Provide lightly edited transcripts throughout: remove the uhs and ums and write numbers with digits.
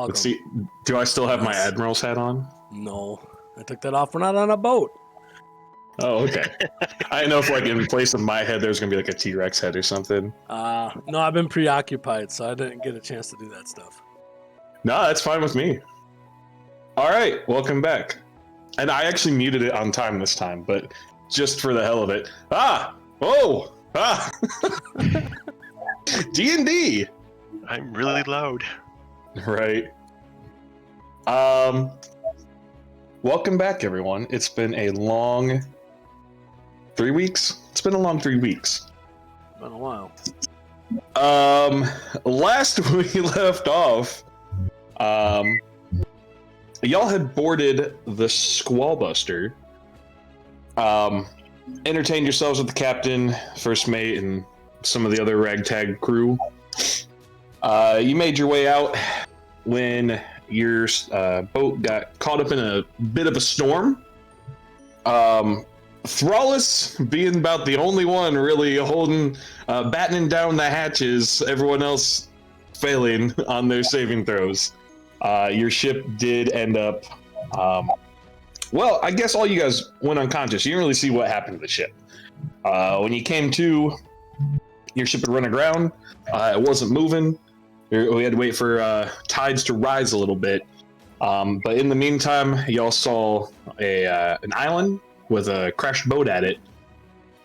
welcome. Let's see. Do I still have my Admiral's hat on? No, I took that off. We're not on a boat. Oh, okay. I didn't know if, like, in place of my head, there's gonna be like a T-Rex head or something. No, I've been preoccupied, so I didn't get a chance to do that stuff. No, that's fine with me. All right, welcome back. And I actually muted it on time this time, but just for the hell of it. Oh, Ah! D&D! I'm really loud. Right. Welcome back, everyone. It's been a long 3 weeks. It's been a long 3 weeks. Been a while. Last we left off, y'all had boarded the Squallbuster. Entertained yourselves with the captain, first mate, and some of the other ragtag crew. You made your way out when your boat got caught up in a bit of a storm. Thrallus being about the only one really holding, battening down the hatches, everyone else failing on their saving throws. Your ship did end up, well, I guess all you guys went unconscious. You didn't really see what happened to the ship. When you came to, your ship had run aground. It wasn't moving. We had to wait for tides to rise a little bit. But in the meantime, y'all saw an island with a crashed boat at it.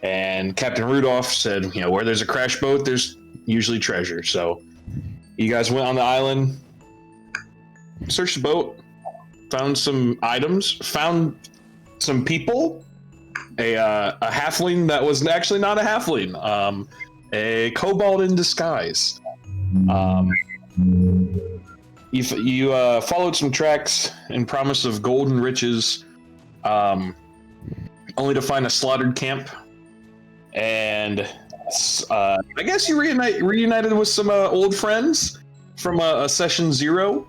And Captain Rudolph said, you know, where there's a crashed boat, there's usually treasure. So you guys went on the island, searched the boat, found some items, found some people, a halfling that was actually not a halfling, a kobold in disguise. You followed some tracks in promise of gold and riches, only to find a slaughtered camp, and I guess you reunited with some old friends from a session 0.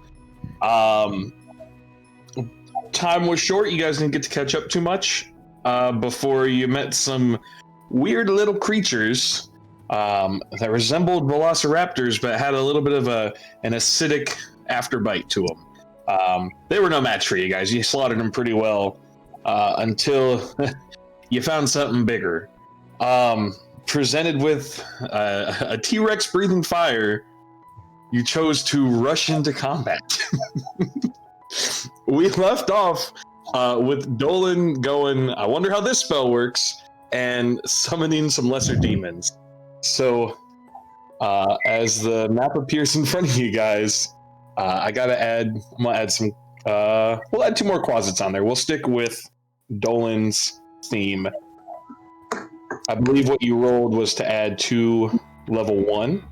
Time was short. You guys didn't get to catch up too much before you met some weird little creatures that resembled velociraptors, but had a little bit of an acidic afterbite to them. They were no match for you guys. You slaughtered them pretty well until you found something bigger. Presented with a T-Rex breathing fire, you chose to rush into combat. We left off with Dolan going, I wonder how this spell works, and summoning some lesser demons. So, as the map appears in front of you guys, I'm gonna add some, we'll add 2 more quasits on there. We'll stick with Dolan's theme. I believe what you rolled was to add 2 level 1.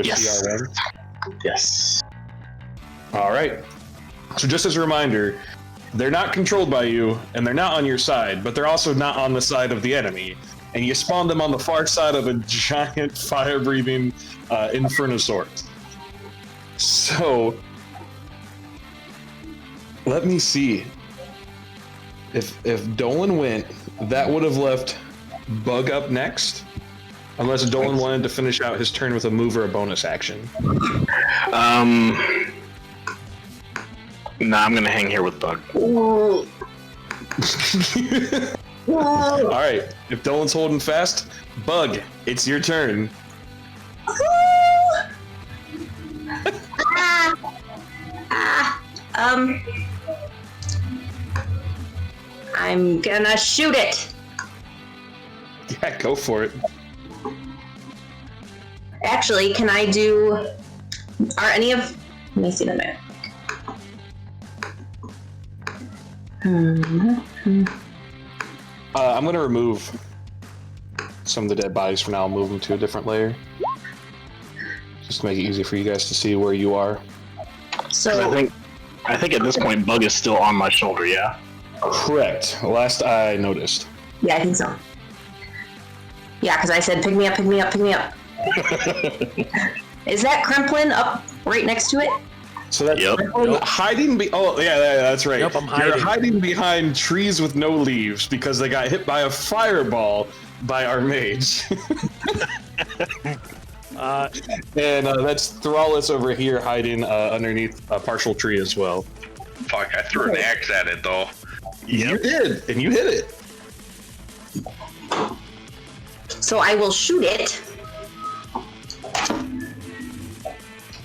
Yes. CRM. Yes. All right. So just as a reminder, they're not controlled by you, and they're not on your side, but they're also not on the side of the enemy. And you spawn them on the far side of a giant fire-breathing Infernosaur. So, let me see. If Dolan went, that would have left Bug up next. Unless Dolan wanted to finish out his turn with a move or a bonus action. Nah, I'm gonna hang here with Bug. Alright, if Dolan's holding fast, Bug, it's your turn. I'm gonna shoot it. Yeah, go for it. Actually, can I do... Are any of... Let me see the map. I'm going to remove some of the dead bodies for now. I'll move them to a different layer. Just to make it easy for you guys to see where you are. So... I think at this point Bug is still on my shoulder, yeah? Correct. Last I noticed. Yeah, I think so. Yeah, because I said, pick me up, pick me up, pick me up. Is that Kremplin up right next to it? So that's hiding. Oh, yeah, that's right. Yep, I'm hiding. You're hiding behind trees with no leaves because they got hit by a fireball by our mage. And that's Thrallus over here hiding underneath a partial tree as well. Fuck, I threw an axe at it though. You did, and you hit it. So I will shoot it.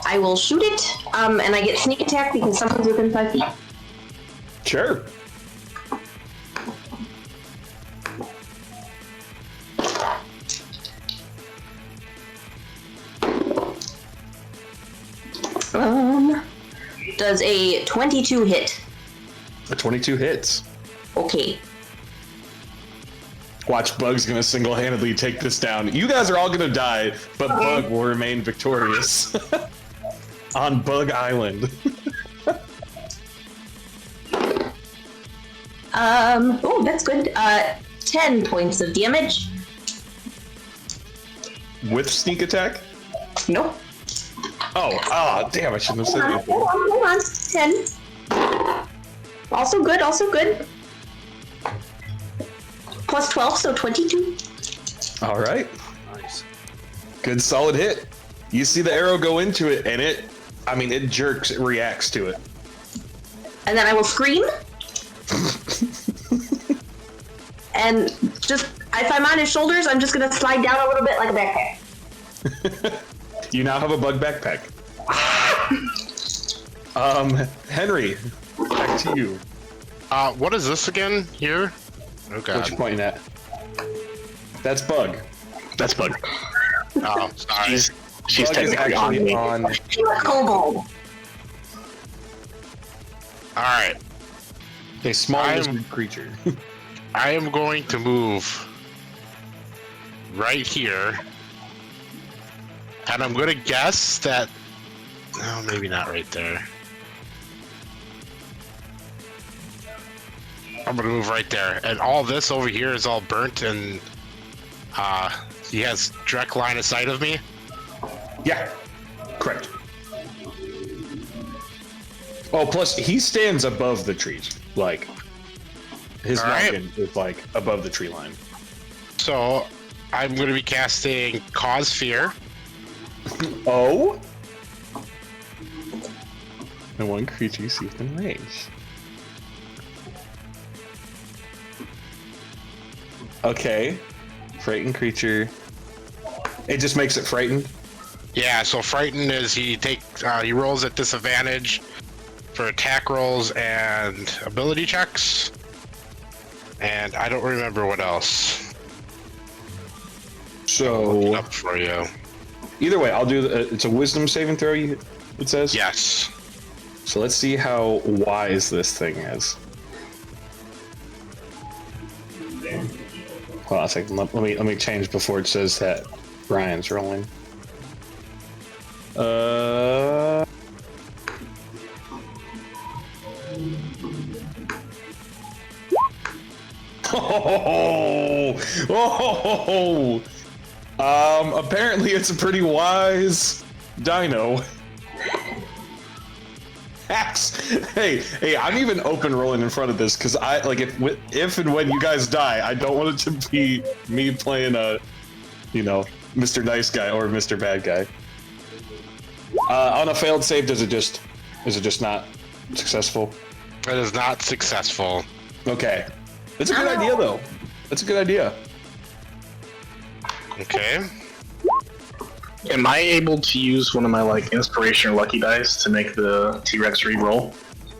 I will shoot it, and I get sneak attack because something's within 5 feet. Sure. Does a 22 hit? A 22 hits. Okay. Watch, Bug's gonna single-handedly take this down. You guys are all gonna die, but Bug will remain victorious on Bug Island. Oh, that's good. 10 points of damage. With sneak attack? Nope. Oh, damn! I shouldn't have said anything. Hold on. 10. Also good. Plus 12, so 22. All right, Nice. good solid hit. You see the arrow go into it, and it jerks. It reacts to it. And then I will scream. And just, if I'm on his shoulders, I'm just gonna slide down a little bit like a backpack. You now have a Bug backpack. Henry, back to you. What is this again here? Oh What god. you pointing at? That's Bug. That's Bug. Oh, sorry. She's Bug is technically on actually me. on. Kobold. Alright. A small I'm- lizard creature. I am going to move right here. And I'm gonna guess that... No, maybe not right there. I'm gonna move right there. And all this over here is all burnt and... he has direct line of sight of me. Yeah, correct. Oh, plus he stands above the trees. Like, his All right. noggin is like above the tree line. So, I'm gonna be casting Cause Fear. Oh? And one creature you see within range. Okay. Frightened creature. It just makes it frightened. Yeah, so Frighten is he rolls at disadvantage for attack rolls and ability checks. And I don't remember what else. So Up for you. either way, I'll do. It's a Wisdom saving throw. It says. Yes. So let's see how wise this thing is. Hold on a second. Let me change before it says that Brian's rolling. Apparently it's a pretty wise dino. Axe. Hey, I'm even open rolling in front of this because I like if and when you guys die, I don't want it to be me playing a, Mr. Nice Guy or Mr. Bad Guy. On a failed save, is it just not successful? It is not successful. Okay. That's a good idea, though. That's a good idea. Okay. Am I able to use one of my inspiration or lucky dice to make the T-Rex re-roll?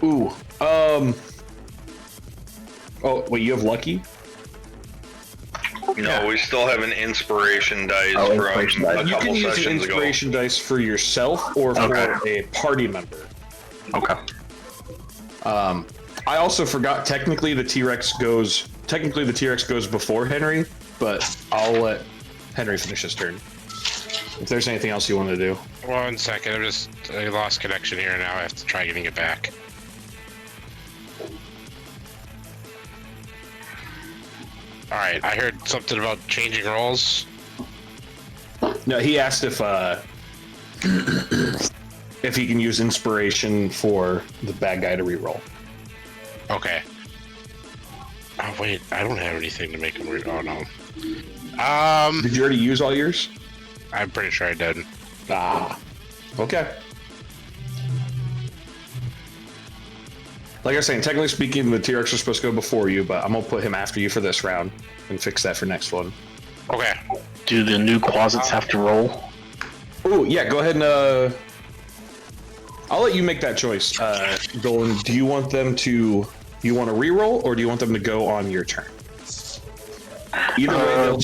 Ooh. Oh, wait, you have lucky? No, we still have an inspiration dice Oh, from inspiration dice. a You can couple use an sessions ago. inspiration dice for yourself or for a party member. Okay. I also forgot. Technically, the T-Rex goes before Henry, but I'll let Henry finish his turn. If there's anything else you want to do. 1 second. I lost connection here now. I have to try getting it back. Alright, I heard something about changing roles. No, he asked if he can use inspiration for the bad guy to reroll. Okay. Oh wait, I don't have anything to make him oh no. Did you already use all yours? I'm pretty sure I did. Ah, okay. Like I was saying, technically speaking, the T-Rex was supposed to go before you, but I'm gonna put him after you for this round and fix that for next one. Okay. Do the new closets have to roll? Oh yeah, go ahead and I'll let you make that choice. Dolan, do you want them to? You want to re-roll, or do you want them to go on your turn? Either way,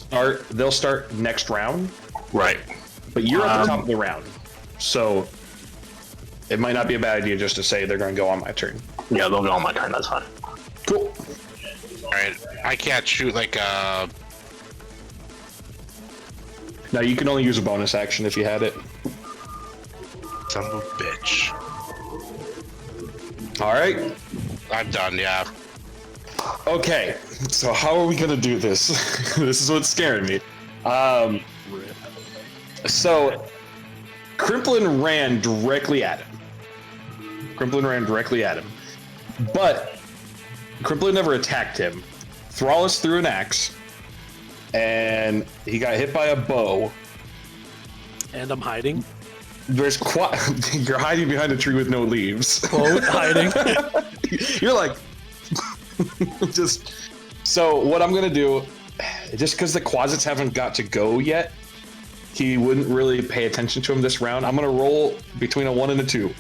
they'll start next round, Right. but you're at the top of the round. So it might not be a bad idea just to say they're going to go on my turn. Yeah, they'll go on my turn. That's fine. Cool. All right, I can't shoot like a. Now you can only use a bonus action if you had it. Son of a bitch. All right. I'm done. Yeah. Okay. So how are we gonna do this? This is what's scaring me. So Crimplin ran directly at him. But Crimplin never attacked him. Thrallus threw an axe, and he got hit by a bow. And I'm hiding. You're hiding behind a tree with no leaves. Quote, hiding. You're like, just. So what I'm gonna do, just because the Quasits haven't got to go yet, he wouldn't really pay attention to him this round. I'm gonna roll between a 1 and a 2.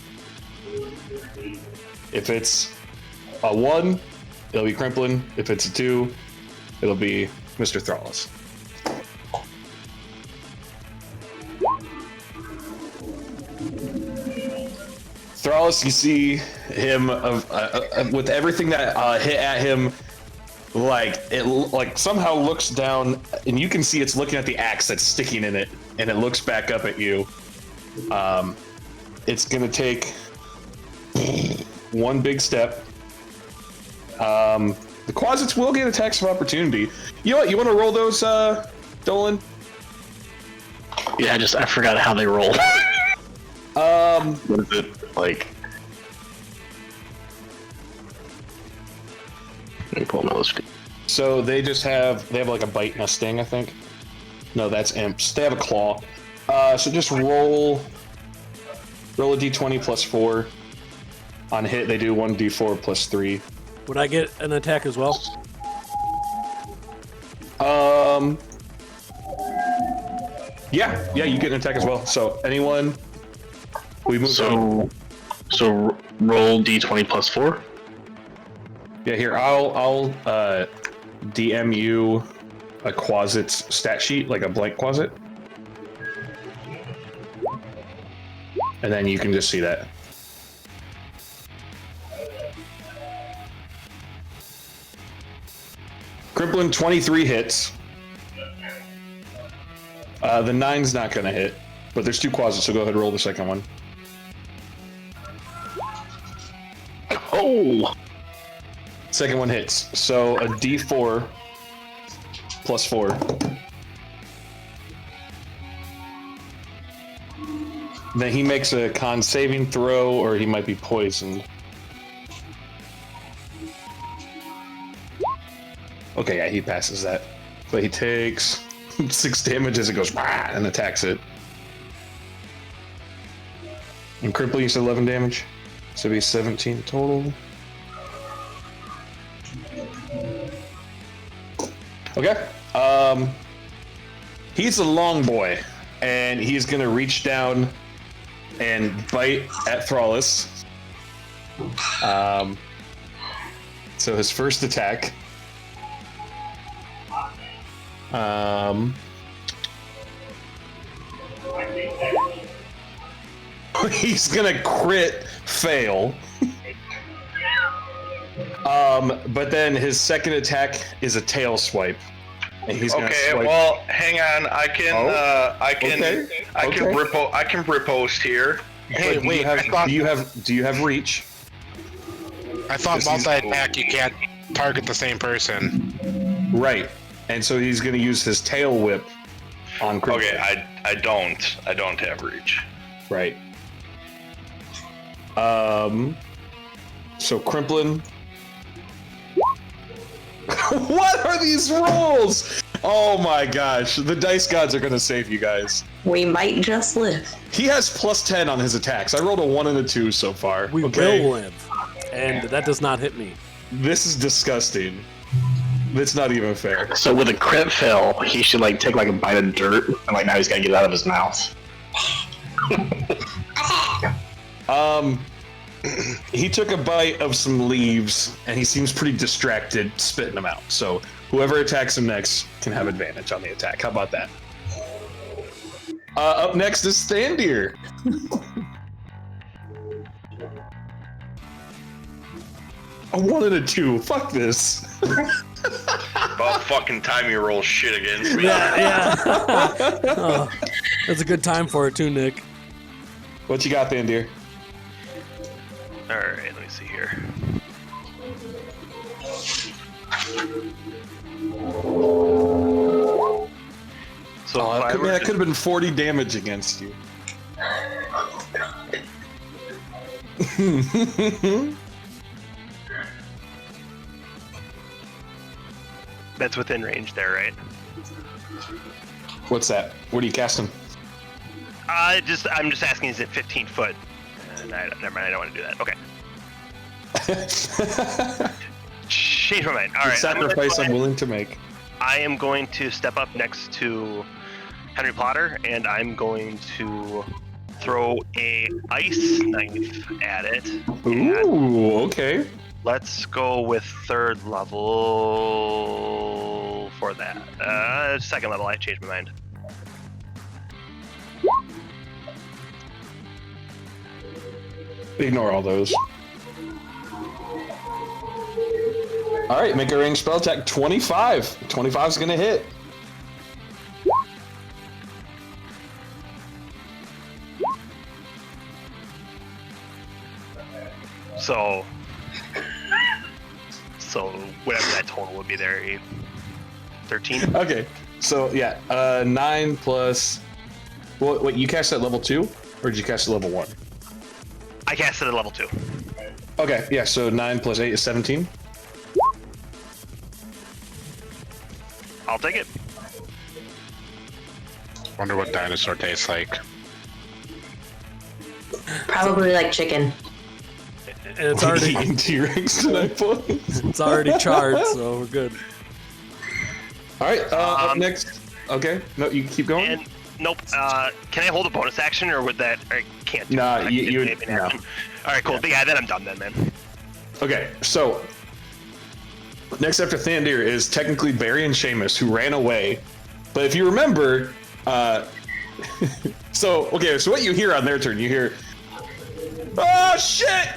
If it's a 1, it'll be Crimplin. If it's a 2, it'll be Mr. Thrallus. Thrallus, you see him with everything that hit at him. Like it, like somehow looks down, and you can see it's looking at the axe that's sticking in it, and it looks back up at you. It's gonna take one big step. The Quasits will get attacks of opportunity. You know what? You want to roll those, Dolan? Yeah, I forgot how they roll. What is it like? Let me pull my list. So they have like a bite and a sting, I think. No, that's imps. They have a claw. So just roll a d20 plus 4. On hit, they do 1d4 plus 3. Would I get an attack as well? Yeah, you get an attack as well. So anyone, we move on. So roll d20 plus 4. Yeah, here I'll DM you a Quasit's stat sheet, like a blank Quasit, and then you can just see that. Crimplin 23 hits. The 9's not gonna hit, but there's 2 Quasits, so go ahead and roll the second one. Oh! Second one hits, so a d4 plus 4. Then he makes a con saving throw, or he might be poisoned. Okay, yeah, he passes that. But he takes 6 damage as it goes and attacks it. And Crimplin, you said 11 damage? So it'd be 17 total. Okay. He's a long boy, and he's gonna reach down and bite at Thrallus. So his first attack. He's gonna crit fail. But then his second attack is a tail swipe. And he's gonna swipe. Well, hang on. I can riposte here. Hey, wait. Do you have reach? I thought multi-attack you can't target the same person. Right. And so he's gonna use his tail whip on Crimplin. Okay, I don't have reach. Right. So Crimplin. What are these rolls? Oh my gosh, the dice gods are gonna save you guys. We might just live. He has plus 10 on his attacks. I rolled a 1 and a 2 so far. We will live. And that does not hit me. This is disgusting. It's not even fair. So with a crit fail, he should like take like a bite of dirt, and like now he's gotta get it out of his mouth. He took a bite of some leaves, and he seems pretty distracted, spitting them out. So whoever attacks him next can have advantage on the attack. How about that? Up next is Thandir. A 1 and a 2. Fuck this. About fucking time you roll shit against me. Yeah. Oh, that's a good time for it too, Nick. What you got, Thandir? Alright, let me see here. So if I were that to- could have been 40 damage against you. That's within range there, right? What's that? What are you casting? I'm just asking, is it 15 foot? Never mind, I don't want to do that. Okay. Change my mind. All right. Sacrifice I'm willing to make. I am going to step up next to Henry Potter, and I'm going to throw a ice knife at it. Ooh, okay. Let's go with 3rd level for that. 2nd level, I changed my mind. Ignore all those. All right, make a range spell attack. 25. 25 is gonna hit. So whatever that total would be there, 13. Okay, so yeah, 9 plus. Well, wait, you cast at level 2, or did you cast at level 1? I cast it at level 2. Okay, yeah, so 9 plus 8 is 17. I'll take it. Wonder what dinosaur tastes like. Probably like chicken. And it's already Eating T-Rex tonight, boys. it's already charred, so we're good. All right, up next. Okay, no, you keep going. And nope. Can I hold a bonus action, or would that? I can't. Do Nah, it. you Maybe an no. action. All right, cool. Yeah, then I'm done, then, man. Okay, so next after Thandir is technically Barry and Seamus, who ran away. But if you remember, so what you hear on their turn, you hear, "Oh shit!"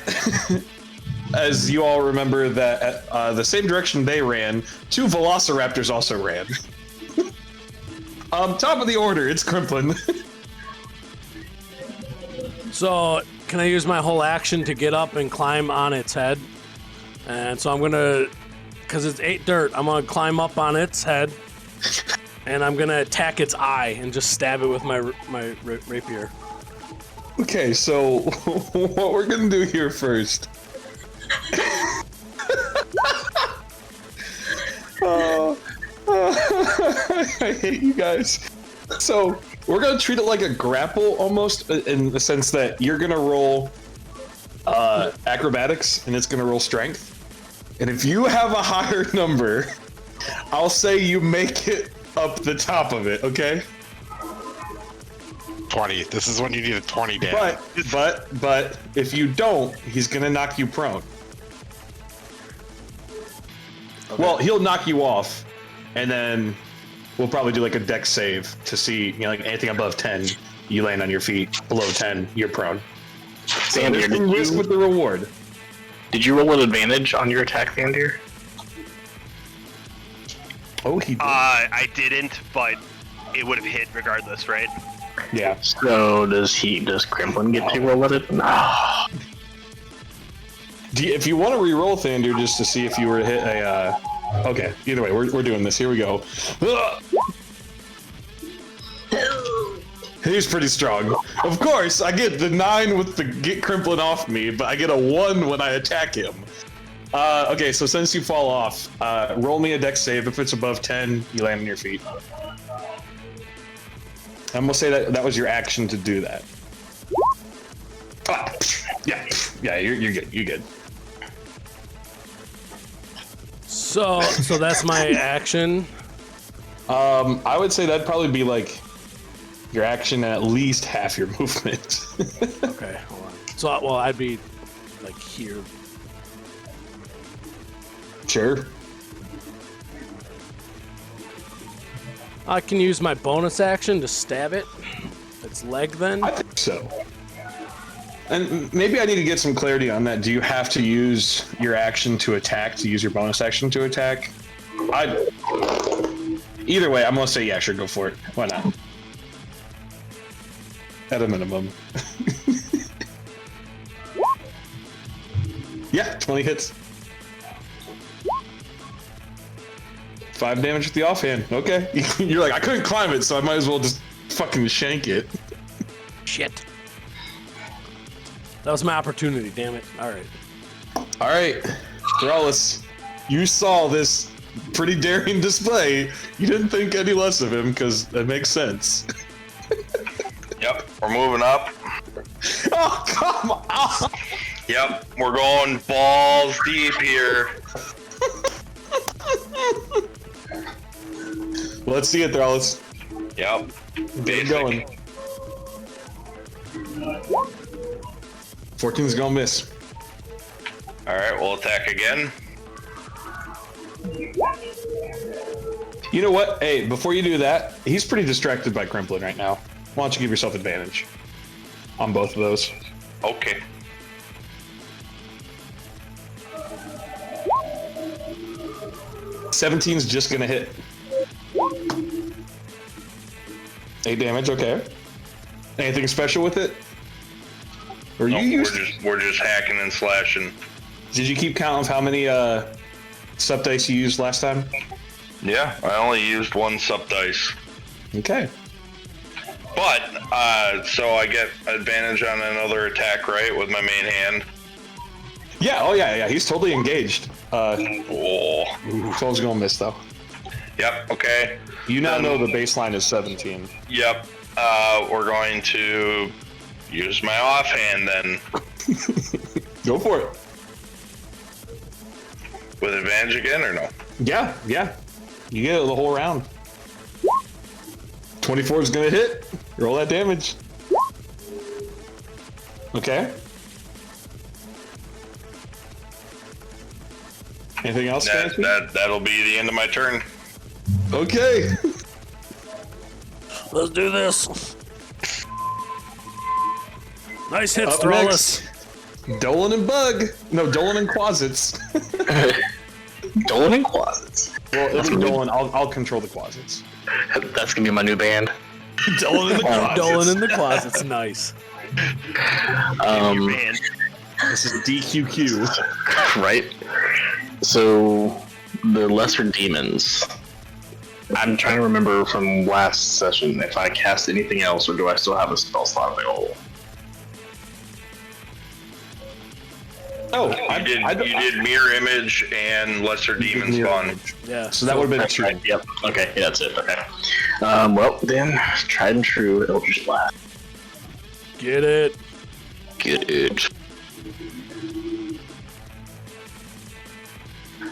As you all remember that the same direction they ran, 2 velociraptors also ran. Top of the order, it's Crimplin. So, can I use my whole action to get up and climb on its head? And so I'm gonna, because it's 8 dirt, I'm gonna climb up on its head, and I'm gonna attack its eye and just stab it with my rapier. Okay, so what we're gonna do here first. I hate you guys. So we're gonna treat it like a grapple almost, in the sense that you're gonna roll acrobatics and it's gonna roll strength. And if you have a higher number, I'll say you make it up the top of it, okay? 20. This is when you need a 20 damage. But if you don't, he's gonna knock you prone. Okay. Well, he'll knock you off, and then we'll probably do like a dex save to see, like anything above 10, you land on your feet. Below 10, you're prone. Thandir, There's the risk with the reward. did you roll an advantage on your attack, Thandir? Oh, he did. I didn't, but it would have hit regardless, right? Yeah. So does Crimplin get to roll at it? No. If you want to re-roll Thandir just to see if you were to hit a... Okay, either way, we're doing this. Here we go. He's pretty strong. Of course, I get the 9 with the get Crimplin off me, but I get a 1 when I attack him. Okay, so since you fall off, roll me a dex save. If it's above 10, you land on your feet. I'm gonna say that was your action to do that. Yeah, you're good. You're good. So that's my action. I would say that'd probably be like your action and at least half your movement. Okay, hold on. So, well, I'd be like here. Sure. I can use my bonus action to stab it. Its leg then. I think so. And maybe I need to get some clarity on that. Do you have to use your action to attack to use your bonus action to attack? Either way, I'm gonna say yeah, sure, go for it. Why not? At a minimum. Yeah, 20 hits. 5 damage with the offhand. Okay. You're like, I couldn't climb it, so I might as well just fucking shank it. Shit. That was my opportunity, damn it. Alright. Alright. Thrallus, you saw this pretty daring display. You didn't think any less of him, because that makes sense. Yep, we're moving up. Oh, come on! Yep, we're going balls deep here. Let's see it, Thrallus. Yep. Get going. 14's gonna miss. Alright, we'll attack again. You know what? Hey, before you do that, he's pretty distracted by Crimplin right now. Why don't you give yourself advantage on both of those? Okay. $17's just gonna hit. 8 damage, okay. Anything special with it? Or No, you we're just hacking and slashing. Did you keep count of how many sup dice you used last time? Yeah, I only used 1 sup dice. Okay. But, so I get advantage on another attack, right, with my main hand? Yeah, oh yeah, he's totally engaged. Oh. 12's gonna miss though. Yep, okay. You now know the baseline is 17. Yep. We're going to use my offhand then. Go for it. With advantage again or no? Yeah. You get it the whole round. 24 is gonna hit. Roll that damage. Okay. Anything else? Fancy? That'll be the end of my turn. Okay. Let's do this. Nice hits, Up Thrallus. next, Dolan and Bug. No, Dolan and Quasits. Dolan and Closets. Well, it'll be Dolan. I'll control the Quasits. That's gonna be my new band. Dolan and the Quasits. Dolan in the closet's nice. Man, This is DQQ. Right? So, the lesser demons. I'm trying to remember from last session if I cast anything else or do I still have a spell slot available? Oh, You did mirror image and lesser demon spawn. Yeah. So that would have been That's 2. right. Yep. Okay. Yeah, that's it. Okay. Well, then, tried and true Eldritch Blast. Get it. Get it.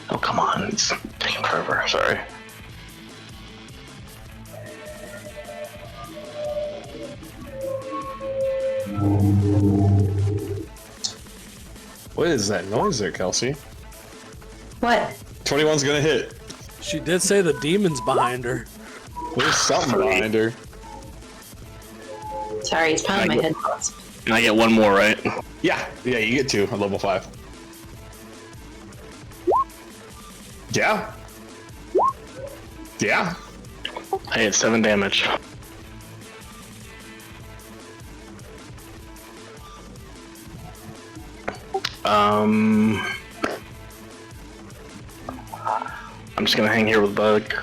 Oh, come on. It's taking forever. Sorry. What is that noise there, Kelsey? What? 21's gonna hit. She did say the demon's behind her. There's something behind her. Sorry, it's probably my headphones. And I get one more, right? Yeah, you get 2 at level 5. Yeah. Hey, it's 7 damage. I'm just gonna hang here with Bug.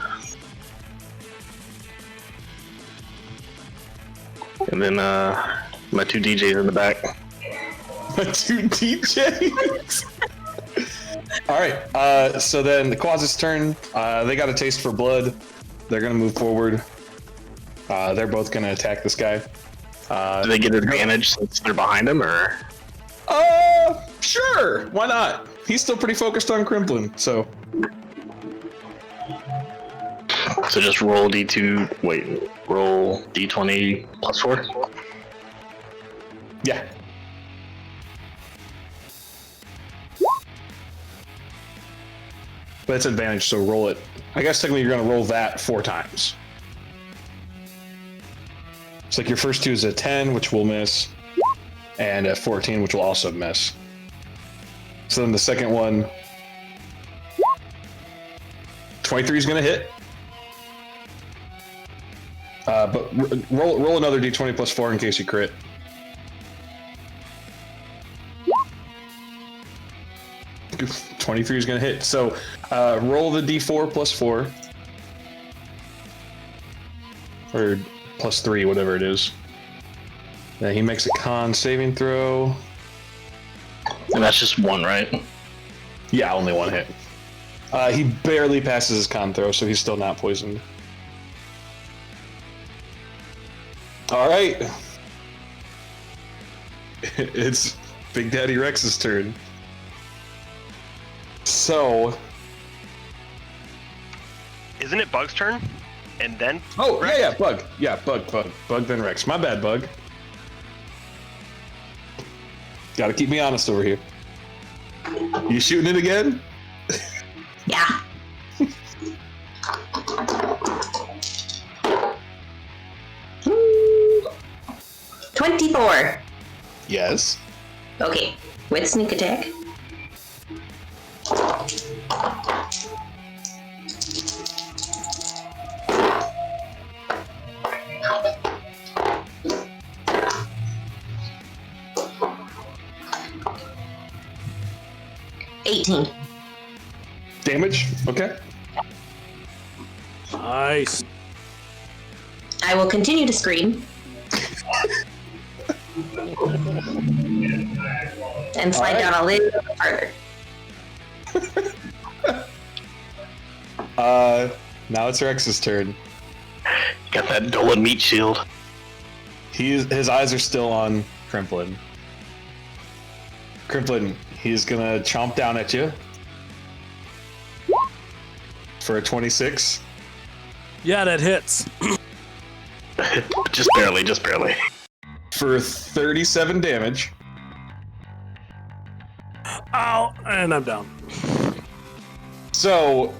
And then, my 2 DJs in the back. 2 DJs. All right. So then the Quasit's turn. They got a taste for blood. They're gonna move forward. They're both gonna attack this guy. Do they get advantage since they're behind him, or? Sure. Why not? He's still pretty focused on Crimplin, so. So just roll D2. Wait, roll D20 plus 4. Yeah. But it's advantage, so roll it. I guess technically you're gonna roll that 4 times. It's like your first 2 is a 10, which will miss. and a 14, which will also miss. So then the second one, 23 is going to hit. But roll another d20 plus 4 in case you crit. Oof, 23 is going to hit. So roll the d4 plus 4. Or plus 3, whatever it is. Then he makes a con saving throw. And that's just one, right? Yeah, only one hit. He barely passes his con throw, so he's still not poisoned. All right. It's Big Daddy Rex's turn. So... Isn't it Bug's turn? And then... Oh, yeah, Bug. Yeah, Bug, then Rex. My bad, Bug. Gotta keep me honest over here. You shooting it again? Yeah. Ooh. 24. Yes. Okay, with sneak attack. Damage? Okay. Nice. I will continue to scream. And slide down a little farther. Now it's Rex's turn. Got that Dolan meat shield. His eyes are still on Crimplin. Crimplin, he's gonna chomp down at you. For a 26. Yeah, that hits. Just barely, just barely. For 37 damage. Ow! And I'm down. So,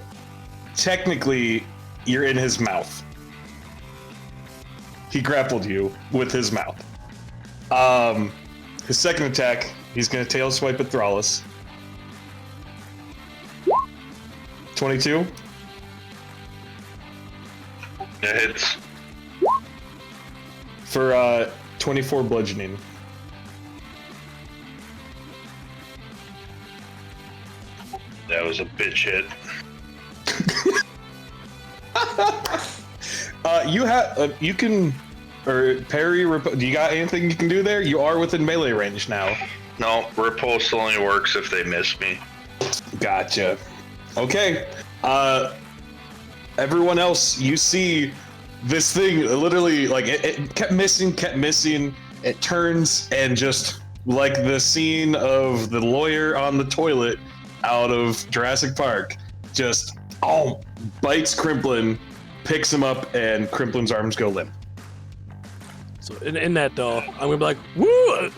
technically, you're in his mouth. He grappled you with his mouth. His second attack, he's gonna tail swipe at Thrallus. 22. It hits. For 24 bludgeoning. That was a bitch hit. You can, or parry, do you got anything you can do there? You are within melee range now. No, riposte only works if they miss me. Gotcha. Okay. Everyone else, you see this thing literally, like, it kept missing. It turns and just like the scene of the lawyer on the toilet out of Jurassic Park, just bites Crimplin, picks him up, and Crimplin's arms go limp. So in that though, I'm gonna be like, woo!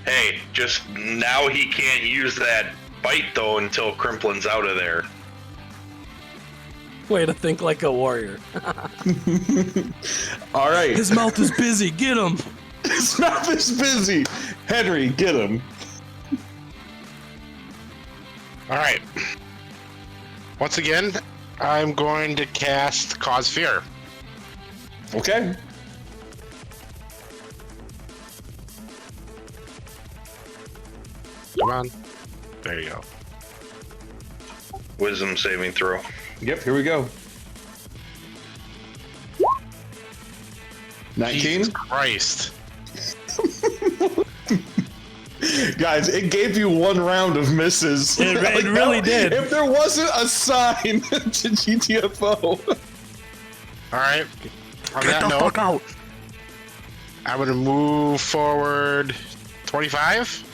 Hey, just now he can't use that bite though until Crimplin's out of there. Way to think like a warrior. All right. His mouth is busy. Get him. His mouth is busy. Henry, get him. All right. Once again, I'm going to cast Cause Fear. Okay. Come on. There you go. Wisdom saving throw. Yep, here we go. 19? Jesus Christ. Guys, it gave you one round of misses. It really did. If there wasn't a sign to GTFO. All right. On Get that the note, fuck out. I'm going to move forward 25.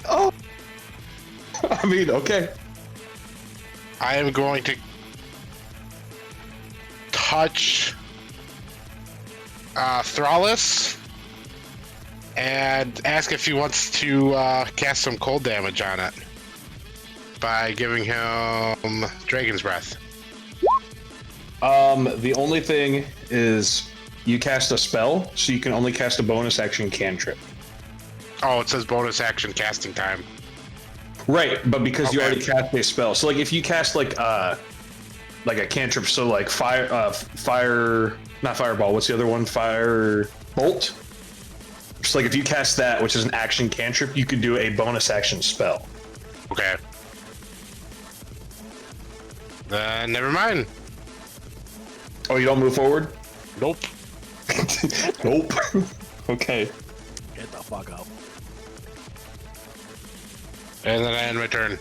Oh. I mean, okay. I am going to touch Thrallus and ask if he wants to cast some cold damage on it by giving him Dragon's Breath. The only thing is you cast a spell, so you can only cast a bonus action cantrip. Oh, it says bonus action casting time. Right, but because you Okay. already cast a spell, so like if you cast like a cantrip, so like fire, not fireball. What's the other one? Fire bolt. So like if you cast that, which is an action cantrip, you could do a bonus action spell. Okay. Then never mind. Oh, you don't move forward? Nope. Nope. Okay. Get the fuck out. And then I end my turn.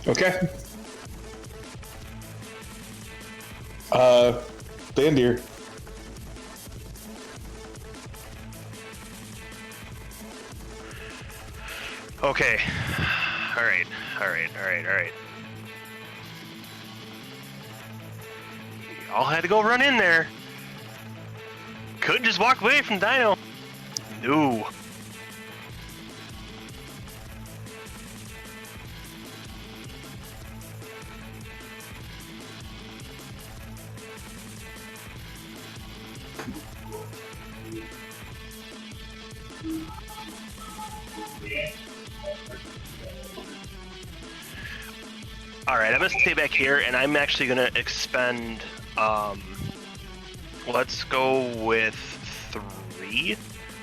Okay. Bandir. Okay. All right. Y'all had to go run in there. Couldn't just walk away from Dino. No. All right, I'm gonna stay back here, and I'm actually gonna expend. Let's go with 3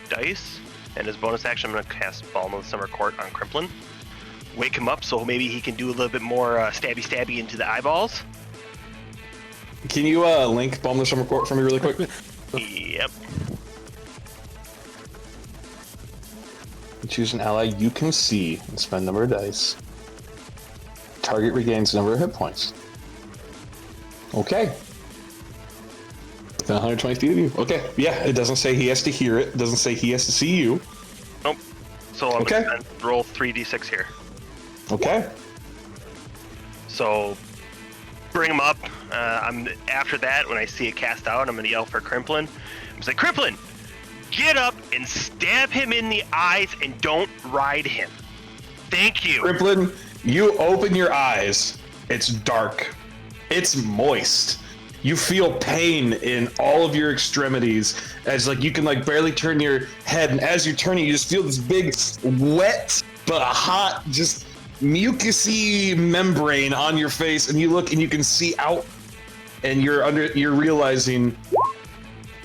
dice, and as bonus action, I'm gonna cast Balm of the Summer Court on Crimplin. Wake him up, so maybe he can do a little bit more stabby into the eyeballs. Can you link Balm of the Summer Court for me really quick? Yep. Choose an ally you can see and spend number of dice. Target regains number of hit points. Okay. Within 120 feet of you. Okay. Yeah, it doesn't say he has to hear it. It doesn't say he has to see you. Nope. So I'm Okay. gonna roll 3d6 here. Okay. So bring him up. I'm after that. When I see it cast out, I'm gonna yell for Crimplin. I'm like, Crimplin, get up and stab him in the eyes, and don't ride him. Thank you. Crimplin, you open your eyes. It's dark. It's moist. You feel pain in all of your extremities as like you can like barely turn your head, and as you're turning, you just feel this big, wet but hot, just mucusy membrane on your face, and you look and you can see out, and you're realizing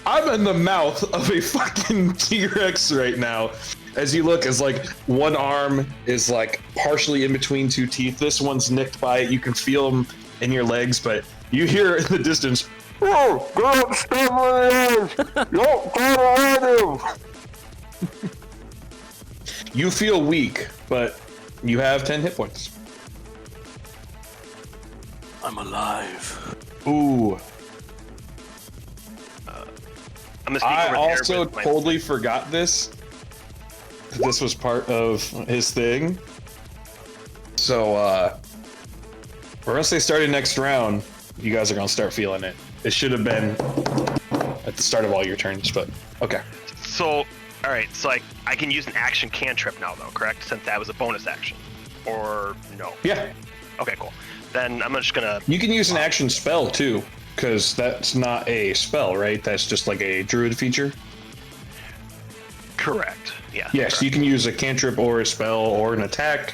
I'm in the mouth of a fucking T-Rex right now. As you look, as like one arm is like partially in between 2 teeth. This one's nicked by it. You can feel them in your legs, but you hear in the distance, "Oh, go up, stab my eyes! Don't go around him!" You feel weak, but you have 10 hit points. I'm alive. Ooh. I'm gonna sneak I over there also with my- totally forgot this. This was part of his thing. So, we're gonna say starting next round, you guys are gonna start feeling it. It should have been at the start of all your turns, but okay. So, all right. So I can use an action cantrip now, though, correct? Since that was a bonus action, or no? Yeah, Okay, cool. Then I'm just gonna. you can use an action spell too, because that's not a spell, right? That's just like a druid feature. Correct. Yeah. Yes, correct. you can use a cantrip or a spell or an attack.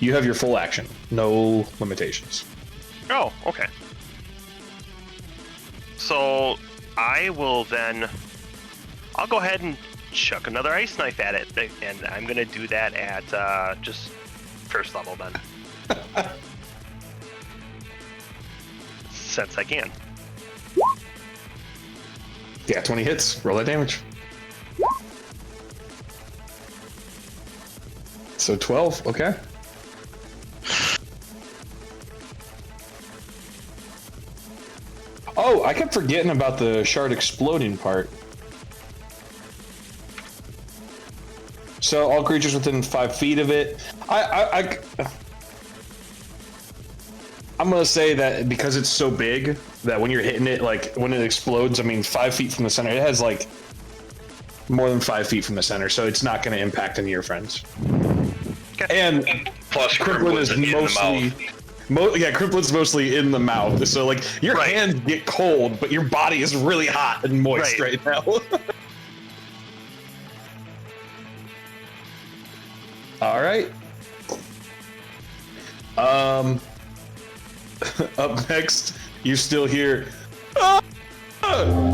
You have your full action, no limitations. Oh, okay. So I will then. I'll go ahead and chuck another ice knife at it, and I'm gonna do that at just first level then. Since I can. Yeah, 20 hits. Roll that damage. So 12, okay. Oh, I kept forgetting about the shard exploding part. So all creatures within 5 feet of it. I'm gonna say that because it's so big that when you're hitting it, like when it explodes, I mean 5 feet from the center, it has like more than 5 feet from the center, so it's not gonna impact any of your friends. Okay. And Plus, Crimplin is in the mostly mouth. Crimplin's mostly in the mouth. So like your Right. hands get cold, but your body is really hot and moist right now. All right. Up next, you still hear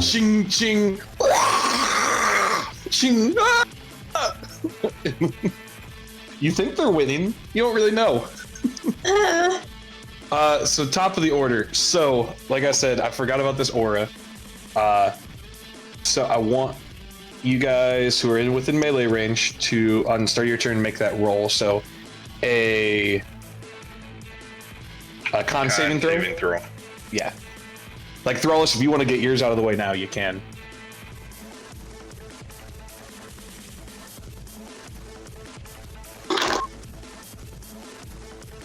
ching ching ching. You think they're winning? You don't really know. So top of the order. So, like I said, I forgot about this aura. So I want you guys who are within melee range to, on start of your turn, make that roll. So a con saving throw. Yeah. Like Thrallus, if you want to get yours out of the way now, you can.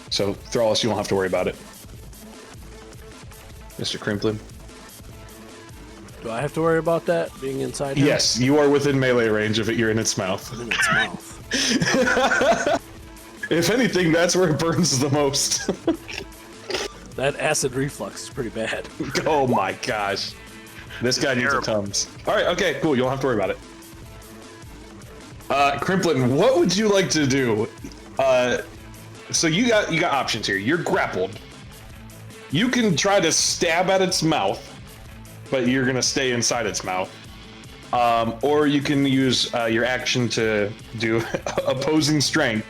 So Thrallus, you won't have to worry about it. Mr. Crimplin. Do I have to worry about that being inside him? Yes, you are within melee range of it. You're in its mouth. In its mouth. If anything, that's where it burns the most. That acid reflux is pretty bad. Oh my gosh. This guy needs a Tums. Alright, okay, cool. You don't have to worry about it. Crimplin, what would you like to do? So you got options here. You're grappled. You can try to stab at its mouth, but you're gonna stay inside its mouth. Or you can use your action to do opposing strength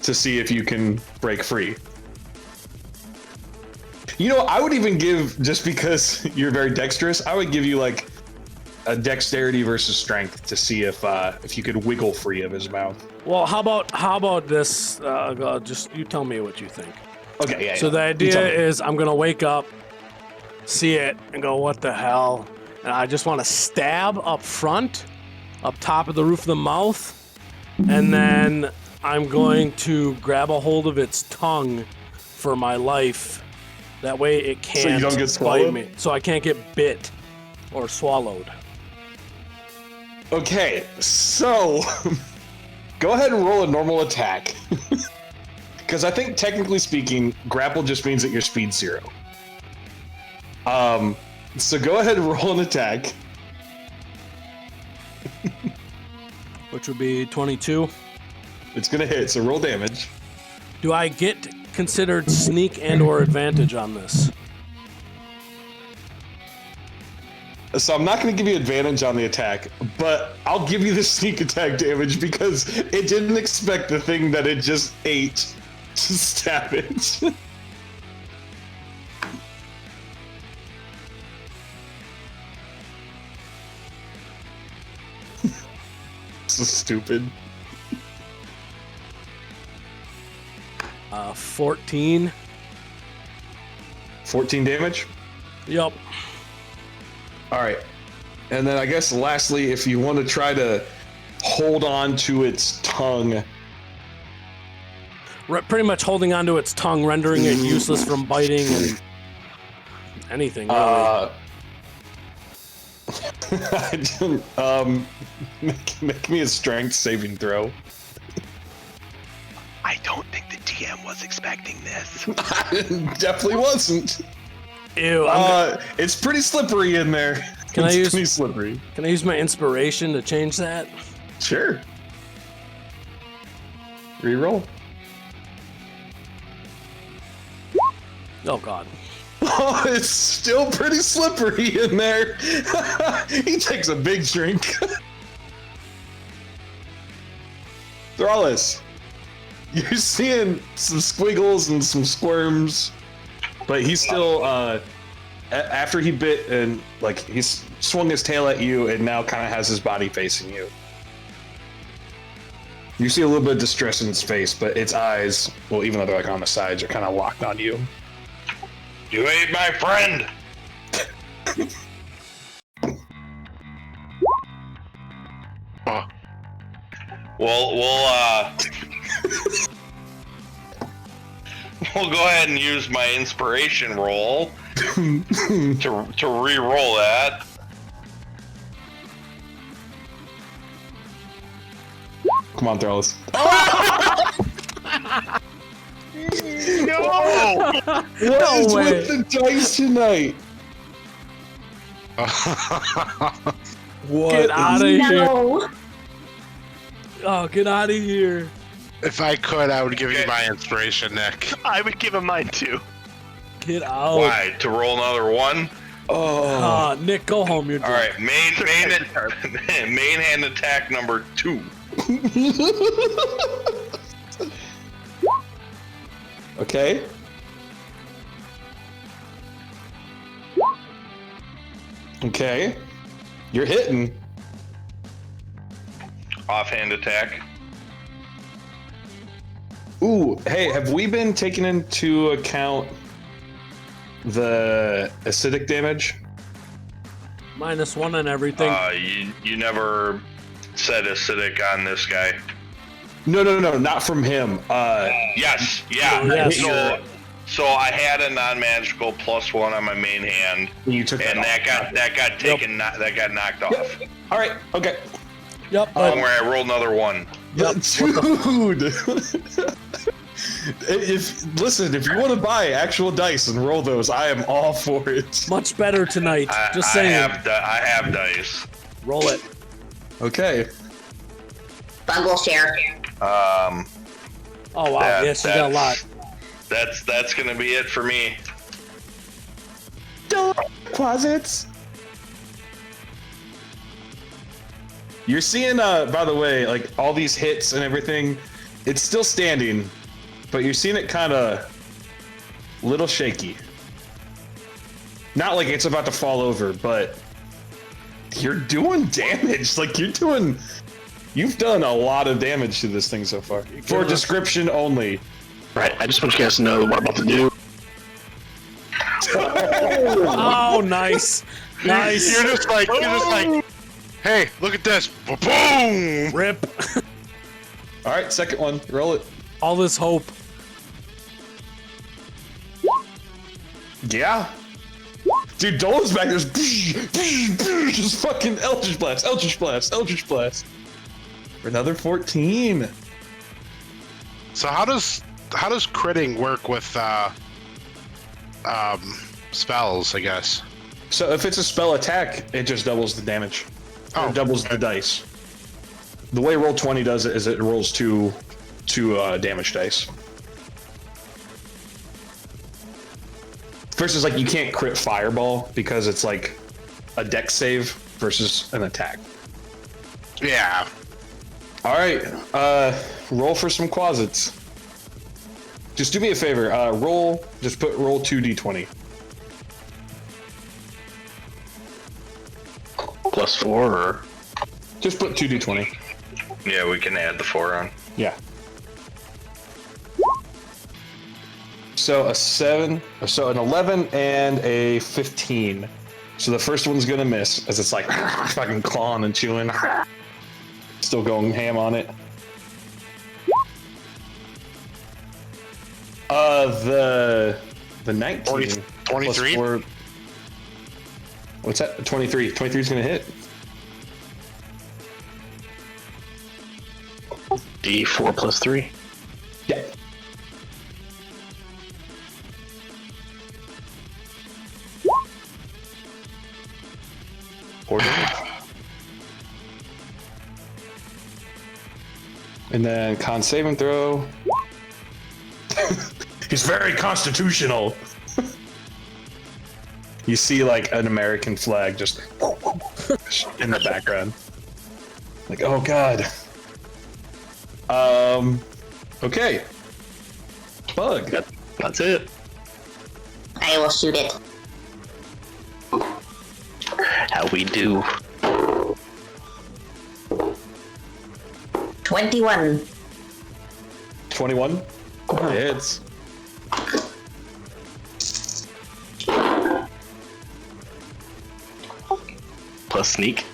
to see if you can break free. You know, I would even give, just because you're very dexterous, I would give you like a dexterity versus strength to see if you could wiggle free of his mouth. Well, how about this? Just you tell me what you think. Okay, yeah. So the idea is I'm gonna wake up, see it, and go, what the hell? And I just want to stab up front, up top of the roof of the mouth, and then I'm going to grab a hold of its tongue for my life. That way it can't So you don't get swallowed? bite me. So I can't get bit or swallowed. Okay, so go ahead and roll a normal attack. Because I think technically speaking, grapple just means that your speed's 0. So go ahead and roll an attack. Which would be 22. It's gonna hit, so roll damage. Do I get considered sneak and or advantage on this? So I'm not going to give you advantage on the attack, but I'll give you the sneak attack damage because it didn't expect the thing that it just ate to stab it. So stupid. 14. 14 damage? Yup. All right. And then I guess lastly, if you want to try to hold on to its tongue. Pretty much holding onto its tongue, rendering it useless from biting and anything. Really. Make me a strength saving throw. I don't think the DM was expecting this. Definitely wasn't. Ew. It's pretty slippery in there. Can I It's use- pretty slippery? Can I use my inspiration to change that? Sure. Reroll. Oh God. Oh, it's still pretty slippery in there. He takes a big drink. Thrallus, you're seeing some squiggles and some squirms, but he's still, after he bit and like he's swung his tail at you and now kind of has his body facing you. You see a little bit of distress in its face, but its eyes, well, even though they're like on the sides, are kind of locked on you. You ate my friend! Oh, We'll we'll go ahead and use my inspiration roll to re-roll that. Come on, Thrallus. What No is way. with the dice tonight? What Get out of is- here. No. Oh, get out of here. If I could, I would give you my inspiration, Nick. I would give him mine too. Get out. Why? To roll another one? Oh, Nick, go home. You're All drunk. right, main hand attack number 2. okay. Okay. You're hitting. Offhand attack. Ooh, hey, have we been taking into account the acidic damage? -1 on everything. You never said acidic on this guy. No, not from him. Yes, yeah. Oh, yes. So I had a non-magical +1 on my main hand, You took and that off. that got taken. That got knocked off. All right, okay. Yep. Don't worry, I rolled another 1. Yep. Dude. If you want to buy actual dice and roll those, I am all for it. Much better tonight. Just I saying. have dice. Roll it. Okay. Bug will share. Um, Oh wow. That- Yes, you got a lot. that's gonna be it for me. Closets. You're seeing, by the way, like all these hits and everything, it's still standing, but you're seeing it kind of little shaky. Not like it's about to fall over, but you're doing damage. Like you've done a lot of damage to this thing so far. For description only. Right, I just want you guys to know what I'm about to do. Oh, nice. Nice. You're just like, hey, look at this. Boom! Rip. All right, second one. Roll it. All this hope. Yeah. Dude, Dolan's back there's just fucking Eldritch Blast, Eldritch Blast, Eldritch Blast. For another 14. So how does critting work with spells, I guess? So if it's a spell attack, it just doubles the damage. Or Oh, doubles the dice. The way Roll20 does it is it rolls two damage dice. Versus like you can't crit Fireball because it's like a dex save versus an attack. Yeah. All right, roll for some quasits. Just do me a favor. Roll 2d20. +4 or Just put 2d20. Yeah, we can add the 4 on. Yeah. So a 7, so an 11 and a 15. So the first one's gonna miss as it's like fucking clawing and chewing. Still going ham on it. The 19. 23? +4. What's that? 23. 23 is gonna hit. D4 +3. Yeah. Four damage. And then con saving throw. He's very constitutional. You see like an American flag just in the background. Like, oh god. Okay. Bug. That's it. I will shoot it. How we do. 21. 21. It hits. Plus sneak.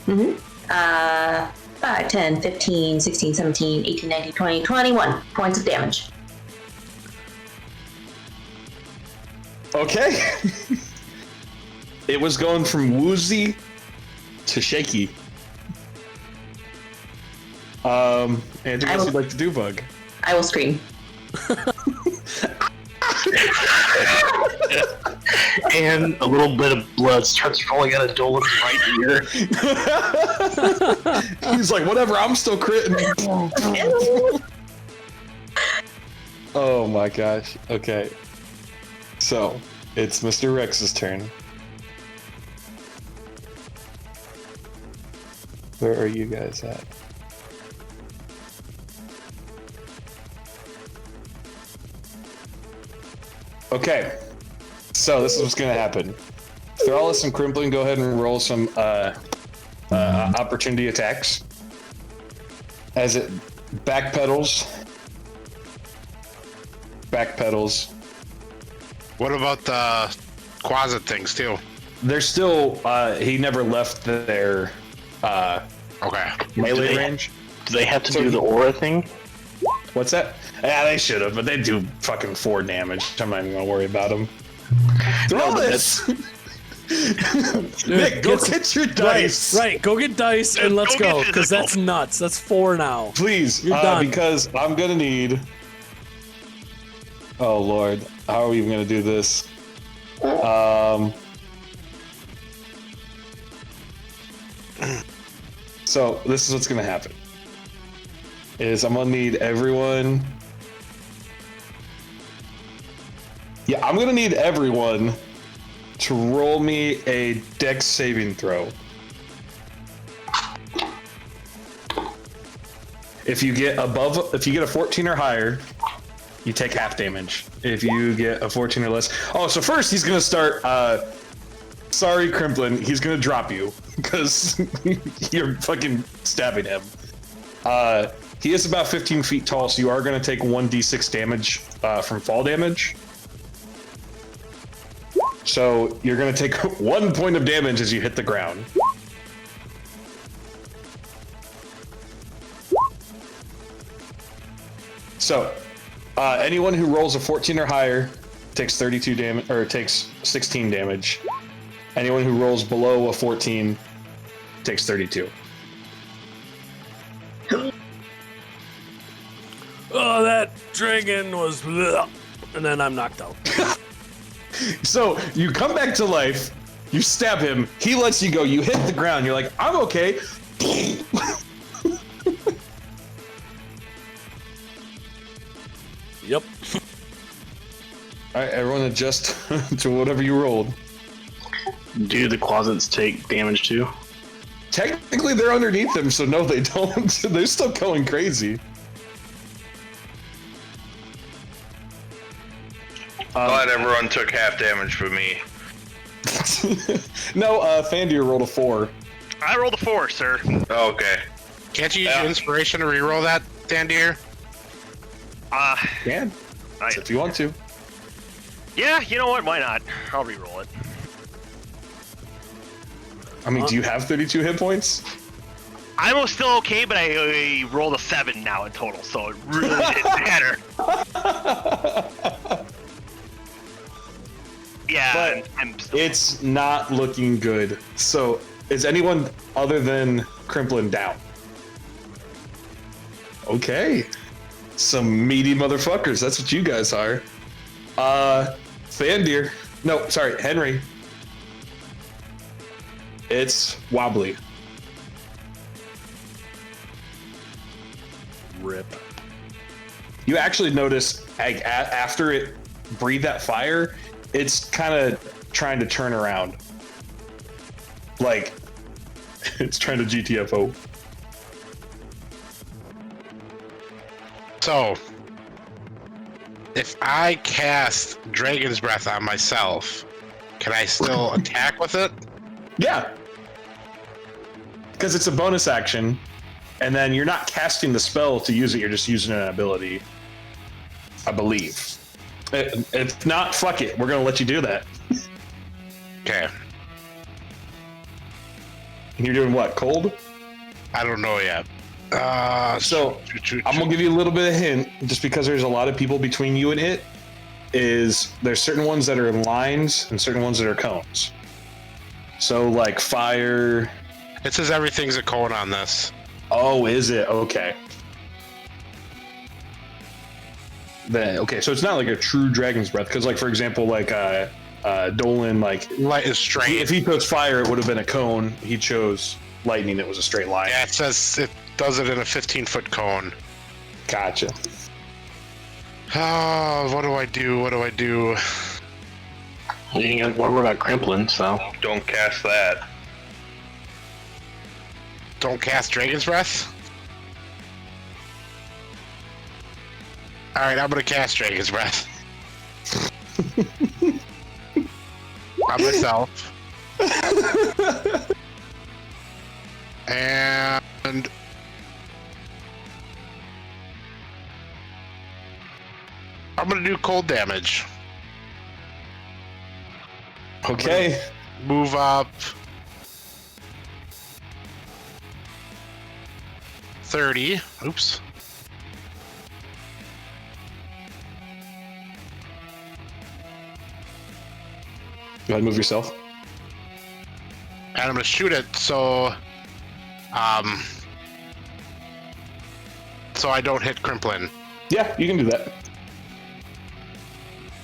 5, 10, 15, 16, 17, 18, 19, 20, 21 points of damage. Okay. It was going from woozy to shaky. Anything else you'd like to do, Bug? I will scream. And a little bit of blood starts falling out of Dolan's right ear. He's like, whatever, I'm still critting. Oh my gosh. Okay. So, it's Mr. Rex's turn. Where are you guys at? Okay. So, this is what's going to happen. Thrawless and Crimpling, go ahead and roll some opportunity attacks. As it backpedals. What about the closet things too? They're still, he never left their Okay. melee range. Do they have to do the aura thing? What's that? Yeah, they should have, but they do fucking 4 damage. I'm not even gonna worry about them. Throw this! Nick, go get your dice! Right, go get dice and let's Go get go, because physical. that's nuts. That's 4 now. Please, You're done. because I'm gonna need... Oh lord, how are we even gonna do this? So, this is what's gonna happen. Is I'm gonna need everyone... Yeah, I'm gonna need everyone to roll me a dex saving throw. If you get a 14 or higher, you take half damage. If you get a 14 or less, oh, so first he's gonna start. Sorry, Crimplin, he's gonna drop you because you're fucking stabbing him. He is about 15 feet tall, so you are gonna take 1d6 damage from fall damage. So you're gonna take 1 point of damage as you hit the ground. So, anyone who rolls a 14 or higher takes 32 damage, or takes 16 damage. Anyone who rolls below a 14 takes 32. Oh, that dragon was... bleh. And then I'm knocked out. So, you come back to life, you stab him, he lets you go, you hit the ground, you're like, I'm okay. Yep. Alright, everyone adjust to whatever you rolled. Do the closets take damage too? Technically, they're underneath them, so no, they don't. They're still going crazy. Glad everyone took half damage from me. No, Fandir rolled a 4. I rolled a 4, sir. Okay. Can't you use your inspiration to reroll that, Dandir? Can, if you want to. Yeah, you know what? Why not? I'll re-roll it. I mean, do you have 32 hit points? I'm still okay, but I rolled a 7 now in total, so it really didn't matter. Yeah, But I'm still... it's not looking good. So, is anyone other than Crimplin down? Okay. Some meaty motherfuckers. That's what you guys are. Fandir. No, sorry, Henry. It's wobbly. Rip. You actually notice after it breathed that fire, it's kind of trying to turn around. Like, it's trying to GTFO. So, if I cast Dragon's Breath on myself, can I still attack with it? Yeah. Because it's a bonus action, and then you're not casting the spell to use it, you're just using an ability. I believe. If not, fuck it. We're going to let you do that. Okay. And you're doing what? Cold? I don't know yet. So, I'm going to give you a little bit of hint, just because there's a lot of people between you and it, is there's certain ones that are in lines and certain ones that are cones. So, like fire... It says everything's a cone on this. Oh, is it? Okay. then okay, so it's not like a true dragon's breath, because like for example, like Dolan, like Light is straight. if he chose fire, it would have been a cone. He chose lightning, it was a straight line. Yeah, it says it does it in a 15-foot cone. Gotcha. Oh, what do I do? What do I do? What about Crimplin? So Don't cast that. Don't cast Dragon's Breath? Alright, I'm gonna cast Dragon's Breath. On myself. And... I'm gonna do cold damage. Okay. Move up 30. Oops. Go ahead and move yourself. And I'm gonna shoot it so so I don't hit Crimplin. Yeah, you can do that.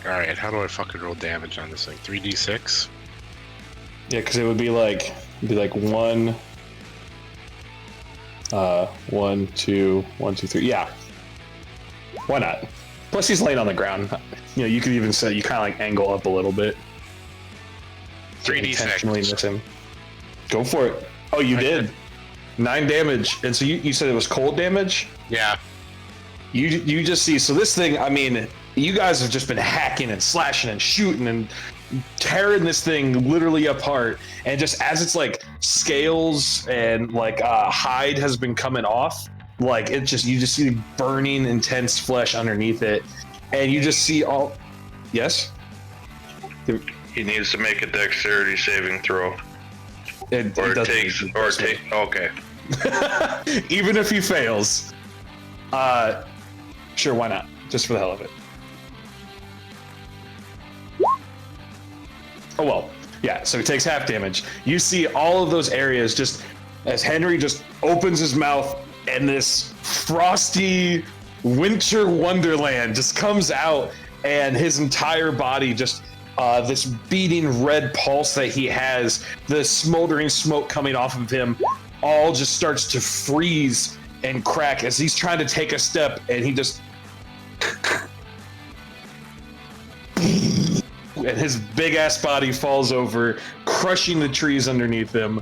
Alright, how do I fucking roll damage on this thing? 3d6? Yeah, because it would be like 1, 1, 2, 1, 2, 3. Yeah. Why not? Plus he's laying on the ground. You know, you could even say you kind of like angle up a little bit. 3d6. Intentionally miss him. Go for it. Oh, you did. 9 damage. And so you said it was cold damage? Yeah. You just see, so this thing, I mean, you guys have just been hacking and slashing and shooting and tearing this thing literally apart, and just as it's like scales and like hide has been coming off, like it just, you just see burning intense flesh underneath it, and you just see all. Yes, He needs to make a dexterity saving throw. it Okay. Even if he fails, sure, why not, just for the hell of it. Oh well, yeah, so he takes half damage. You see all of those areas just as Henry just opens his mouth, and this frosty winter wonderland just comes out, and his entire body just this beating red pulse that he has, the smoldering smoke coming off of him, all just starts to freeze and crack as he's trying to take a step, and he just and his big ass body falls over, crushing the trees underneath him.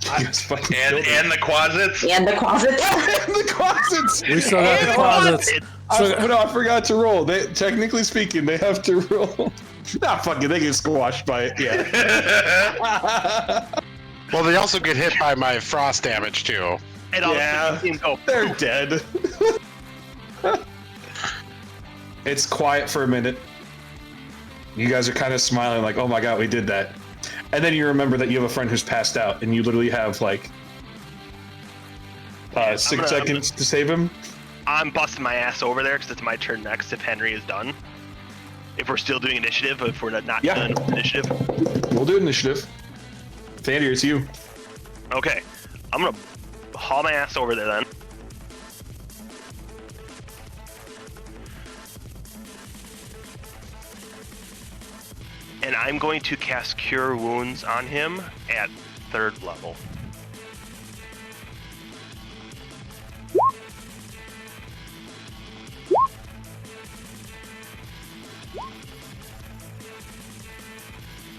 And the closets. And the closet. And the closets. We still got the closets. I forgot to roll. Technically speaking, they have to roll. Nah, fuck it. They get squashed by it. Yeah. Well, they also get hit by my frost damage too. And all Yeah. of a sudden, They're dead. It's quiet for a minute. You guys are kind of smiling like, oh my god, we did that. And then you remember that you have a friend who's passed out, and you literally have like 6 seconds to save him. I'm busting my ass over there because it's my turn next if Henry is done. If we're still doing initiative, if we're not Yeah. done with initiative. We'll do initiative. Fandier, it's you. Okay, I'm gonna haul my ass over there then. And I'm going to cast Cure Wounds on him at 3rd level.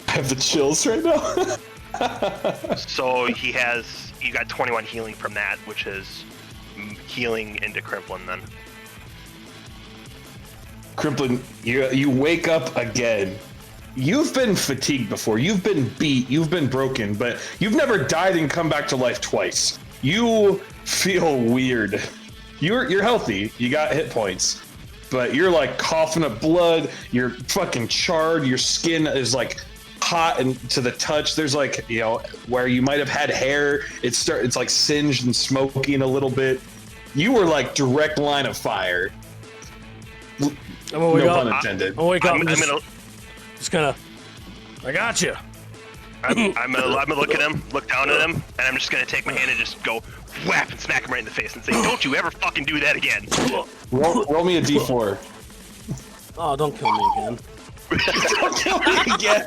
I have the chills right now. So you got 21 healing from that, which is healing into Crimplin then. Crimplin, you wake up again. You've been fatigued before. You've been beat. You've been broken, but you've never died and come back to life twice. You feel weird. You're healthy. You got hit points, but you're like coughing up blood. You're fucking charred. Your skin is like hot and to the touch. There's like, you know, where you might have had hair. It's like singed and smoking a little bit. You were like direct line of fire. I'm gonna wake No up. pun intended. I'm gonna wake up. I'm and gonna just gonna. I got you. I'm gonna look at him, look down at him, and I'm just gonna take my hand and just go whap and smack him right in the face and say, "Don't you ever fucking do that again." Roll me a d4. Oh, don't kill me again. Don't kill me again.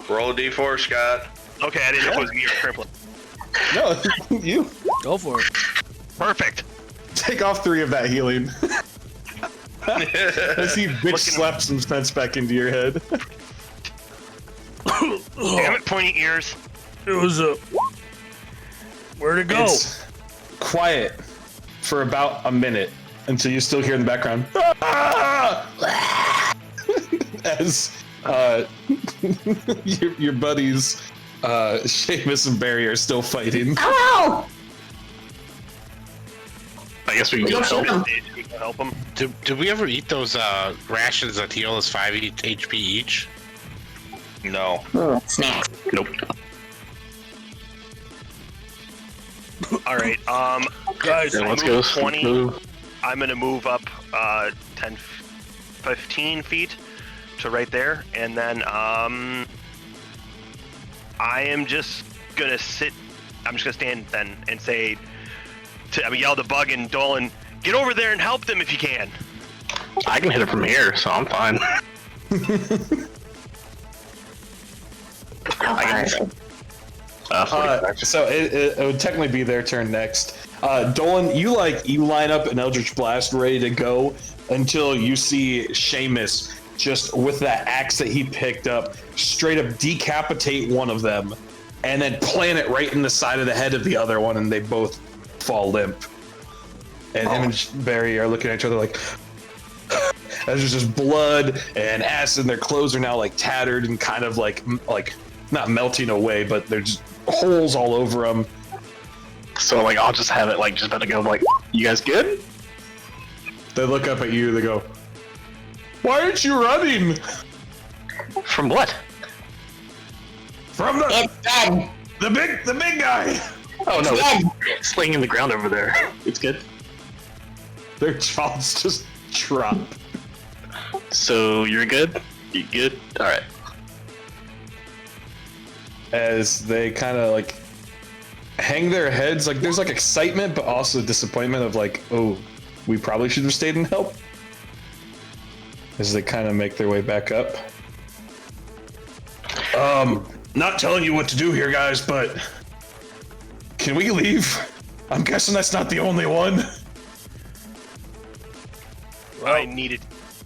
Roll a d4, Scott. Okay, I didn't know if it was me or Crimpling. No, you. Go for it. Perfect. Take off 3 of that healing. I see bitch slap some sense back into your head. Damn it, pointy ears. It was a. Where'd it go? It's quiet for about a minute until you still hear in the background as your buddies Seamus and Barry are still fighting. Ow! I guess we can go help. We can help him. Did we ever eat those rations that heal us 5 HP each? No. Snacks. Nope. All right. Guys, Then let's move go. 20. Move. I'm gonna move up 10, 15 feet to right there, and then I am just gonna sit. I'm just gonna stand then and say, I'm gonna yell to Bug and Dolan, get over there and help them if you can. I can hit it from here, so I'm fine. So it would technically be their turn next. Dolan, you line up an Eldritch Blast ready to go until you see Seamus just with that axe that he picked up straight up decapitate one of them and then plant it right in the side of the head of the other one, and they both fall limp. And him and Barry are looking at each other like, there's just blood and acid, and their clothes are now like tattered and kind of like not melting away, but there's holes all over them. So like I'll just have it like just about to go like, you guys good? They look up at you, they go, why aren't you running? From what? From It's dead. the big guy. Oh no, Dead. it's laying in the ground over there. It's good. Their jaws just drop. So you're good? You good? Alright. As they kind of like hang their heads, like there's like excitement but also disappointment of like, oh, we probably should have stayed and helped, as they kind of make their way back up. Not telling you what to do here, guys, but can we leave? I'm guessing that's not the only one. I need to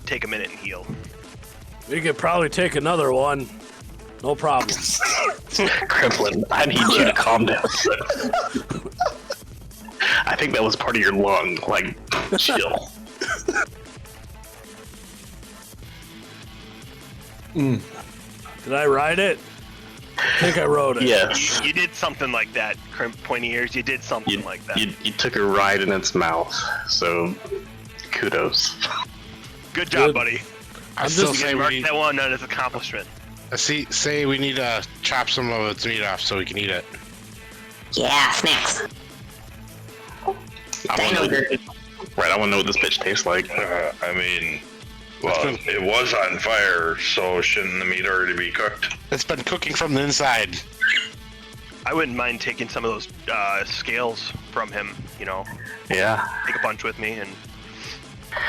take a minute and heal. We could probably take another one. No problem. Kremlin, I need you to calm down. I think that was part of your lung. Like, chill. Did I ride it? I think I rode it. Yes. You did something like that, pointy ears. You did something You, like that. you took a ride in its mouth, so kudos. Good job, Good. buddy. I still just- say You we marked need, that one as an accomplishment. say we need to chop some of its meat off so we can eat it. Yeah, snacks. I Dino want to gurkey. right. I want to know what this bitch tastes like. I mean, well, it was on fire, so shouldn't the meat already be cooked? It's been cooking from the inside. I wouldn't mind taking some of those scales from him. You know, Yeah. take a bunch with me and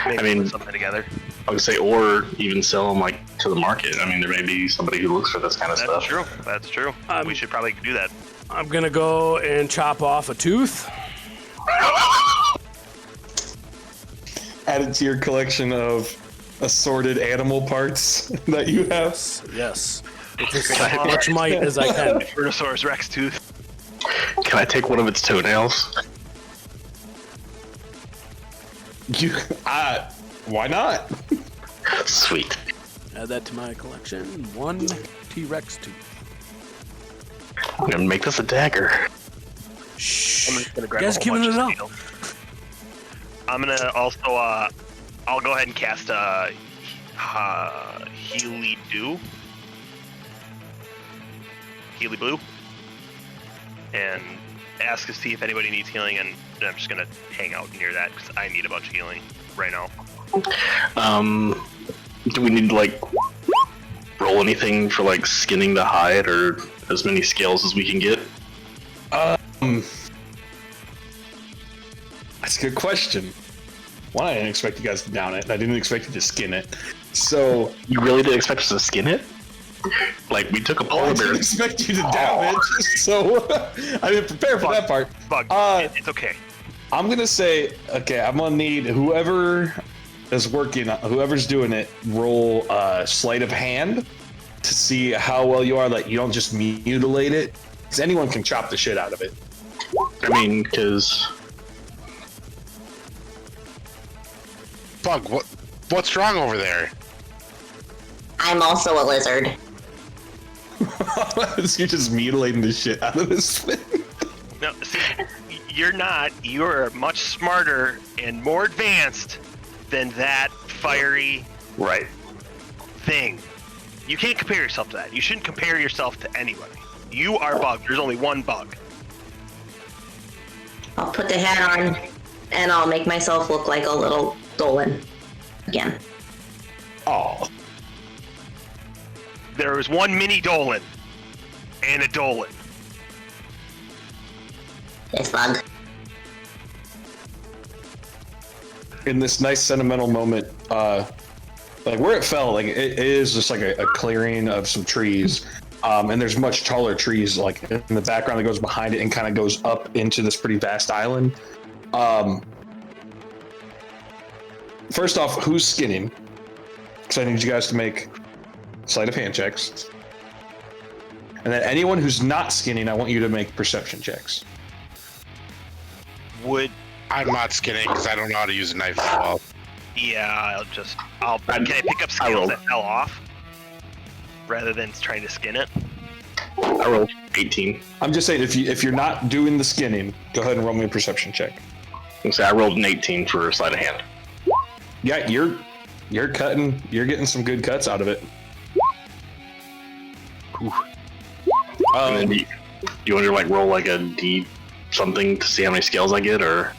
maybe I mean- put something together. I would say, or even sell them like to the market. I mean, there may be somebody who looks for this kind of That's stuff. true. That's true. We should probably do that. I'm gonna go and chop off a tooth. Add it to your collection of assorted animal parts that you have. Yes. With as much might as I can. Tyrannosaurus Rex tooth. Can I take one of its toenails? Why not? Sweet. Add that to my collection. One T-Rex tooth. I'm gonna make this a dagger. Shh. I'm just gonna grab You guys a whole keeping bunch it of up. steel. I'm gonna also I'll go ahead and cast Healy Blue, and ask to see if anybody needs healing, and I'm just gonna hang out near that because I need a bunch of healing right now. Do we need like roll anything for like skinning the hide or as many scales as we can get? That's a good question. One, I didn't expect you guys to down it. I didn't expect you to skin it. So You really did expect us to skin it? Like we took a I polar bear. didn't expect you to down it. So I didn't prepare for that part. Bug, it's okay. I'm gonna say, okay, I'm gonna need whoever is working, whoever's doing it, roll sleight of hand to see how well you are. Like you don't just mutilate it, because anyone can chop the shit out of it. I mean, because Bug, what's wrong over there? I'm also a lizard. You're just mutilating the shit out of this thing. No, see, you're not. You're much smarter and more advanced than that fiery right. thing. You can't compare yourself to that. You shouldn't compare yourself to anybody. You are Bug. There's only one Bug. I'll put the hat on, and I'll make myself look like a little Dolan again. Oh, There was one mini Dolan and a Dolan. This Bug. in this nice sentimental moment, like where it fell, like it is just like a clearing of some trees. And there's much taller trees like in the background that goes behind it and kind of goes up into this pretty vast island. First off, who's skinning? Because I need you guys to make sleight of hand checks. And then anyone who's not skinning, I want you to make perception checks. I'm not skinning because I don't know how to use a knife as well. Yeah, can I pick up scales that fell off? Rather than trying to skin it? I rolled 18. I'm just saying, if you're not doing the skinning, go ahead and roll me a perception check. So I rolled an 18 for sleight of hand. Yeah, you're cutting, you're getting some good cuts out of it. And then do you want to like roll like a D something to see how many scales I get, or?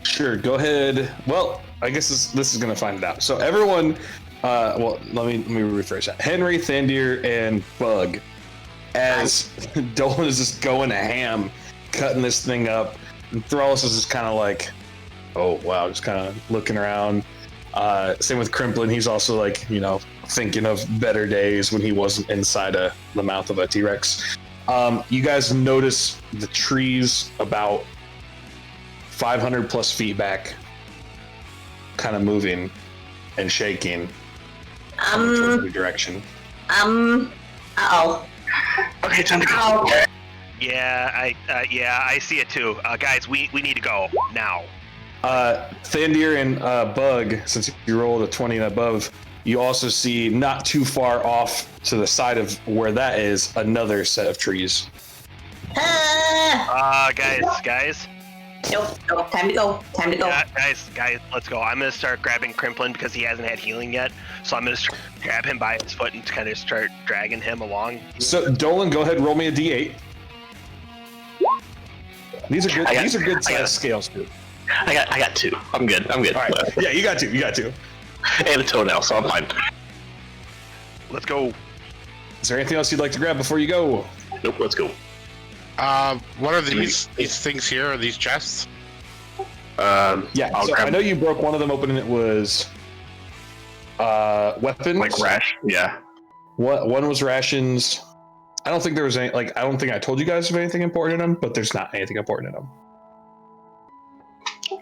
Sure, go ahead. Well, I guess this is gonna find it out. So everyone, well, let me rephrase that. Henry, Thandir, and Bug, as Dolan is just going to ham, cutting this thing up, and Thrallus is just kind of like, oh wow, just kind of looking around. Same with Crimplin. He's also like, thinking of better days when he wasn't inside the mouth of a T-Rex. You guys notice the trees about 500 plus feet back kind of moving and shaking in every direction. Uh-oh. Okay, time to go. Yeah, I see it too. Guys, we need to go now. Thandir and Bug, since you rolled a 20 and above, you also see not too far off to the side of where that is another set of trees. Guys. Nope, time to go. Yeah, guys, let's go. I'm gonna start grabbing Crimplin because he hasn't had healing yet. So I'm gonna grab him by his foot and kind of start dragging him along. So Dolan, go ahead and roll me a D8. These are good. These are good size scales, dude. I got 2. I'm good. All right. Yeah, you got 2. And a toenail, so I'm fine. Let's go. Is there anything else you'd like to grab before you go? Nope, let's go. What are these things here? Are these chests? Yeah, I'll so grab- I know you broke one of them open and it was weapons. Like rash. Yeah. One was rations. I don't think there was any, I don't think I told you guys of anything important in them, but there's not anything important in them.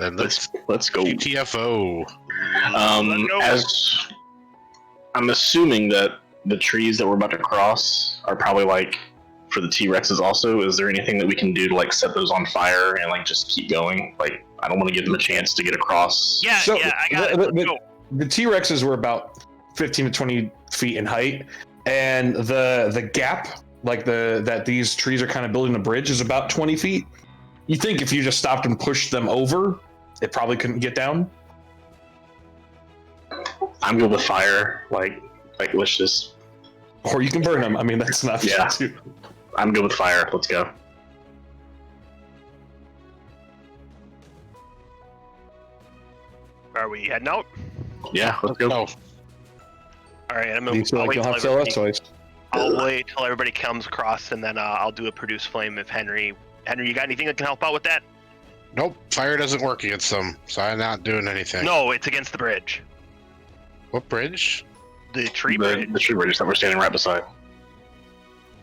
Then Let's go. GTFO. As I'm assuming that the trees that we're about to cross are probably like for the T-Rexes also. Is there anything that we can do to like set those on fire and like just keep going? Like I don't want to give them a chance to get across. Yeah, I got it. Let's go. The T-Rexes were about 15 to 20 feet in height, and the gap, that these trees are kind of building a bridge, is about 20 feet. You think if you just stopped and pushed them over, it probably couldn't get down? I'm good with fire. Like let's just. Or you can burn them. I mean, that's not Yeah. too. I'm good with fire. Let's go. Are we heading out? Yeah, let's go. Oh, All right, I'm Do gonna. you feel I'll like wait you'll till have to have everybody. choice? I'll wait till everybody comes across, and then I'll do a produce flame. If Henry, you got anything that can help out with that? Nope, fire doesn't work against them, so I'm not doing anything. No, it's against the bridge. What bridge? The tree bridge, The tree bridge that we're standing right beside.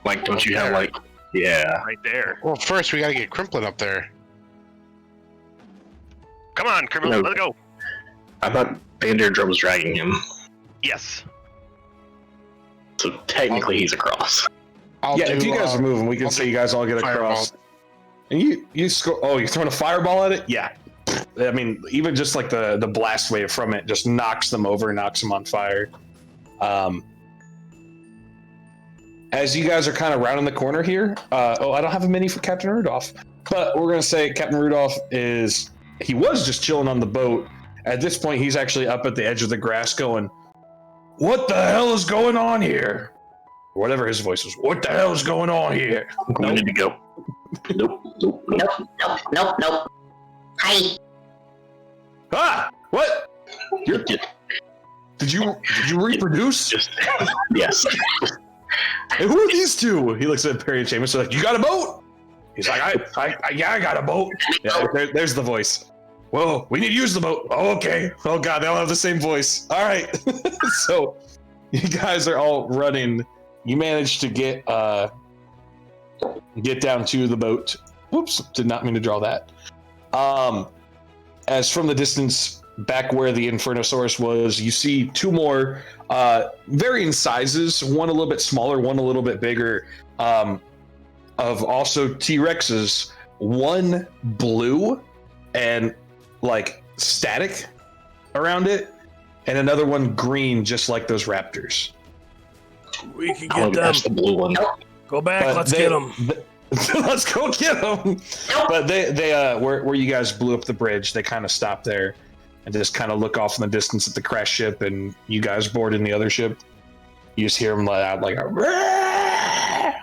Like, don't you have There. like? Yeah. right there. Well, first we gotta get Crimplin up there. Come on, criminal, No. let's go. I thought Bandera was dragging him, Yes. so technically he's across. I'll Yeah, do, if you guys are moving, we can I'll say do you guys all get fireball. across. And you score. Oh, you're throwing a fireball at it? Yeah. I mean, even just like the blast wave from it just knocks them over, knocks them on fire. As you guys are kind of rounding the corner here, I don't have a mini for Captain Rudolph, but we're gonna say Captain Rudolph he was just chilling on the boat. At this point, he's actually up at the edge of the grass going, "What the hell is going on here?" Or whatever his voice was. What the hell is going on here? We need to go. Nope. Nope. Hi. Ah! What? Did you reproduce? Just yes. Hey, who are these two? He looks at Perry and Seamus. Like, you got a boat? He's like, I got a boat. Yeah, there's the voice. Whoa, we need to use the boat. Oh, okay. Oh God, they all have the same voice. All right. So, you guys are all running. You managed to get down to the boat. Whoops, did not mean to draw that. As from the distance back where the Infernosaurus was, you see two more varying sizes, one a little bit smaller, one a little bit bigger, of also T-Rexes, one blue and like static around it, and another one green, just like those raptors. We can Oh, get them. that's the blue one. Go back. But Let's they- get them. Let's go get them. But they where you guys blew up the bridge, they kind of stop there and just kind of look off in the distance at the crash ship, and you guys board in the other ship. You just hear them let out like a "Rah!"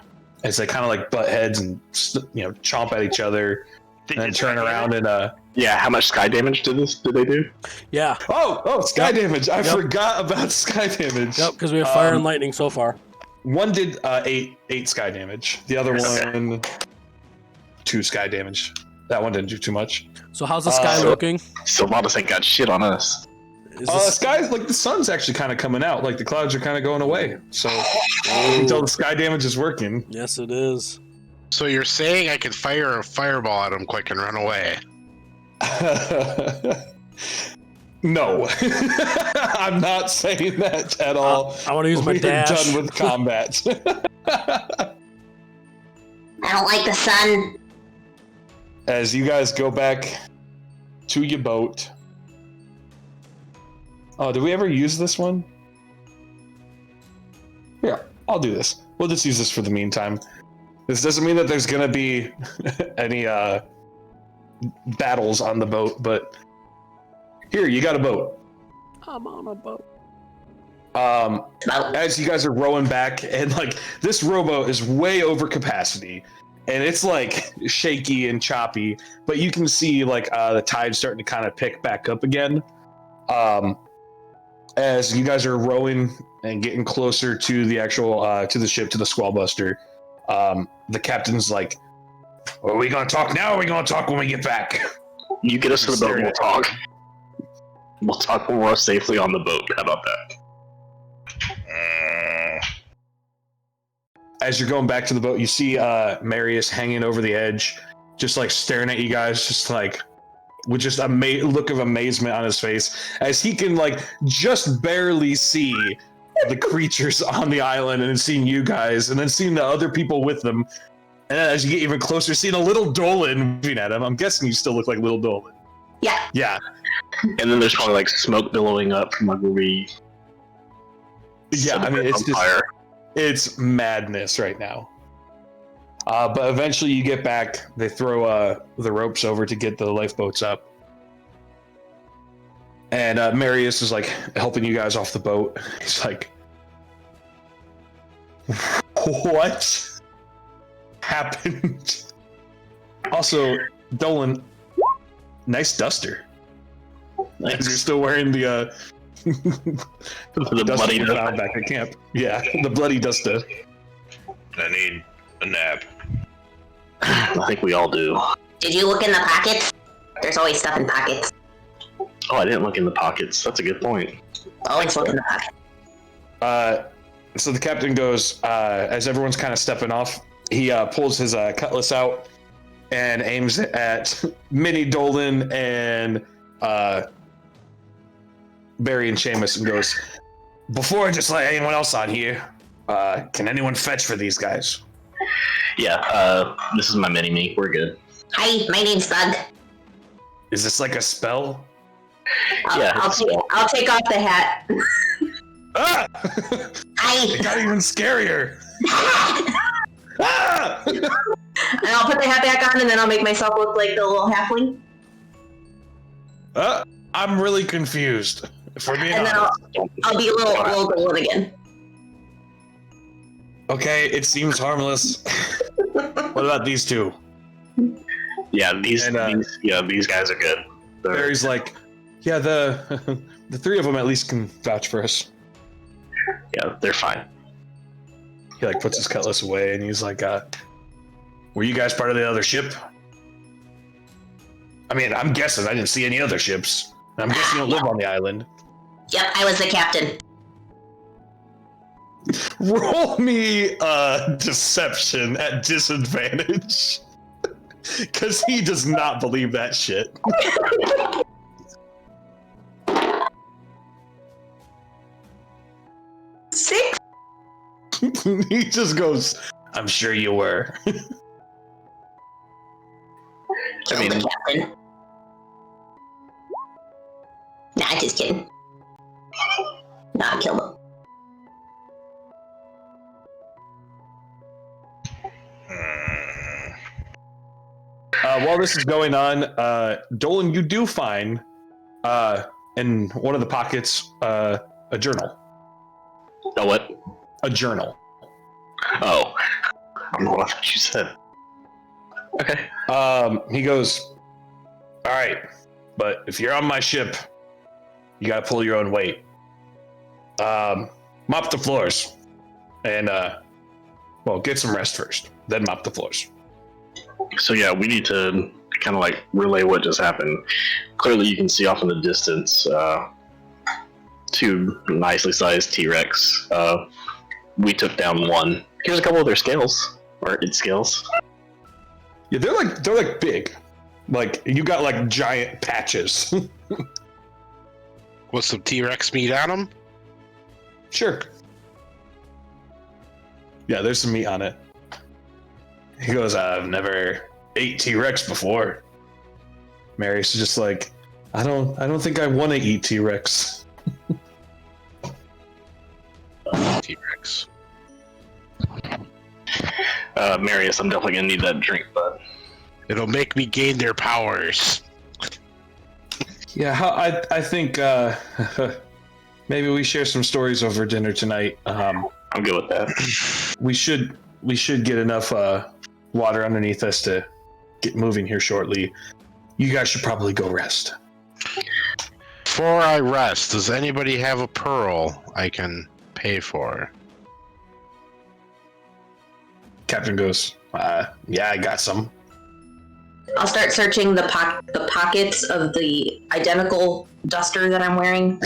as they kind of like butt heads and chomp at each other, and then turn around and Yeah. How much sky damage did they do? Yeah. oh sky Yep. damage. I Yep. forgot about sky damage. Yep. Because we have fire and lightning so far. One did eight sky damage. The other one 2 sky damage. That one didn't do too much. So how's the sky so- looking? Sylvanas ain't got shit on us. Is this- Sky's like the sun's actually kind of coming out. Like the clouds are kind of going away. So until the sky damage is working. Yes, it is. So you're saying I could fire a fireball at him quick and run away? No, I'm not saying that at all. I want to use my We're dash. done with combat. I don't like the sun. As you guys go back to your boat. Oh, did we ever use this one? Yeah, I'll do this. We'll just use this for the meantime. This doesn't mean that there's gonna be any battles on the boat, but here, you got a boat. I'm on a boat. As you guys are rowing back, and like this rowboat is way over capacity, and it's like shaky and choppy, but you can see like the tide starting to kind of pick back up again. As you guys are rowing and getting closer to the actual to the ship, to the Squallbuster, the captain's like, "Are we gonna talk now, or are we gonna talk when we get back?" You get us to the boat, and we'll talk. We'll talk when we're safely on the boat. How about that? As you're going back to the boat, you see Marius hanging over the edge, just like staring at you guys, just like with just a look of amazement on his face, as he can like just barely see the creatures on the island, and then seeing you guys, and then seeing the other people with them. And then as you get even closer, seeing a little Dolan moving at him. I'm guessing you still look like little Dolan. Yeah. Yeah. And then there's probably like smoke billowing up from like where we. Yeah, I mean, it's on just fire. it's madness right now. But eventually you get back. They throw the ropes over to get the lifeboats up. And Marius is like helping you guys off the boat. He's like, what happened? Also, Dolan, nice duster. As you're still wearing the The bloody Dustin found back at camp. Yeah, the bloody Dusta. I need a nap. I think we all do. Did you look in the pockets? There's always stuff in pockets. Oh, I didn't look in the pockets. That's a good point. Always look in the pockets. So the captain goes, as everyone's kind of stepping off, he pulls his cutlass out and aims it at Minnie Dolan and Barry and Seamus and goes, before I just let anyone else on here, can anyone fetch for these guys? Yeah, this is my mini-me. We're good. Hi, my name's Bug. Is this like a spell? I'll take off the hat. Ah! Hi. It got even scarier. Ah! And I'll put the hat back on, and then I'll make myself look like the little halfling. I'm really confused. If we're being And then honest. I'll be a little golden again. Okay, it seems harmless. What about these two? Yeah, these guys are good. Barry's like, yeah, the three of them at least can vouch for us. Yeah, they're fine. He like puts his cutlass away and he's like, were you guys part of the other ship? I mean, I'm guessing I didn't see any other ships. I'm guessing you don't live on the island. Yep, I was the captain. Roll me deception at disadvantage. Because he does not believe that shit. Six? He just goes, I'm sure you were. Kill the captain. Nah, just kidding. Nah, kill him. While this is going on, Dolan, you do find in one of the pockets a journal. Oh, what? A journal. Oh. I don't know what you said. Okay. He goes, all right, but if you're on my ship, you gotta pull your own weight. Mop the floors. And, get some rest first. Then mop the floors. So yeah, we need to kind of like relay what just happened. Clearly you can see off in the distance two nicely sized T-Rex. We took down one. Here's a couple of their scales, or its scales. Yeah, they're like big. Like, you got like giant patches. With some T-Rex meat on them? Sure. Yeah, there's some meat on it. He goes, I've never ate T-Rex before. Mary's just like, I don't think I want to eat T-Rex. T-Rex. Marius, I'm definitely gonna need that drink, bud. It'll make me gain their powers. Yeah, I think maybe we share some stories over dinner tonight. I'm good with that. We should get enough water underneath us to get moving here shortly. You guys should probably go rest. Before I rest, does anybody have a pearl I can pay for? Captain goes, yeah, I got some. I'll start searching the pockets of the identical duster that I'm wearing.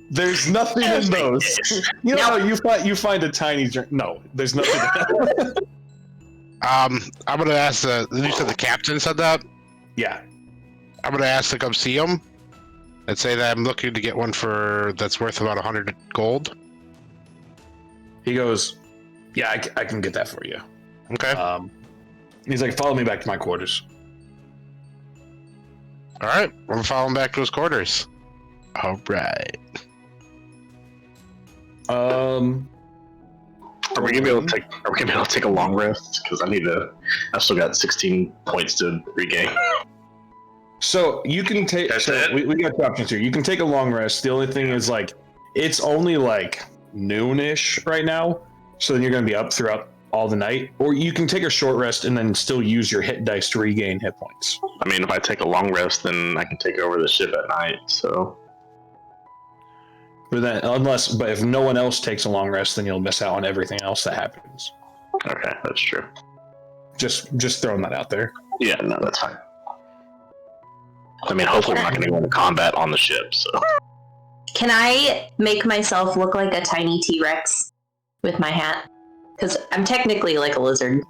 There's nothing in those. You find a tiny drink. No, there's nothing in that. I'm gonna ask you said the captain said that? Yeah. I'm gonna ask to come see him and say that I'm looking to get one that's worth about 100 gold. He goes, yeah, I can get that for you. Okay. He's like, follow me back to my quarters. All right, I'm following back to his quarters. All right. Are we gonna be able to take a long rest? Because I've still got 16 points to regain. So you can take. That's so it? we got two options here. You can take a long rest. The only thing is, like, it's only like noonish right now, so then you're gonna be up throughout all the night. Or you can take a short rest and then still use your hit dice to regain hit points. I mean, if I take a long rest, then I can take over the ship at night. So But if no one else takes a long rest, then you'll miss out on everything else that happens. Okay, that's true. Just throwing that out there. Yeah, no, that's fine. I mean, hopefully we're not going to go into combat on the ship, so. Can I make myself look like a tiny T-Rex with my hat? Because I'm technically like a lizard.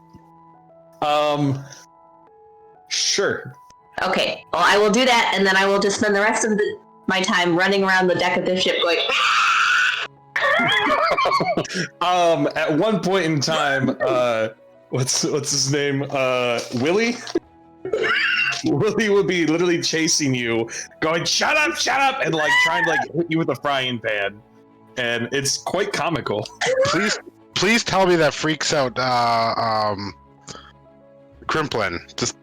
Sure. Okay, well, I will do that, and then I will just spend the rest of my time running around the deck of the ship going... At one point in time, what's his name? Willie? Willie would be literally chasing you, going, shut up, and like trying to like hit you with a frying pan. And it's quite comical. Please tell me that freaks out Crimplin. Just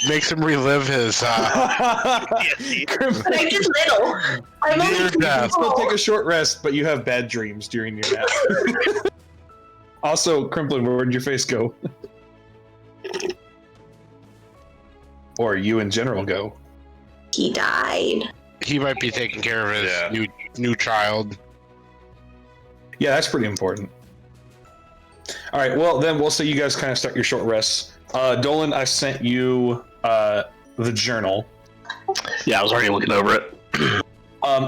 makes him relive his But I'm just little. I'm only Near death. Still take a short rest, but you have bad dreams during your nap. Also, Crimplin, where'd your face go? Or you in general go? He died. He might be taking care of his new child. Yeah, that's pretty important. All right, well, then we'll say you guys kind of start your short rests. Dolan, I sent you the journal. Yeah, I was already looking over it.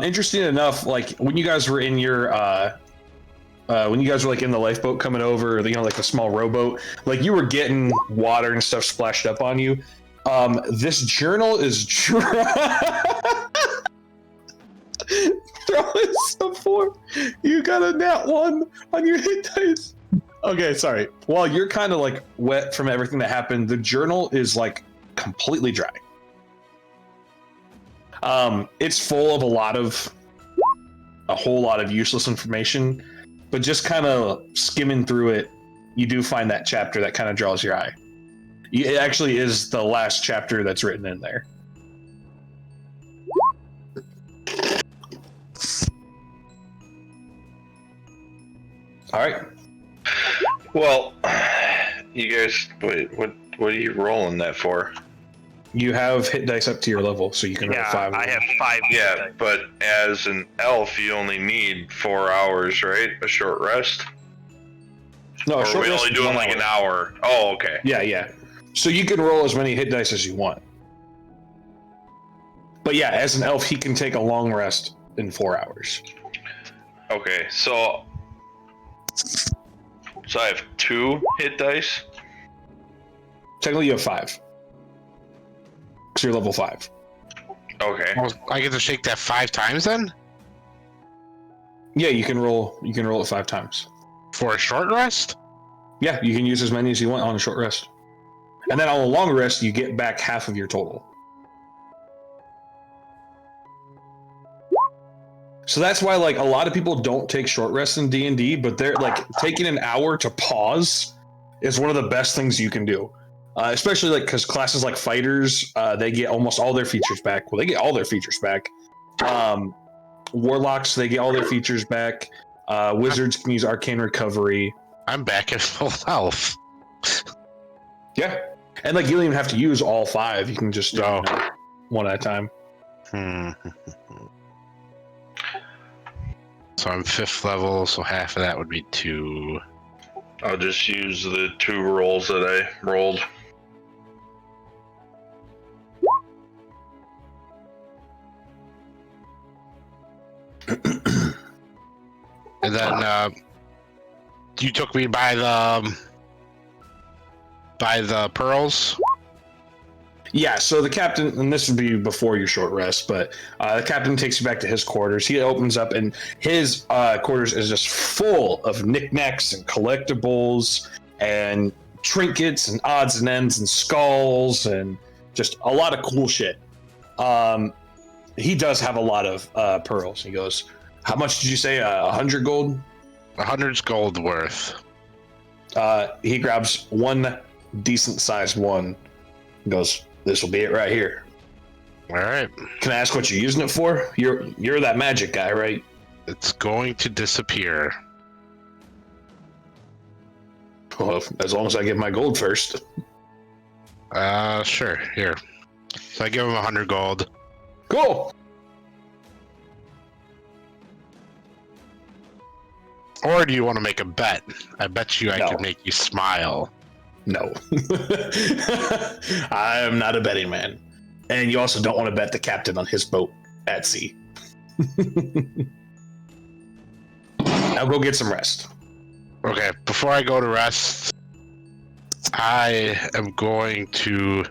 Interesting enough, like when you guys were in your when you guys were like in the lifeboat coming over, you know, like the small rowboat, like you were getting water and stuff splashed up on you. This journal is throwing some form. You got a nat 1 on your hit dice. Okay, sorry. While you're kind of like wet from everything that happened, the journal is like completely dry. It's full of a whole lot of useless information, but just kind of skimming through it, you do find that chapter that kind of draws your eye. It actually is the last chapter that's written in there. All right. Well, you guys, wait, what are you rolling that for? You have hit dice up to your level, so you can roll 5. I have 5. Yeah, but as an elf, you only need 4 hours, right? A short rest? No, Or a are short we rest only is doing 1 like hour. an hour? Oh, okay. Yeah. So you can roll as many hit dice as you want. But yeah, as an elf, he can take a long rest in 4 hours. Okay, so I have 2 hit dice. Technically, you have 5. So you're level 5. Okay. I get to shake that 5 times then? Yeah, you can roll it 5 times. For a short rest? Yeah, you can use as many as you want on a short rest. And then on a long rest, you get back half of your total. So that's why, like, a lot of people don't take short rests in D&D, but they're like taking an hour to pause is one of the best things you can do. Especially like because classes like fighters, they get almost all their features back. Well, they get all their features back. Warlocks, they get all their features back. Wizards can use arcane recovery. I'm back at full health. Yeah, and like you don't even have to use all 5. You can just one at a time. So I'm 5th level, so half of that would be 2. I'll just use the 2 rolls that I rolled. And then you took me by the pearls. Yeah, so the captain, and this would be before your short rest, but the captain takes you back to his quarters. He opens up, and his quarters is just full of knickknacks and collectibles and trinkets and odds and ends and skulls and just a lot of cool shit. He does have a lot of pearls. He goes, how much did you say? 100 gold? 100's gold worth. He grabs one decent-sized one and goes, this will be it right here. All right. Can I ask what you're using it for? You're that magic guy, right? It's going to disappear. Well, as long as I get my gold first. Sure. Here. So I give him 100 gold. Cool. Or do you want to make a bet? I bet you I No. can make you smile. No. I am not a betting man. And you also don't want to bet the captain on his boat at sea. Now go get some rest. Okay, before I go to rest, I am going to...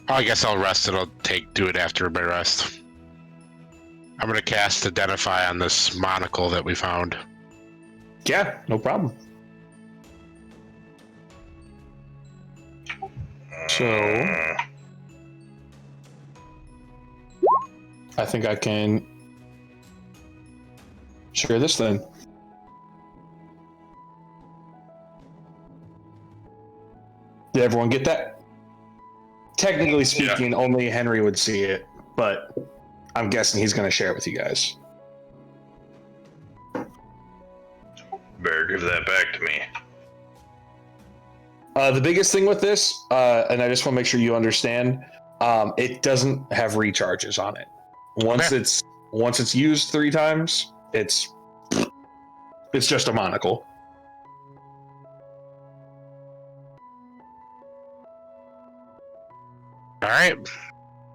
Oh, I guess I'll rest and I'll do it after my rest. I'm going to cast Identify on this monocle that we found. Yeah, no problem. So, I think I can share this then. Did everyone get that? Technically speaking, only Henry would see it, but I'm guessing he's going to share it with you guys. Better give that back to me. The biggest thing with this, and I just want to make sure you understand, it doesn't have recharges on it. Once it's used 3 times, it's just a monocle. All right.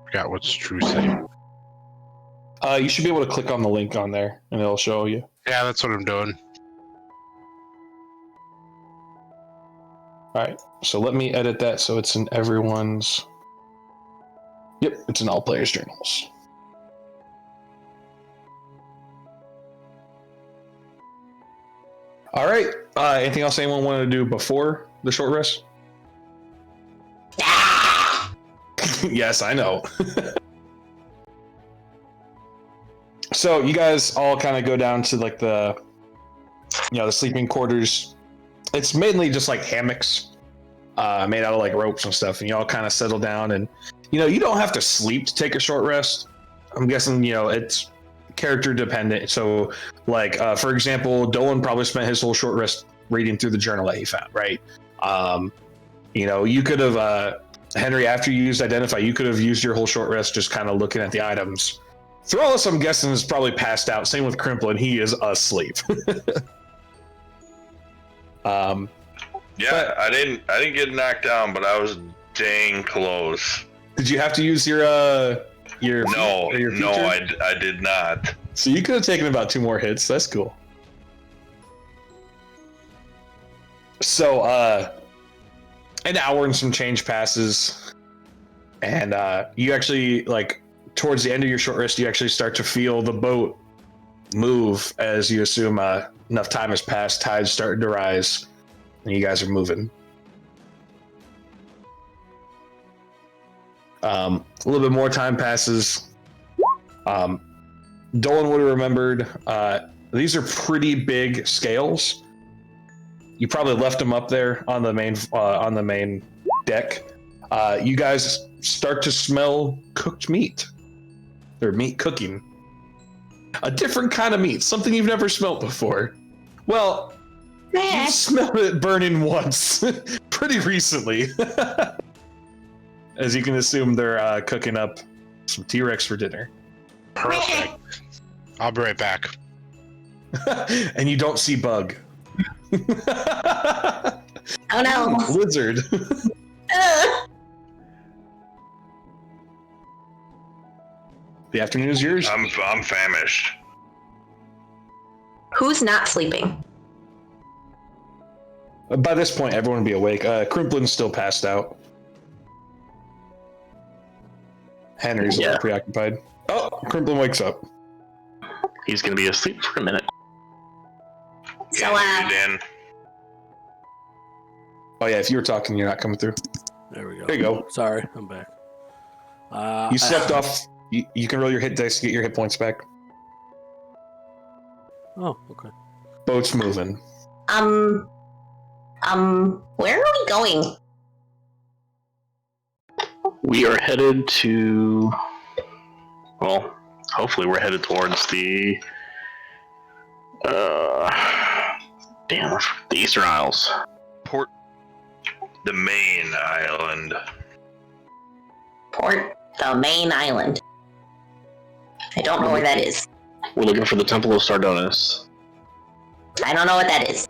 Forgot what's true say. You should be able to click on the link on there, and it'll show you. Yeah, that's what I'm doing. All right, so let me edit that so it's in everyone's... Yep, it's in all players' journals. All right, anything else anyone wanted to do before the short rest? Yes, I know. So you guys all kind of go down to like the sleeping quarters. It's mainly just like hammocks made out of like ropes and stuff, and you all kind of settle down, and you don't have to sleep to take a short rest. I'm guessing it's character dependent. So like for example, Dolan probably spent his whole short rest reading through the journal that he found, right? You could have Henry, after you used Identify, you could have used your whole short rest just kind of looking at the items. Thrallus, I'm guessing, is probably passed out. Same with Crimplin, he is asleep. Yeah, but I didn't get knocked down, but I was dang close. did you have to use your No, feature? I did not. So you could have taken about 2 more hits. That's cool. So an hour and some change passes, and you actually, like, towards the end of your short rest, you actually start to feel the boat move as you assume enough time has passed, tide's starting to rise, and you guys are moving. A little bit more time passes. Dolan would have remembered these are pretty big scales. You probably left them up there on the main deck. You guys start to smell cooked meat. Or meat cooking. A different kind of meat, something you've never smelled before. Well, you smelled it burning once, pretty recently. As you can assume, they're cooking up some T-Rex for dinner. Perfect. I'll be right back. And you don't see Bug. Oh no. Lizard. The afternoon is yours. I'm famished. Who's not sleeping? By this point, everyone will be awake. Crimplin's still passed out. Henry's a little preoccupied. Oh, Crimplin wakes up. He's gonna be asleep for a minute. So, Dan. Oh yeah, if you were talking, you're not coming through. There we go. There you go. Sorry, I'm back. You slept off. You can roll your hit dice to get your hit points back. Oh, okay. Boat's moving. where are we going? We are headed to... Well, hopefully we're headed towards the... the Eastern Isles. Port. The main island. Port the main island. I don't know where that is. We're looking for the Temple of Sardonis. I don't know what that is.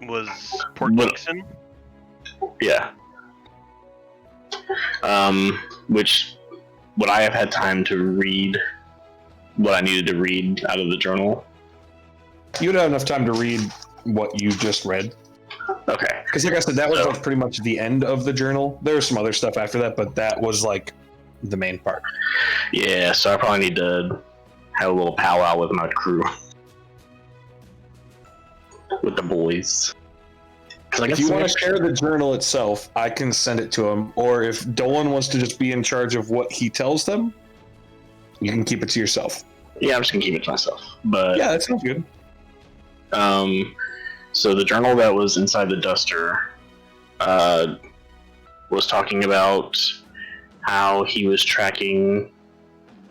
Was Port What- Kingston? Yeah. Which would I have had time to read what I needed to read out of the journal? You'd have enough time to read what you just read. Okay. Because like I said, that was So- like pretty much the end of the journal. There was some other stuff after that, but that was like the main part. Yeah, so I probably need to have a little powwow with my crew. With the boys. 'Cause I If guess you the want to next- share the journal itself, I can send it to him. Or if Dolan wants to just be in charge of what he tells them, you can keep it to yourself. Yeah, I'm just gonna keep it to myself. But Yeah, that sounds good. So the journal that was inside the duster was talking about how he was tracking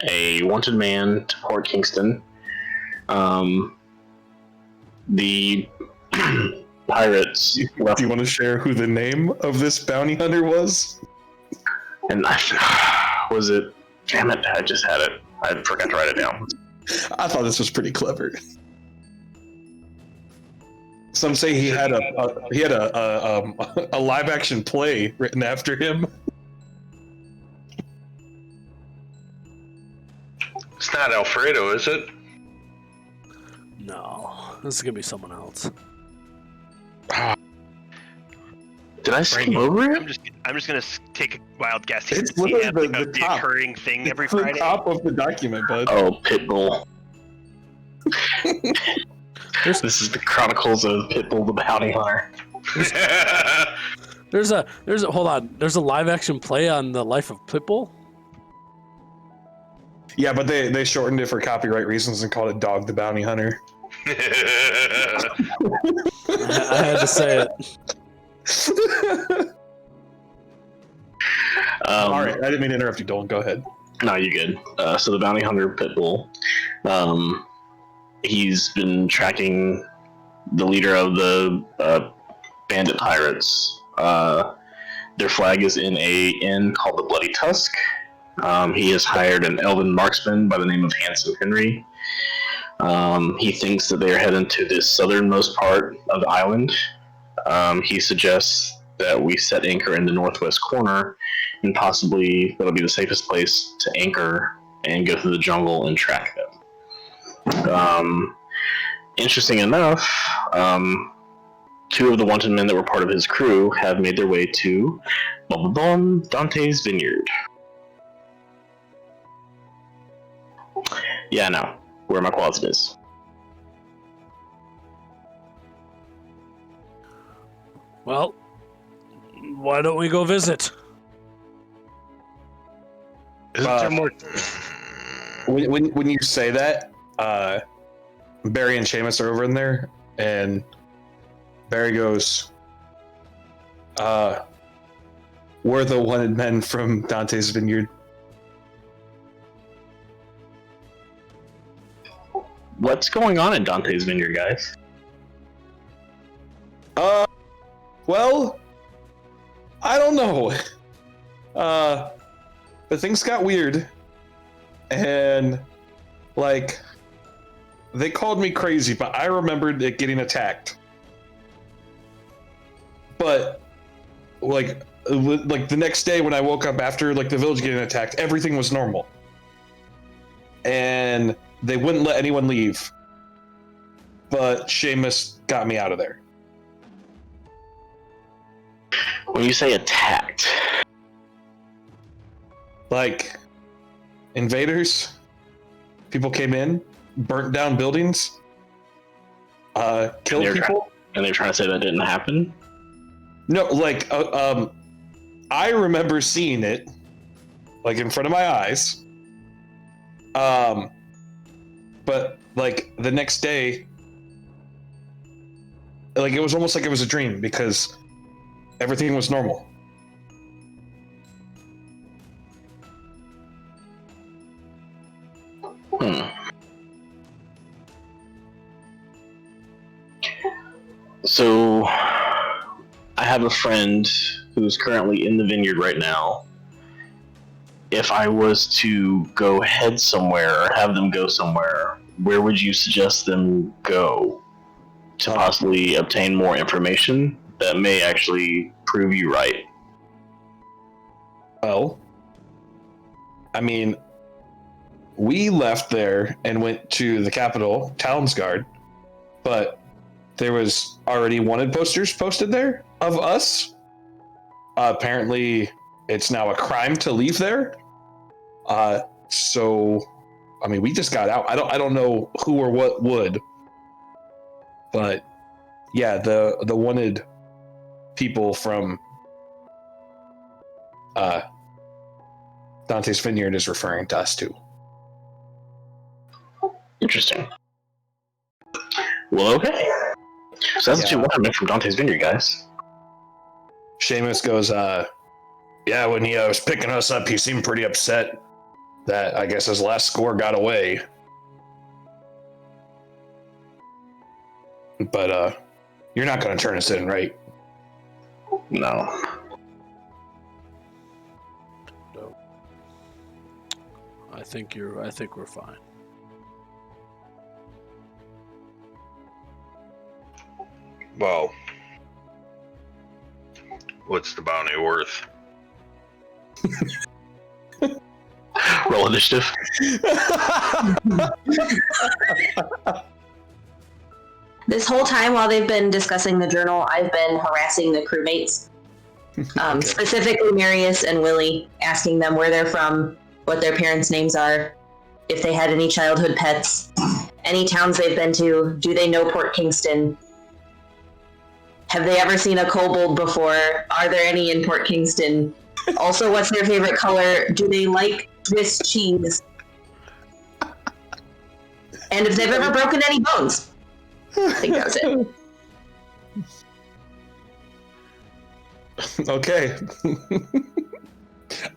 a wanted man to Port Kingston. The pirates left, Do you want to share who the name of this bounty hunter was? and was it? Damn it! I just had it. I forgot to write it down. I thought this was pretty clever. Some say he had a live action play written after him. It's not Alfredo, is it? No, this is gonna be someone else. Did I skim over I'm it? just gonna take a wild guess here. It's Does he literally have like a the top. recurring thing every It's the Friday? top of the document, bud. Oh, Pitbull. This is the Chronicles of Pitbull the Bounty Hunter. There's a hold on. There's a live action play on the life of Pitbull. Yeah, but they shortened it for copyright reasons and called it Dog the Bounty Hunter. I had to say it. All right, I didn't mean to interrupt you, Dolan. Go ahead. No, you good. So the bounty hunter Pitbull, he's been tracking the leader of the bandit pirates. Their flag is in a inn called the Bloody Tusk. He has hired an elven marksman by the name of Hanson Henry. He thinks that they are heading to the southernmost part of the island. He suggests that we set anchor in the northwest corner, and possibly that'll be the safest place to anchor and go through the jungle and track them. Interesting enough, two of the wanted men that were part of his crew have made their way to Dante's Vineyard. Yeah, I know where my closet is. Well, why don't we go visit? Isn't there more? When you say that, Barry and Seamus are over in there, and Barry goes, we're the wanted men from Dante's Vineyard. What's going on in Dante's Vineyard, guys? Well, I don't know. But things got weird, and like they called me crazy, but I remembered it getting attacked. But like the next day when I woke up after like the village getting attacked, everything was normal, and they wouldn't let anyone leave. But Seamus got me out of there. When you say attacked, Like invaders, people came in, burnt down buildings, killed They're people. and they're trying to say that didn't happen? No, like I remember seeing it, like in front of my eyes. But like the next day, like it was almost like it was a dream because everything was normal. So, I have a friend who's currently in the vineyard right now, if I was to go head somewhere or have them go somewhere, where would you suggest them go to possibly obtain more information that may actually prove you right? Well, I mean, we left there and went to the capital, Townsguard, but there was already wanted posters posted there of us. Apparently, it's now a crime to leave there. So, I mean, we just got out. I don't know who or what would, but yeah, the wanted people from Dante's Vineyard is referring to us too. Interesting. Well, okay. So that's what you wanted from Dante's Vineyard, guys. Seamus goes, yeah, when he was picking us up, he seemed pretty upset that I guess his last score got away. But you're not going to turn us in, right? No. No. I think we're fine. Well, what's the bounty worth? Roll initiative. This whole time while they've been discussing the journal, I've been harassing the crewmates. Specifically Marius and Willie, asking them where they're from, what their parents' names are, if they had any childhood pets, any towns they've been to, do they know Port Kingston, have they ever seen a kobold before, are there any in Port Kingston, also what's their favorite color, do they like Swiss cheese, and if they've ever broken any bones. I think that was it. Okay.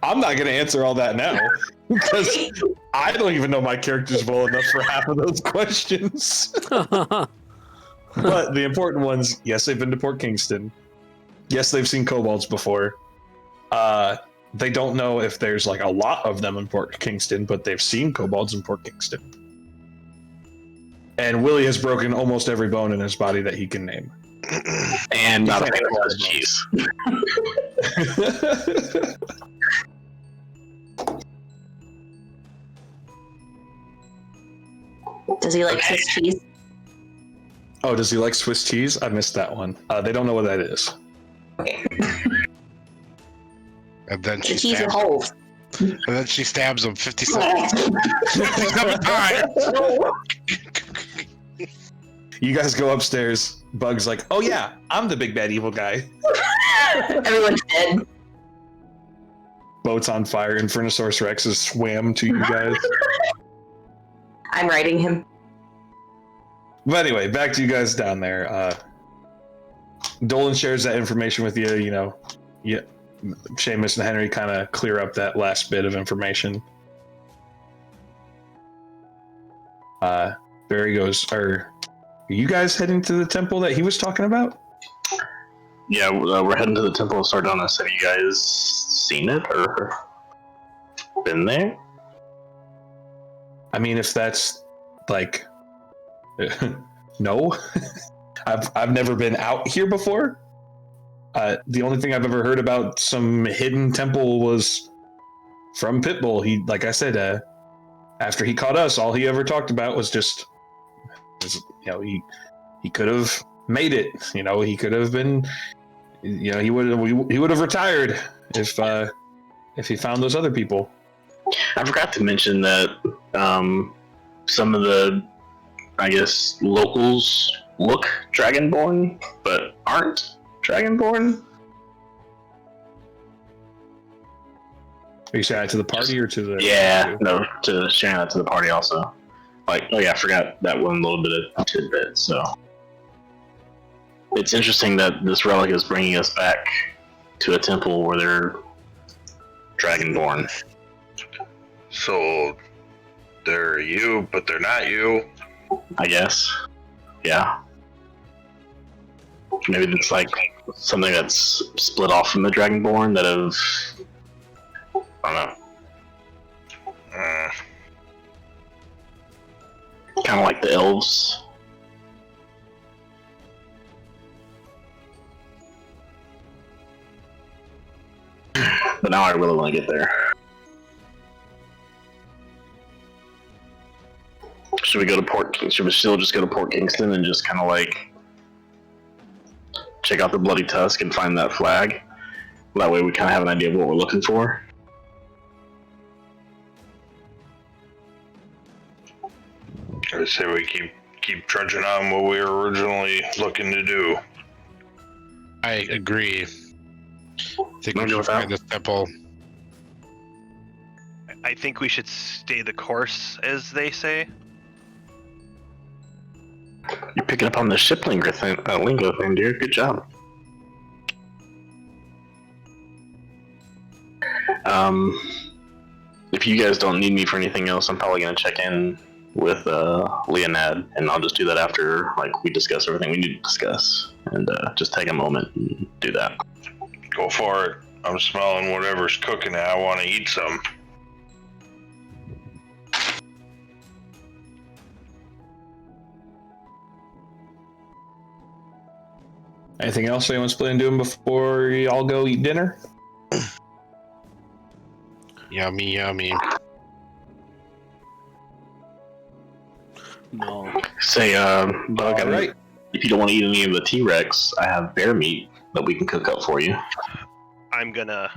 I'm not going to answer all that now because I don't even know my characters well enough for half of those questions. But the important ones, yes, they've been to Port Kingston. Yes, they've seen kobolds before. They don't know if there's like a lot of them in Port Kingston, but they've seen kobolds in Port Kingston. And Willie has broken almost every bone in his body that he can name. And not a fan of cheese. Does he like Swiss cheese? Oh, does he like Swiss cheese? I missed that one. They don't know what that is. Okay. And then The cheese with holes. And then she stabs him 57 times. You guys go upstairs. Bug's like, oh yeah, I'm the big bad evil guy. Everyone's dead. Boat's on fire. Infernosaurus Rex has swam to you guys. I'm riding him. But anyway, back to you guys down there. Dolan shares that information with you. You know, yeah. Seamus and Henry kind of clear up that last bit of information. Barry goes, are you guys heading to the temple that he was talking about? Yeah, we're heading to the Temple of Sardonis. Have you guys seen it or been there? I mean, if that's like, no, I've never been out here before. The only thing I've ever heard about some hidden temple was from Pitbull. He, like I said, after he caught us, all he ever talked about was just, you know, he could have made it. You know, he could have been, you know, he would have retired if he found those other people. I forgot to mention that some of the, I guess, locals look Dragonborn, but aren't Dragonborn. Are you saying that to the party or to the? Yeah, no, to sharing that to the party also. Like, oh yeah, I forgot that one little bit of tidbit. So it's interesting that this relic is bringing us back to a temple where they're Dragonborn. So they're you, but they're not you. I guess. Yeah. Maybe it's like something that's split off from the Dragonborn that have, I don't know, Kind of like the elves. But now I really want to get there. Should we go to Port? Should we still just go to Port Kingston and just kind of like check out the Bloody Tusk and find that flag? That way we kind of have an idea of what we're looking for. I say we keep trudging on what we were originally looking to do. I agree. I think we should find this temple. I think we should stay the course, as they say. You're picking up on the ship lingo thing, dear. Good job. If you guys don't need me for anything else, I'm probably gonna check in with Leonad, and I'll just do that after we discuss everything we need to discuss, and just take a moment and do that. Go for it. I'm smelling whatever's cooking, and I want to eat some. Anything else anyone's planning on doing before y'all go eat dinner? Yummy, yummy. No. Say, Bug, Right. if you don't want to eat any of the T-Rex, I have bear meat that we can cook up for you. I'm gonna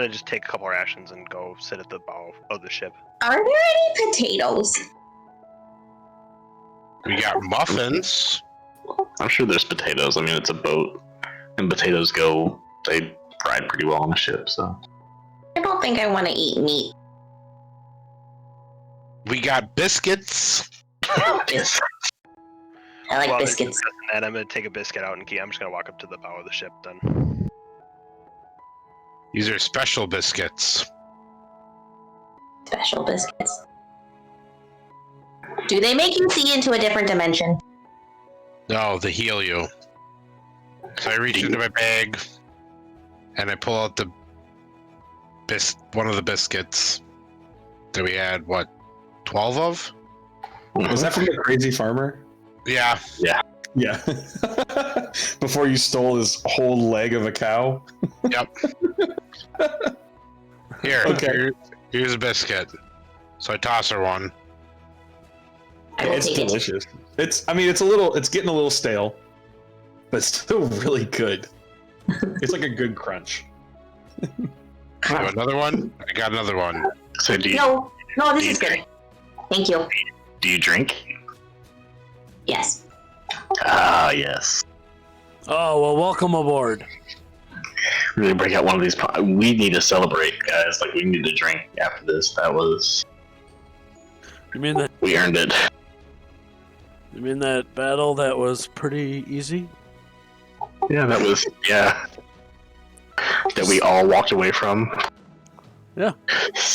just take a couple rations and go sit at the bow of the ship. Are there any potatoes? We got muffins. I'm sure there's potatoes. I mean, it's a boat, and potatoes they fried pretty well on a ship, so. I don't think I want to eat meat. We got biscuits. Yes. I like While they're biscuits. discussing that, I'm gonna take a biscuit out and I'm just gonna walk up to the bow of the ship then. These are special biscuits. Special biscuits. Do they make you see into a different dimension? No, they heal you. So I reach into my bag, and I pull out one of the biscuits that we had, 12 of? Was that from the crazy farmer? Yeah. Yeah. Before you stole his whole leg of a cow? Yep. Here, Okay. here's a biscuit. So I toss her one. I will It's take it. delicious. It's getting a little stale, but it's still really good. It's like a good crunch. Do another one? I got another one. So No, this is good. Thank you. do you drink? Yes. Ah, yes. Oh, well, welcome aboard. Really break out one of these. We need to celebrate, guys. We need to drink after this. You mean that? We earned it. You mean that battle that was pretty easy? Yeah, that we all walked away from. Yeah.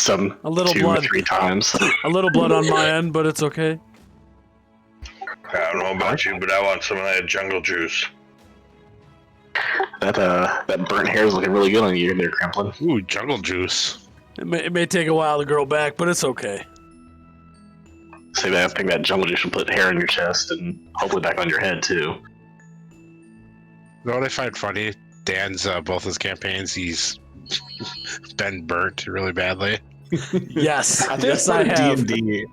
A little 2 blood. or 3 times. A little blood on my end, but it's okay. I don't know about you, but I want some of that jungle juice. That burnt hair is looking really good on you there, Cramplin. Ooh, jungle juice. It may take a while to grow back, but it's okay. Say that, pick that jungle juice and put hair on your chest and hopefully back on your head too. You know what I find funny? Dan's both his campaigns, he's been burnt really badly. Yes. I think Yes, that's I part have. of D&D.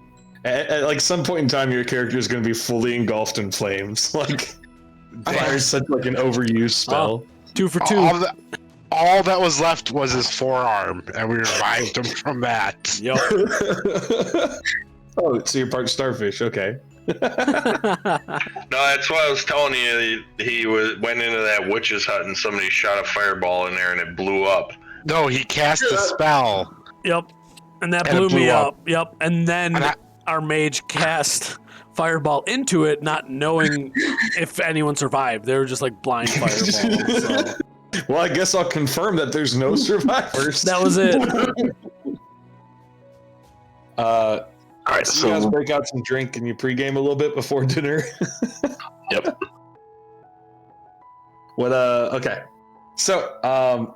At some point in time, your character is going to be fully engulfed in flames. Fire is such an overused spell. 2 for 2. All that was left was his forearm, and we revived him from that. Yep. Oh, so you're part starfish. Okay. No, that's why I was telling you. He went into that witch's hut and somebody shot a fireball in there and it blew up. No, he cast a spell. Yep. And that And it blew me blew up. up. Yep. And then And our mage cast fireball into it, not knowing if anyone survived. They were just blind fireballs. So. Well, I guess I'll confirm that there's no survivors. That was it. All right, So you guys so break out some drink and you pregame a little bit before dinner. yep. Okay. So,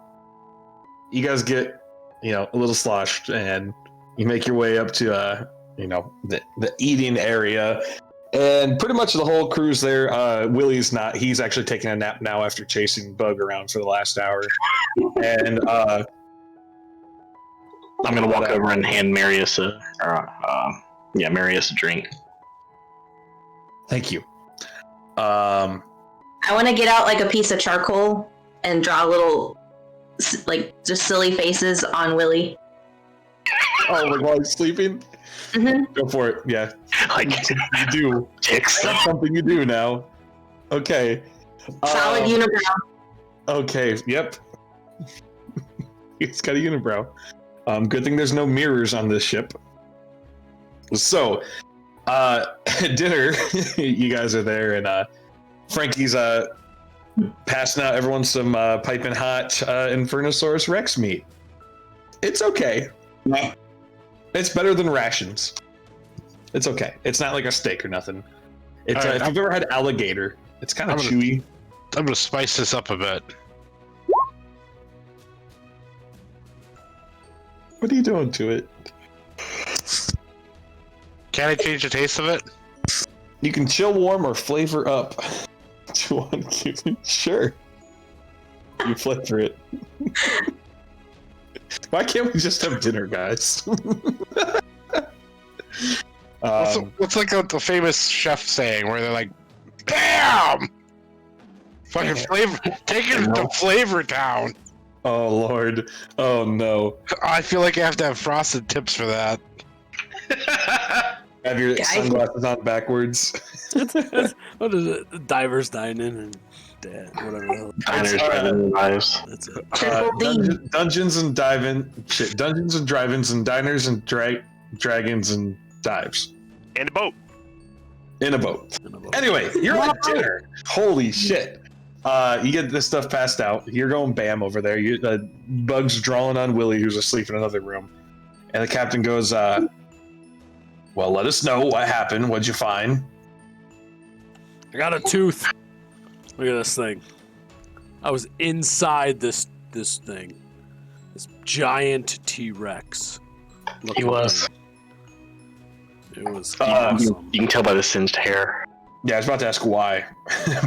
you guys get, a little sloshed and you make your way up to, the eating area. And pretty much the whole crew's there. Willie's not. He's actually taking a nap now after chasing Bug around for the last hour. And I'm gonna walk over and hand Marius Marius a drink. Thank you. I want to get out like a piece of charcoal and draw little, like, just silly faces on Willie. Oh, like while he's sleeping? Mm-hmm. Go for it. Yeah. Like You do. dicks. That's something you do now. Okay. Solid unibrow. Okay. Yep. It's got a unibrow. Good thing there's no mirrors on this ship. So, dinner. You guys are there, and Frankie's passing out everyone some piping hot Infernosaurus Rex meat. It's okay. Meh. It's better than rations. It's okay. It's not like a steak or nothing. It's All right, if you've ever had alligator, it's kind of I'm gonna- chewy. I'm gonna spice this up a bit. What are you doing to it? Can I change the taste of it? You can chill, warm, or flavor up. Do you want to? Sure. You flavor it. Why can't we just have dinner, guys? What's like the famous chef saying where they're like, "Bam! Fucking flavor, take it to Flavor Town." Oh Lord. Oh no. I feel like I have to have frosted tips for that. Have your Guys. sunglasses on backwards. What is it? Divers dining and whatever. the hell. Diners, drive-in, lives. That's it. Triple D. Dungeons and Dungeons and Drive-ins and diners and dragons and dives And a boat. in a boat. In a boat. Anyway, you're at dinner. Holy shit. You get this stuff passed out. You're going bam over there. Bug's drawing on Willie, who's asleep in another room. And the captain goes, well, let us know what happened. What'd you find? I got a tooth. Look at this thing. I was inside this thing. This giant T-Rex. He was. It was You awesome. can tell by the singed hair. Yeah, I was about to ask why,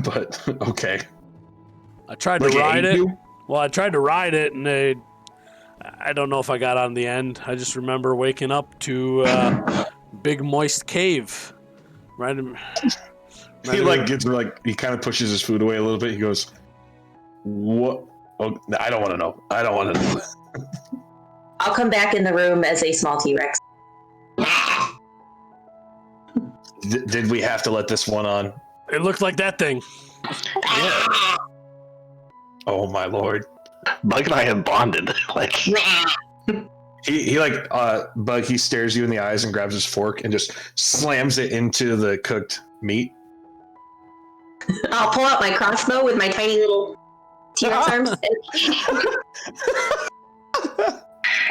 but okay. I tried to Like, ride ate it. you? Well, I tried to ride it, and I don't know if I got on the end. I just remember waking up to big moist cave. Right. He like gets like he kind of pushes his food away a little bit. He goes, "What? Oh, I don't want to know. I don't want to know." I'll come back in the room as a small T-Rex. Did we have to let this one on? It looked like that thing. Oh my lord! Bug and I have bonded. Like, He like Bug. He stares you in the eyes and grabs his fork and just slams it into the cooked meat. I'll pull out my crossbow with my tiny little T-Rex arms.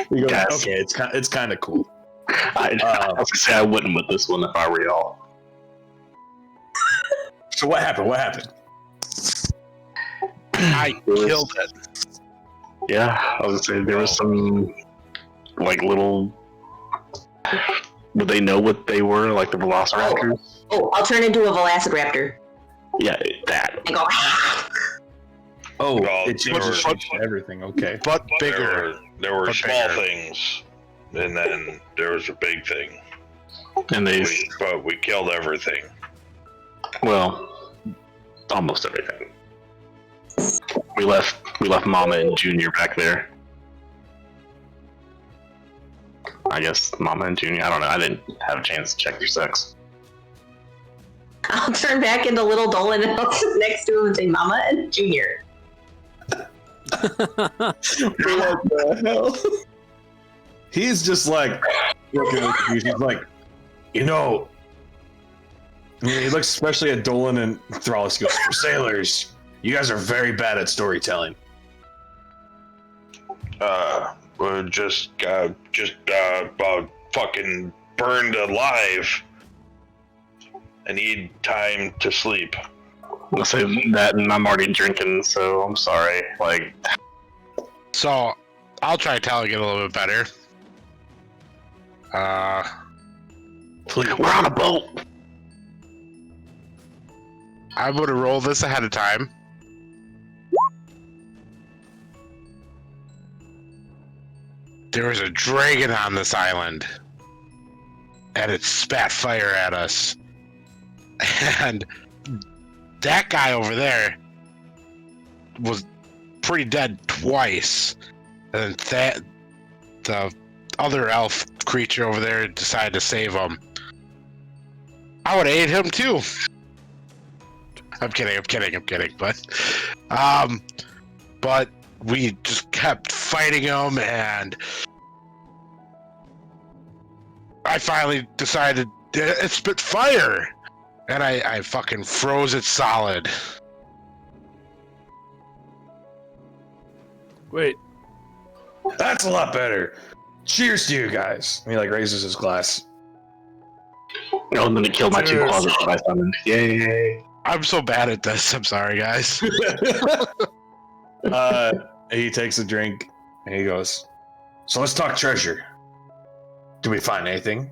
He goes, Yes. "Okay, it's kind of cool." I was gonna say I wouldn't with this one if I were y'all. So what happened? What happened? I killed it. Yeah, I was gonna say there was some like little. Would they know what they were? Like the velociraptors? Oh, I'll turn into a Velociraptor. Yeah, that. I go. Oh, Well, it changes everything. Okay. But bigger. There were But small bigger. things, and then there was a big thing. And they, But we killed everything. well, almost everything. We left Mama and Junior back there. I guess Mama and Junior. I don't know. I didn't have a chance to check their sex. I'll turn back into little Dolan and I'll sit next to him and say, "Mama and Junior." What the hell? He's just like looking at you. He's like, you know. I mean, he looks especially at Dolan and Thrallus. He goes, "For sailors, you guys are very bad at storytelling." We're just fucking burned alive. I need time to sleep. I'll say that, and I'm already drinking, so I'm sorry. Like, So I'll try telling it a little bit better. we're on a boat. I'm gonna roll this ahead of time. There was a dragon on this island, and it spat fire at us. And that guy over there was pretty dead twice. And the other elf creature over there decided to save him. I would have ate him too. I'm kidding. But we just kept fighting him, and I finally decided it spit fire, and I fucking froze it solid. Wait, That's a lot better. Cheers to you guys. And he like raises his glass. No, and then it killed my two Cheers. closets that I summoned. Yay! I'm so bad at this. I'm sorry, guys. He takes a drink and he goes, "So let's talk treasure. Do we find anything?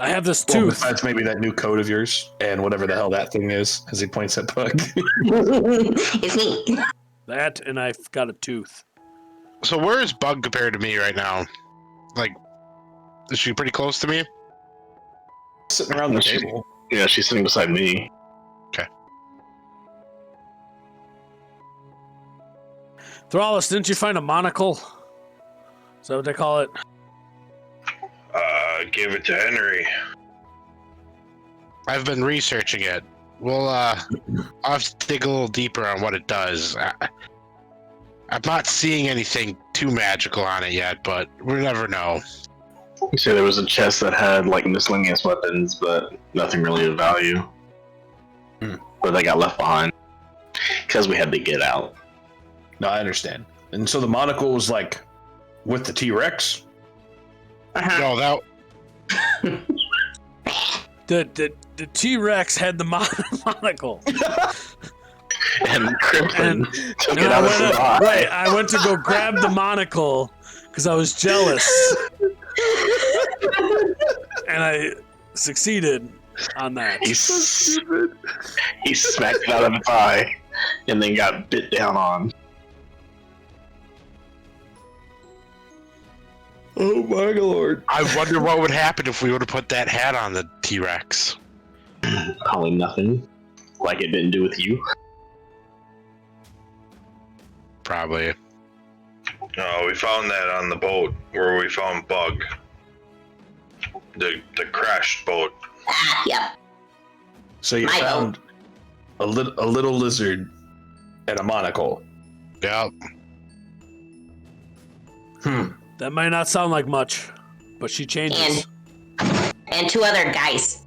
I have this Well, tooth. besides maybe that new coat of yours and whatever the hell that thing is," as he points at Puck. It's me. That, and I've got a tooth. So where is Bug compared to me right now? Like, is she pretty close to me? Sitting around the table. Yeah, she's sitting beside me. Thralis, didn't you find a monocle? Is that what they call it? Give it to Henry. I've been researching it. Well, I'll have to dig a little deeper on what it does. I'm not seeing anything too magical on it yet, but we'll never know. You say there was a chest that had like miscellaneous weapons, but nothing really of value. But they got left behind because we had to get out. No, I understand. And so the monocle was like with the T-Rex? No, that The T-Rex had the monocle. And Crimson took it And out of his eye. right, I went to go grab the monocle because I was jealous. And I succeeded on that. He's so stupid. He smacked it out of its eye and then got bit down on. Oh my lord. I wonder what would happen if we would have put that hat on the T-Rex. Probably nothing. Like it didn't do with you. Probably. No, we found that on the boat where we found Bug. The crashed boat. Yep. So you My found a little lizard and a monocle. Yep. That might not sound like much, but she changes. And two other guys.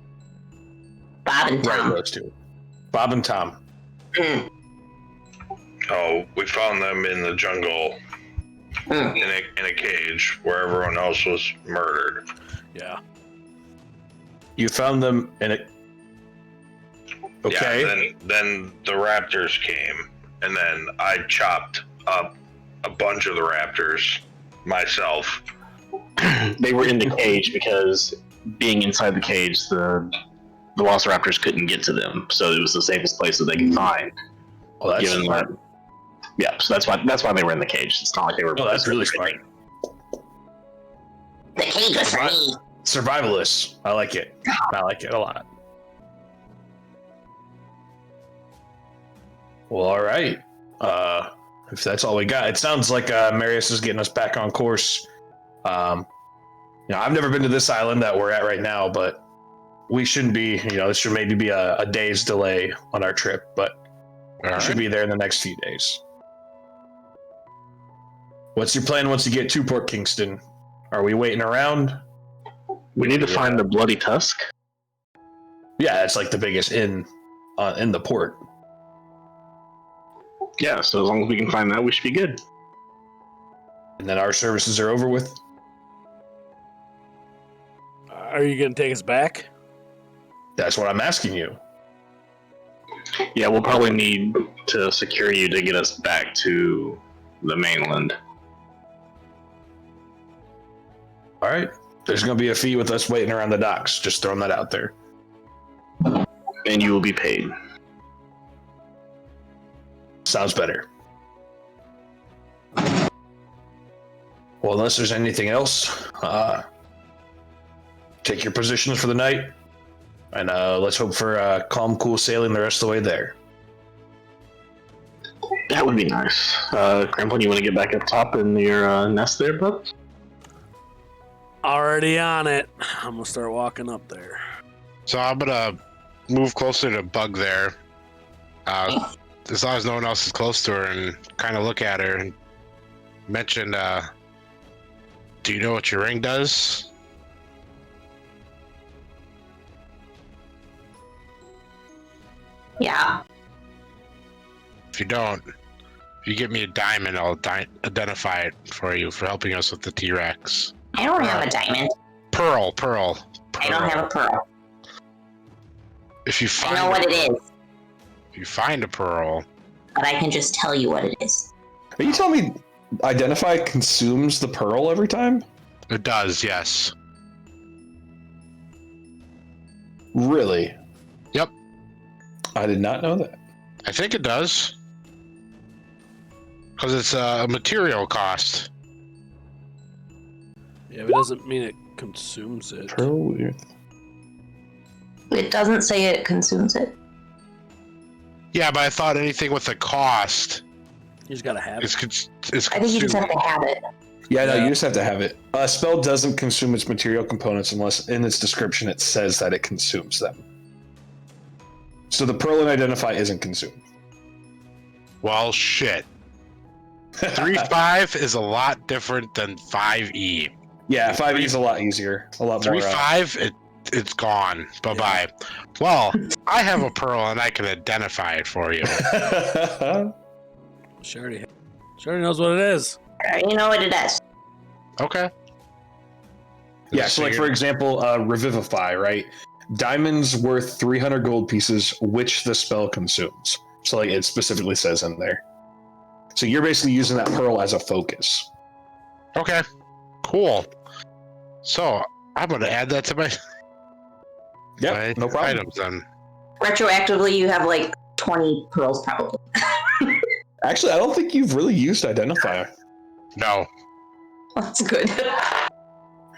Bob and Right, Tom. those two. Bob and Tom. Mm. Oh, we found them in the jungle Mm. in a cage where everyone else was murdered. Yeah. You found them in a... Okay. Yeah, then the raptors came, and then I chopped up a bunch of the raptors myself. They were in the cage because being inside the cage, the Velociraptors couldn't get to them, so it was the safest place that they could find. Well, that's Given smart. that, yeah, so that's why they were in the cage. It's not like they were. Oh, that's really smart. The cage was for me. Survivalists. I like it. I like it a lot. Well, all right. If that's all we got, it sounds like Marius is getting us back on course. I've never been to this island that we're at right now, but we shouldn't be. This should maybe be a day's delay on our trip, but we should be there in the next few days. What's your plan once you get to Port Kingston? Are we waiting around? We need to find the bloody tusk. Yeah, it's like the biggest inn in the port. Yeah, so as long as we can find that, we should be good. And then our services are over with. Are you going to take us back? That's what I'm asking you. Yeah, we'll probably need to secure you to get us back to the mainland. All right. There's going to be a fee with us waiting around the docks. Just throwing that out there. And you will be paid. Sounds better. Well, unless there's anything else, take your positions for the night, and let's hope for calm, cool sailing the rest of the way there. That would be nice. Crimplin, you want to get back up top in your nest there, bud? Already on it. I'm gonna start walking up there. So I'm gonna move closer to Bug there. As long as no one else is close to her, and kind of look at her and mention, do you know what your ring does? Yeah. If you don't, if you give me a diamond, I'll identify it for you for helping us with the T-Rex. I don't have a diamond. Pearl. I don't have a pearl. If you find I know what it is, If you find a pearl, but I can just tell you what it is. Are you telling me identify consumes the pearl every time? it does, yes. Really? Yep. I did not know that. I think it does. Because it's a material cost. Yeah, but it doesn't mean it consumes it. Pearl. It doesn't say it consumes it. Yeah, but I thought anything with a cost You just gotta have is it. I think you just have to have it. Yeah, no, Yeah. you just have to have it. A spell doesn't consume its material components unless in its description it says that it consumes them. So the pearl and identify isn't consumed. Well, shit. 3-5 is a lot different than 5e. Yeah, 5e is a lot easier. A lot more. 3-5, it's gone. Bye-bye. Well, I have a pearl and I can identify it for you. She already knows what it is. You know what it is. Okay. Yeah, so like for example, Revivify, right? Diamonds worth 300 gold pieces, which the spell consumes. So like it specifically says in there. So you're basically using that pearl as a focus. Okay. Cool. So I'm gonna add that to my Yeah, no problem. items then. Retroactively, you have like 20 pearls probably. Actually, I don't think you've really used Identifier. No. That's good.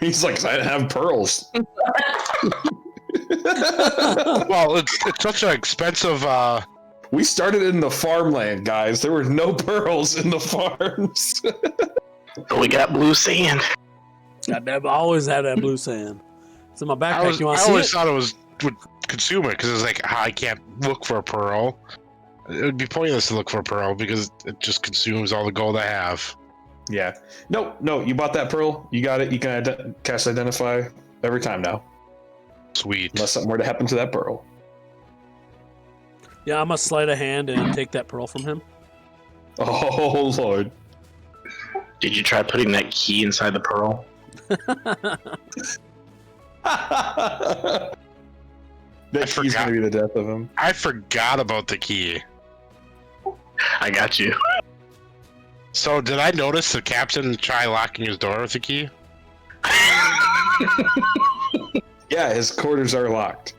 He's like, I have pearls. Well, it's such an expensive. We started in the farmland, guys. There were no pearls in the farms. But we got blue sand. Goddamn, I always had that blue sand. It's in my backpack. I You want to always see it? thought it would consume it because it's like I can't look for a pearl. It would be pointless to look for a pearl because it just consumes all the gold I have. Yeah. No, you bought that pearl. You got it. You can cast Identify every time now. Sweet. Unless something were to happen to that pearl. Yeah, I'm gonna sleight of hand and take that pearl from him. Oh, Lord. Did you try putting that key inside the pearl? That key's going to be the death of him. I forgot about the key. I got you. So did I notice the captain try locking his door with the key? Yeah, his quarters are locked.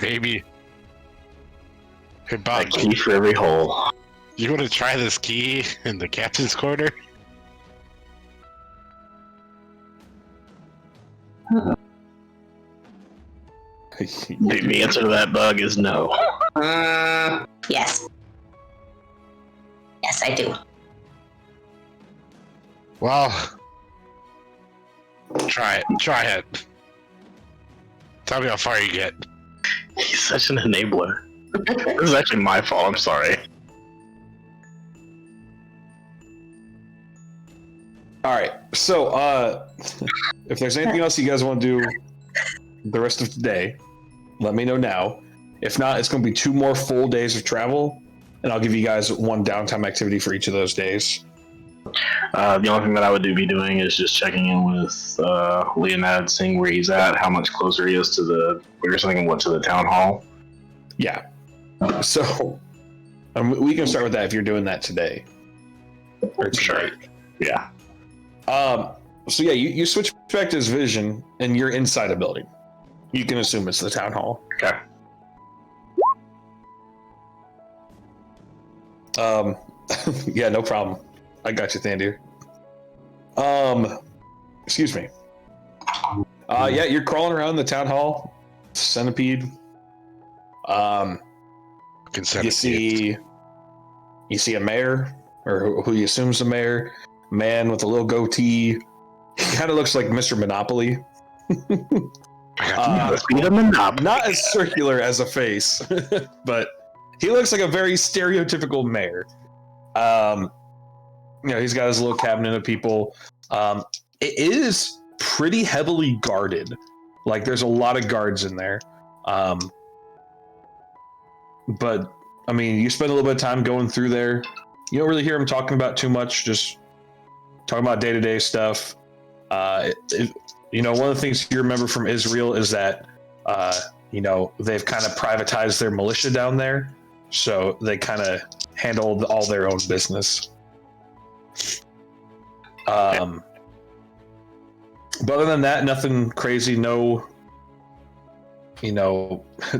Maybe. Hey, A Bob, key for every hole. you want to try this key in the captain's quarter? The answer to that bug is no. Yes. Yes, I do. Well, try it. Try it. Tell me how far you get. He's such an enabler. This is actually my fault. I'm sorry. All right. So, if there's anything else you guys want to do the rest of the day, let me know now. If not, it's going to be 2 more full days of travel, and I'll give you guys 1 downtime activity for each of those days. The only thing that I would be doing is just checking in with Leonid, seeing where he's at, how much closer he is to the. We were saying what to the town hall. Yeah. So, we can start with that if you're doing that today. Or tonight. Yeah. So yeah, you switch back to his vision, and you're inside a building. You can assume it's the town hall. Okay. Yeah, no problem. I got you, Thandir. Excuse me. Yeah, you're crawling around the town hall, centipede. You see a mayor, or who you assume's the mayor, man with a little goatee. He kind of looks like Mr. Monopoly. Not as circular as a face, but he looks like a very stereotypical mayor. He's got his little cabinet of people. It is pretty heavily guarded. Like, there's a lot of guards in there. But, I mean, you spend a little bit of time going through there. You don't really hear him talking about too much, just talking about day-to-day stuff. One of the things you remember from Israel is that, they've kind of privatized their militia down there. So they kind of handle all their own business. But other than that, nothing crazy. No,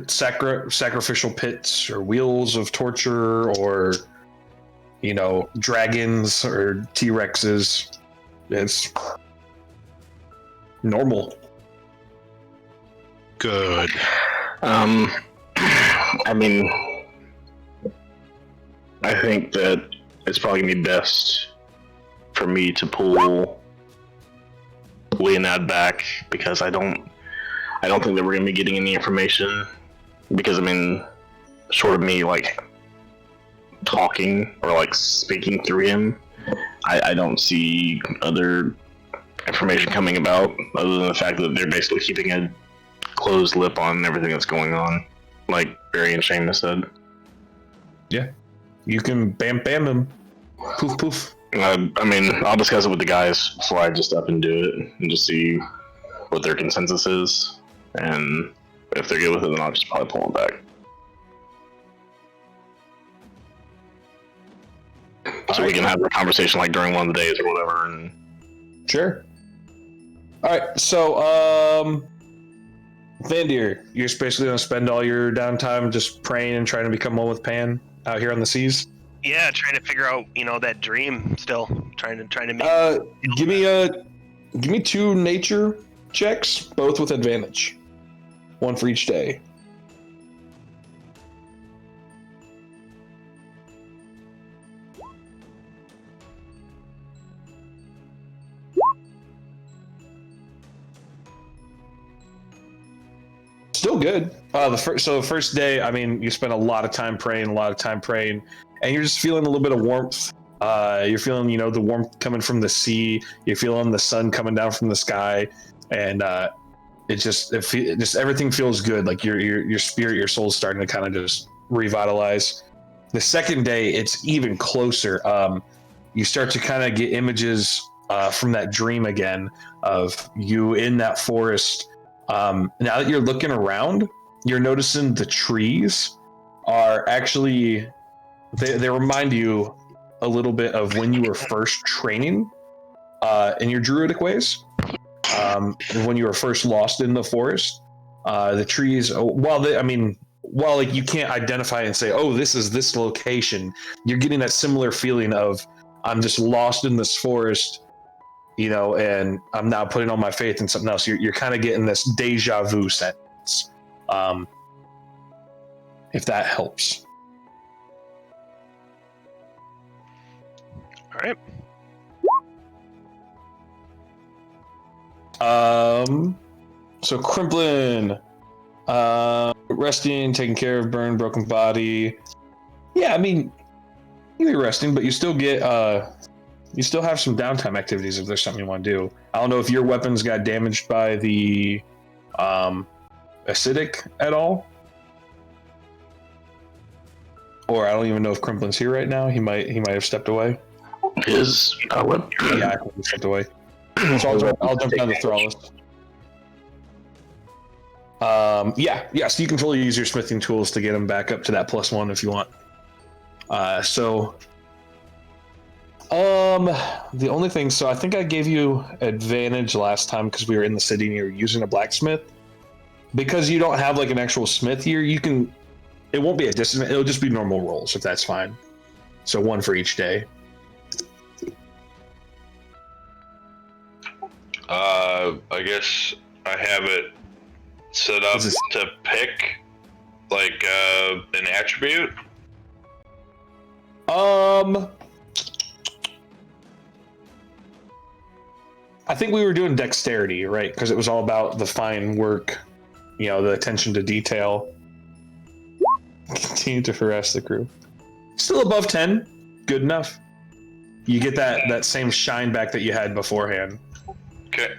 sacrificial pits or wheels of torture or, dragons or T-Rexes. It's normal. Good. I mean, I think that it's probably gonna be best for me to pull Leonid back, because I don't think that we're gonna be getting any information, because, I mean, short of me like talking or like speaking through him, I don't see other information coming about, other than the fact that they're basically keeping a closed lip on everything that's going on, like Barry and Seamus said. Yeah, you can bam him, poof poof. I mean, I'll discuss it with the guys before I just up and do it, and just see what their consensus is, and if they're good with it, then I'll just probably pull them back. So we can have a conversation like during one of the days or whatever. And sure. All right, so Thandir, you're basically gonna spend all your downtime just praying and trying to become one with Pan out here on the seas. Yeah, trying to figure out, that dream still. Trying to make give me 2 nature checks, both with advantage. 1 for each day. Still good. The first day, I mean, you spent a lot of time praying, and you're just feeling a little bit of warmth. You're feeling, the warmth coming from the sea. You're feeling the sun coming down from the sky, and it just everything feels good. Like your spirit, your soul's starting to kind of just revitalize. The second day, it's even closer. You start to kind of get images from that dream again of you in that forest. Now that you're looking around, you're noticing the trees are actually, they remind you a little bit of when you were first training in your druidic ways. When you were first lost in the forest, the trees, while like you can't identify and say, oh, this is this location, you're getting that similar feeling of, I'm just lost in this forest, and I'm now putting all my faith in something else. You're kind of getting this deja vu sense, if that helps. All right. So Crimplin, resting, taking care of burn, broken body. Yeah, I mean, you're resting, but you still get you still have some downtime activities if there's something you want to do. I don't know if your weapons got damaged by the acidic at all, or I don't even know if Crimplin's here right now. He might have stepped away. His weapon. Yeah, I think he stepped away. So I'll jump down to Thrallus. Yeah. So you can totally use your smithing tools to get him back up to that +1 if you want. The only thing, so I think I gave you advantage last time because we were in the city and you were using a blacksmith. Because you don't have like an actual smith here, it won't be a disadvantage. It'll just be normal rolls if that's fine. So 1 for each day. I guess I have it set up to pick like an attribute. I think we were doing dexterity, right? Because it was all about the fine work, the attention to detail. Continue to harass the crew. Still above 10. Good enough. You get that same shine back that you had beforehand. Okay.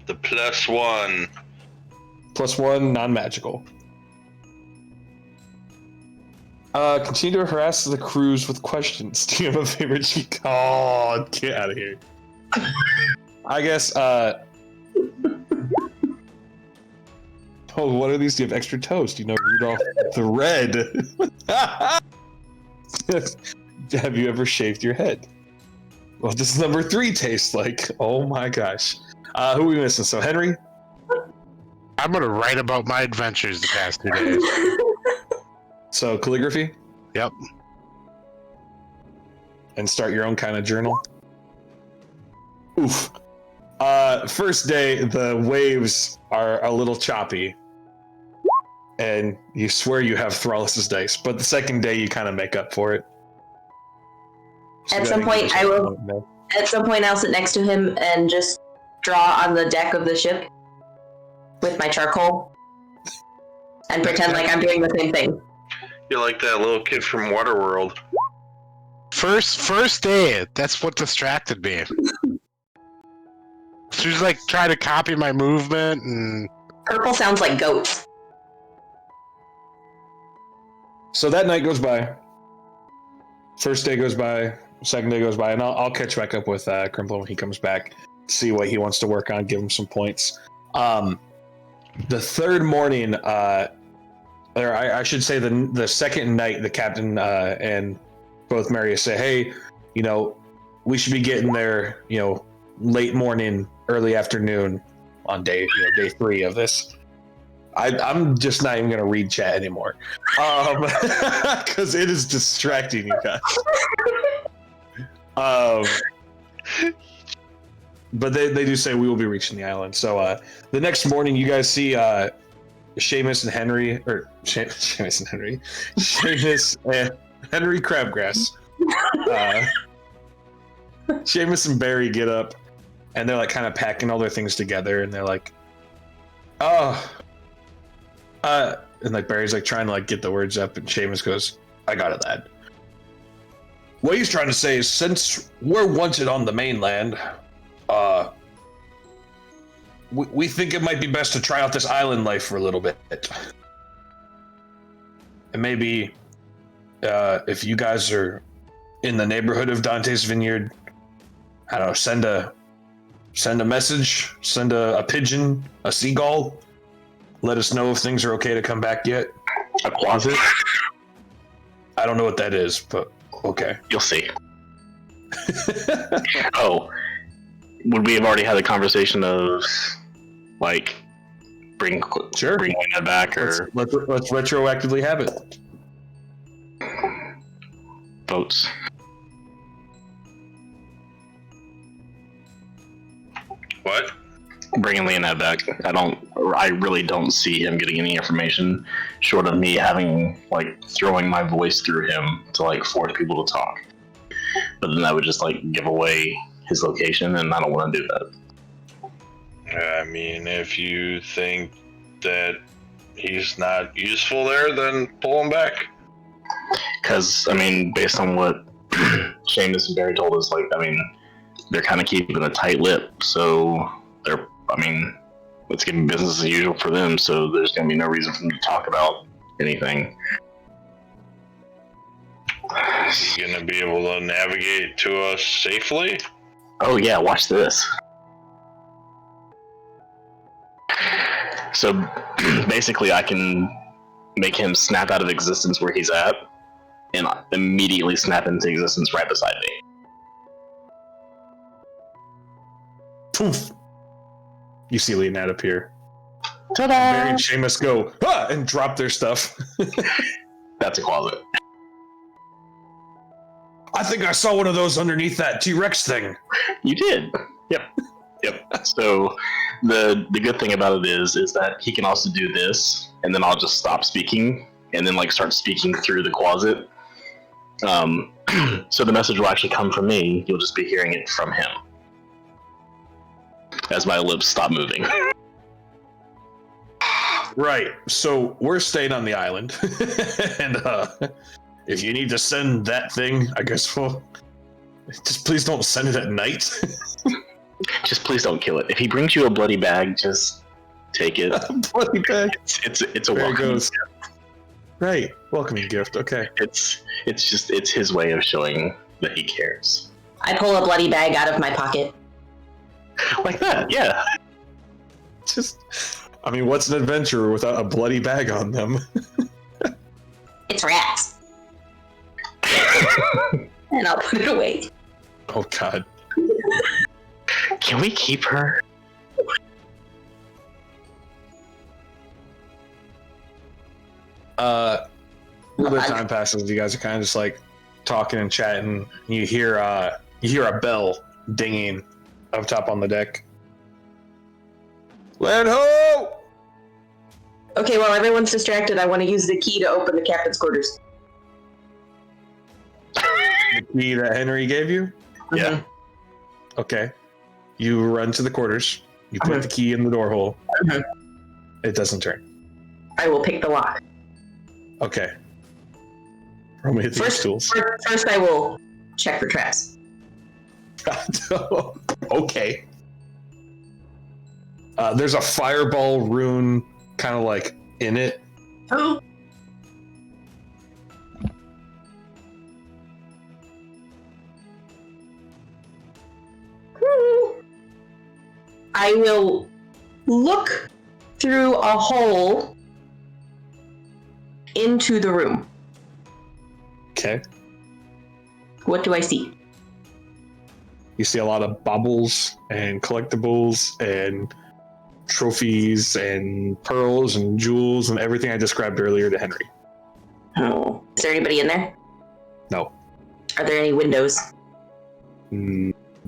The +1. +1, non-magical. Continue to harass the crews with questions. Do you have a favorite cheat? Oh, get out of here. I guess, oh, what are these? Do you have extra toast? Rudolph the Red. Have you ever shaved your head? What does number 3 taste like? Oh my gosh. Who are we missing? So, Henry? I'm going to write about my adventures the past 2 days. So, calligraphy? Yep. And start your own kind of journal? Oof. First day, the waves are a little choppy. And you swear you have Thrallus' dice, but the second day you kind of make up for it. So At some point, I'll sit next to him and just draw on the deck of the ship with my charcoal and pretend like I'm doing the same thing. You're like that little kid from Waterworld. First day, that's what distracted me. She was like trying to copy my movement and... Purple sounds like goats. So that night goes by. First day goes by. Second day goes by. And I'll catch back up with Crimple when he comes back. See what he wants to work on. Give him some points. The third morning, or I should say the second night, the captain and both Marius say, hey, we should be getting there, late morning, early afternoon on day 3 of this. I'm just not even gonna read chat anymore, because it is distracting you guys. But they do say we will be reaching the island. So the next morning, you guys see Seamus and Henry Crabgrass. Seamus and Barry get up, and they're like kind of packing all their things together, and they're like, and like Barry's like trying to like get the words up, and Seamus goes, I got it, lad. What he's trying to say is, since we're wanted on the mainland, we think it might be best to try out this island life for a little bit. And maybe if you guys are in the neighborhood of Dante's Vineyard, I don't know, send a message, send a pigeon, a seagull. Let us know if things are okay to come back yet. A closet? I don't know what that is, but okay. You'll see. Oh, would we have already had a conversation of, like, bring that back, or let's retroactively have it. Votes? What? Bringing Leonette back. I really don't see him getting any information short of me having, like, throwing my voice through him to, like, force people to talk. But then that would just, like, give away his location, and I don't want to do that. I mean, if you think that he's not useful there, then pull him back. Because, I mean, based on what Seamus and Barry told us, like, I mean, they're kind of keeping a tight lip, so it's gonna be business as usual for them, so there's gonna be no reason for them to talk about anything. Is he gonna be able to navigate to us safely? Oh yeah, watch this. So basically I can make him snap out of existence where he's at and immediately snap into existence right beside me. Poof! You see Leonette appear. Ta-da! Barry and Seamus go, and drop their stuff. That's a closet. I think I saw one of those underneath that T-Rex thing. You did. Yep. So the good thing about it is that he can also do this, and then I'll just stop speaking, and then like start speaking through the closet. So the message will actually come from me. You'll just be hearing it from him as my lips stop moving. Right. So we're staying on the island, and if you need to send that thing, I guess we'll just please don't send it at night. Just please don't kill it. If he brings you a bloody bag, just take it. Bloody bag. It's a There it welcoming goes. gift. Right. Welcoming gift. Okay. It's his way of showing that he cares. I pull a bloody bag out of my pocket. Like that, yeah. I mean, what's an adventurer without a bloody bag on them? It's rats. And I'll put it away. Oh, God. Can we keep her? A little bit of time passes. You guys are kind of just like talking and chatting. You hear a bell dinging up top on the deck. Land ho! Okay, while everyone's distracted, I want to use the key to open the captain's quarters. The key that Henry gave you? Yeah. Okay. You run to the quarters. You put the key in the door hole. It doesn't turn. I will pick the lock. Okay. Roll me these tools. First, I will check for traps. Okay. There's a fireball rune kind of like in it. Oh. I will look through a hole into the room. Okay. What do I see? You see a lot of baubles and collectibles and trophies and pearls and jewels and everything I described earlier to Henry. Oh. Is there anybody in there? No. Are there any windows?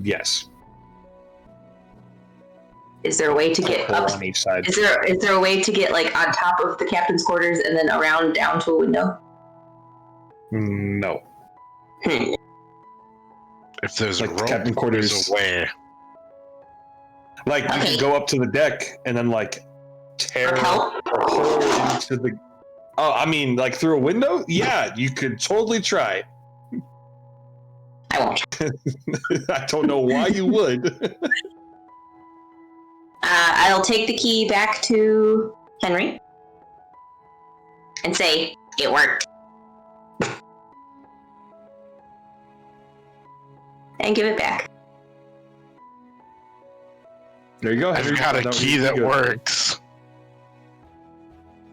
Yes. Is there a way to get up? On each side. Is there a way to get like on top of the captain's quarters and then around down to a window? No. If there's Like a the rope, captain quarters. there's a way. Like you Okay. can go up to the deck and then like tear a Help? hole into the. Oh, I mean, like through a window? Yeah, you could totally try. I won't. I don't know why you would. I'll take the key back to Henry and say, it worked. And give it back. There you go. I've Henry. got a No, key you're that good. works.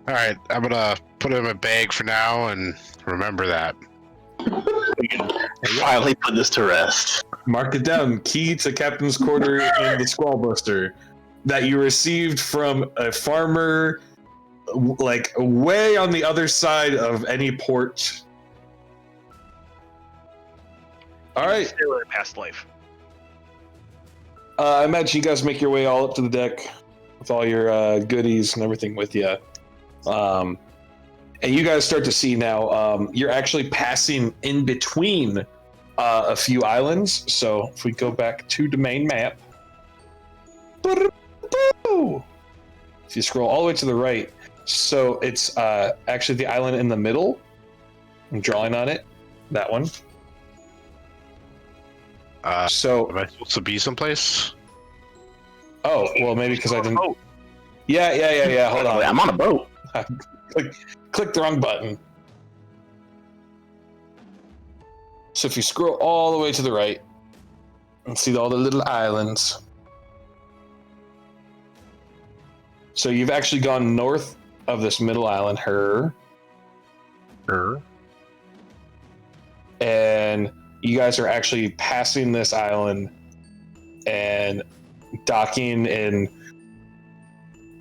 Alright, I'm gonna put it in my bag for now and remember that. We can finally put this to rest. Mark it down. Key to Captain's Quarter in the Squallbuster that you received from a farmer, like way on the other side of any port. All right. Still in a past life. I imagine you guys make your way all up to the deck with all your goodies and everything with you. And you guys start to see now, you're actually passing in between a few islands. So if we go back to the main map, if you scroll all the way to the right, so it's actually the island in the middle. I'm drawing on it, that one. So Am I supposed to be someplace? oh well, maybe because I didn't. Yeah. Hold on, I'm on a boat. click the wrong button. So if you scroll all the way to the right and see all the little islands. So you've actually gone north of this middle island, and you guys are actually passing this island and docking in.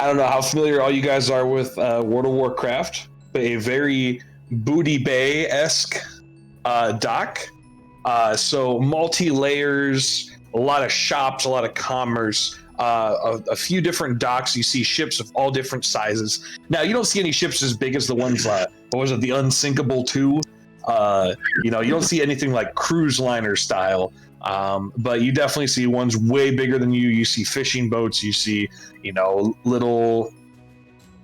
I don't know how familiar all you guys are with World of Warcraft, but a very Booty Bay-esque dock So multi-layers, a lot of shops, a lot of commerce, a few different docks. You see ships of all different sizes. Now, you don't see any ships as big as the ones, what was it, the Unsinkable 2? You don't see anything like cruise liner style, but you definitely see ones way bigger than you. You see fishing boats, you see, little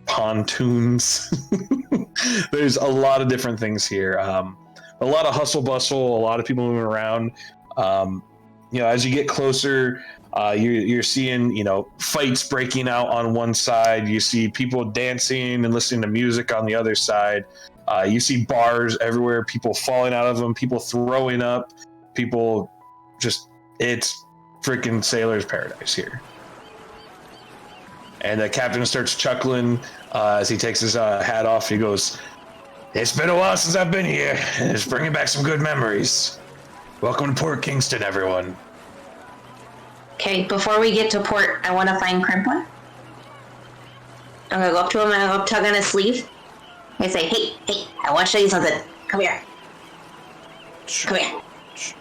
pontoons. There's a lot of different things here. A lot of hustle bustle, a lot of people moving around. As you get closer, you're seeing, fights breaking out on one side. You see people dancing and listening to music on the other side. You see bars everywhere, people falling out of them, people throwing up, people it's freaking sailor's paradise here. And the captain starts chuckling as he takes his hat off. He goes, "It's been a while since I've been here, and it's bringing back some good memories. Welcome to Port Kingston, everyone." Okay, before we get to port, I want to find Crimplin. I'm gonna go up to him and I'm gonna tug on his sleeve. I say, hey, I want to show you something. Come here. Come here.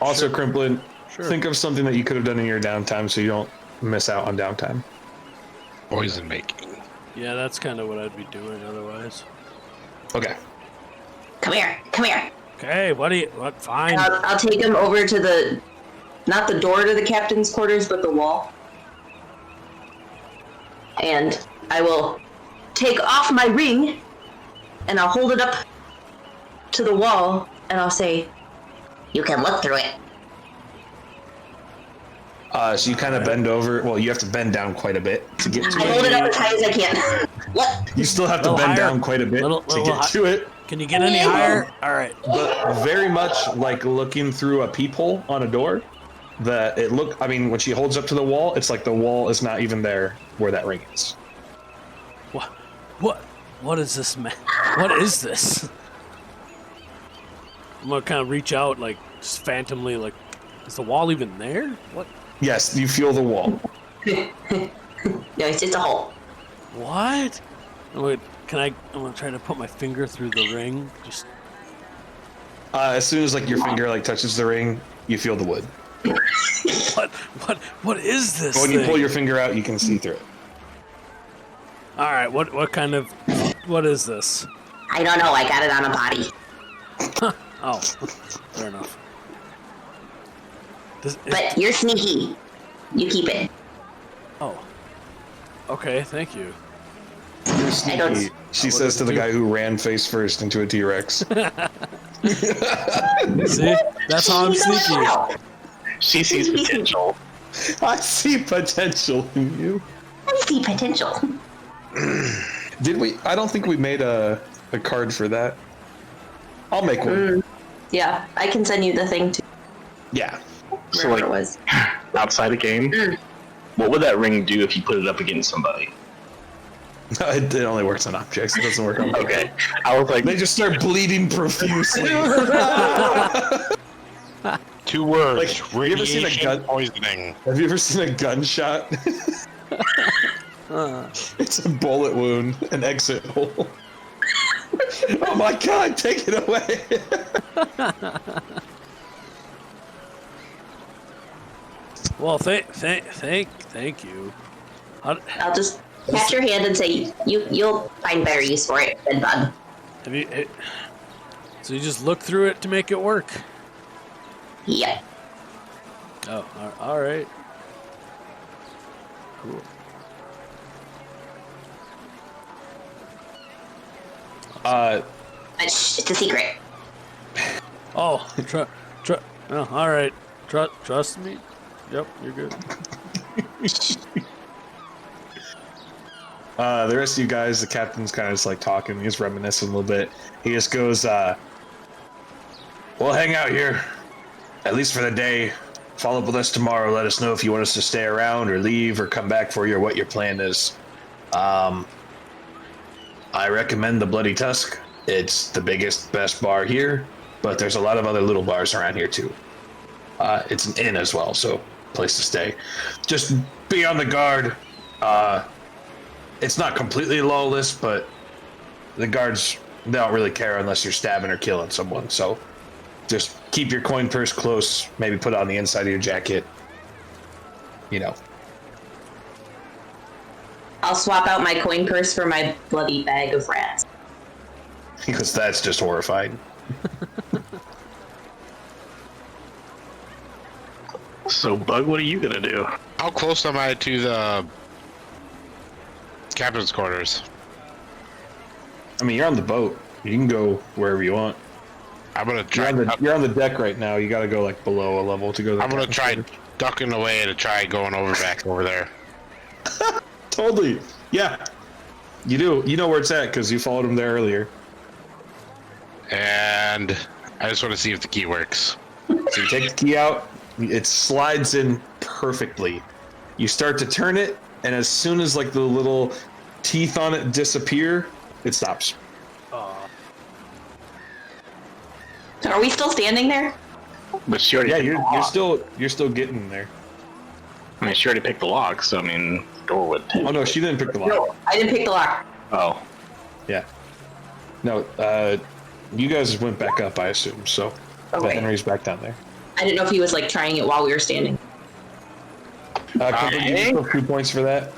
Also, Crimplin, think of something that you could have done in your downtime so you don't miss out on downtime. Poison making. Yeah, that's kind of what I'd be doing otherwise. Okay. Come here. Okay, what? Fine. I'll take him over to not the door to the captain's quarters, but the wall. And I will take off my ring, and I'll hold it up to the wall, and I'll say, "You can look through it." So you kind of bend over. Well, you have to bend down quite a bit to get to I it. hold it up as high as I can. What? You still have to bend down quite a bit to get to it. Can you get any higher? All right. But very much like looking through a peephole on a door. When she holds up to the wall, it's like the wall is not even there where that ring is. What is this, man? What is this? I'm gonna kind of reach out, like, just phantomly, like, is the wall even there? What? Yes, you feel the wall. No, it's just a hole. What? Wait, I'm gonna try to put my finger through the ring. Just. As soon as your finger touches the ring, you feel the wood. What is this? But when you pull your finger out, you can see through it. All right, what is this? I don't know. I got it on a body. Oh, fair enough. But you're sneaky. You keep it. Oh. Okay, thank you. You're sneaky, she says to the guy who ran face first into a T-Rex. See? That's how I'm sneaky. She sees potential. I see potential in you. I see potential. Did we? I don't think we made a card for that. I'll make one. Yeah, I can send you the thing too. Yeah. So, Wherever it was. outside a game, what would that ring do if you put it up against somebody? It only works on objects. It doesn't work on people. Okay. I was like, They just start bleeding profusely. 2 words. Have you ever seen a gun poisoning? Have you ever seen a gunshot? It's a bullet wound, an exit hole. Oh my god, take it away! Well, thank you. I'll just pat your hand and say you'll find better use for it than bug. So you just look through it to make it work? Yep. Oh, all right. Cool. It's a secret. Oh, oh, all right. Trust me. Yep, you're good. The rest of you guys, the captain's kind of just talking. He's reminiscing a little bit. He just goes, "We'll hang out here, at least for the day. Follow up with us tomorrow. Let us know if you want us to stay around or leave or come back for you or what your plan is. I recommend the Bloody Tusk. It's the biggest, best bar here, but there's a lot of other little bars around here too. It's an inn as well, so place to stay. Just be on the guard. It's not completely lawless, but the guards, they don't really care unless you're stabbing or killing someone, so just keep your coin purse close. Maybe put it on the inside of your jacket. You know. I'll swap out my coin purse for my bloody bag of rats. Because that's just horrifying. So, Bug, what are you gonna do? How close am I to the captain's quarters? I mean, you're on the boat. You can go wherever you want. I'm gonna try. You're on the deck right now. You got to go like below a level to go. I'm gonna try ducking away to try going back over there. Totally. Yeah. You do. You know where it's at because you followed him there earlier. And I just want to see if the key works. So you take the key out. It slides in perfectly. You start to turn it, and as soon as like the little teeth on it disappear, it stops. Are we still standing there? But she already. Yeah, you're still getting there. I mean, she already picked the lock, so I mean, the door would. Oh no, she didn't pick the lock. No, I didn't pick the lock. Oh. Yeah. No, you guys went back up, I assume. So Okay. Henry's back down there. I didn't know if he was like trying it while we were standing. Can you give me 2 points for that?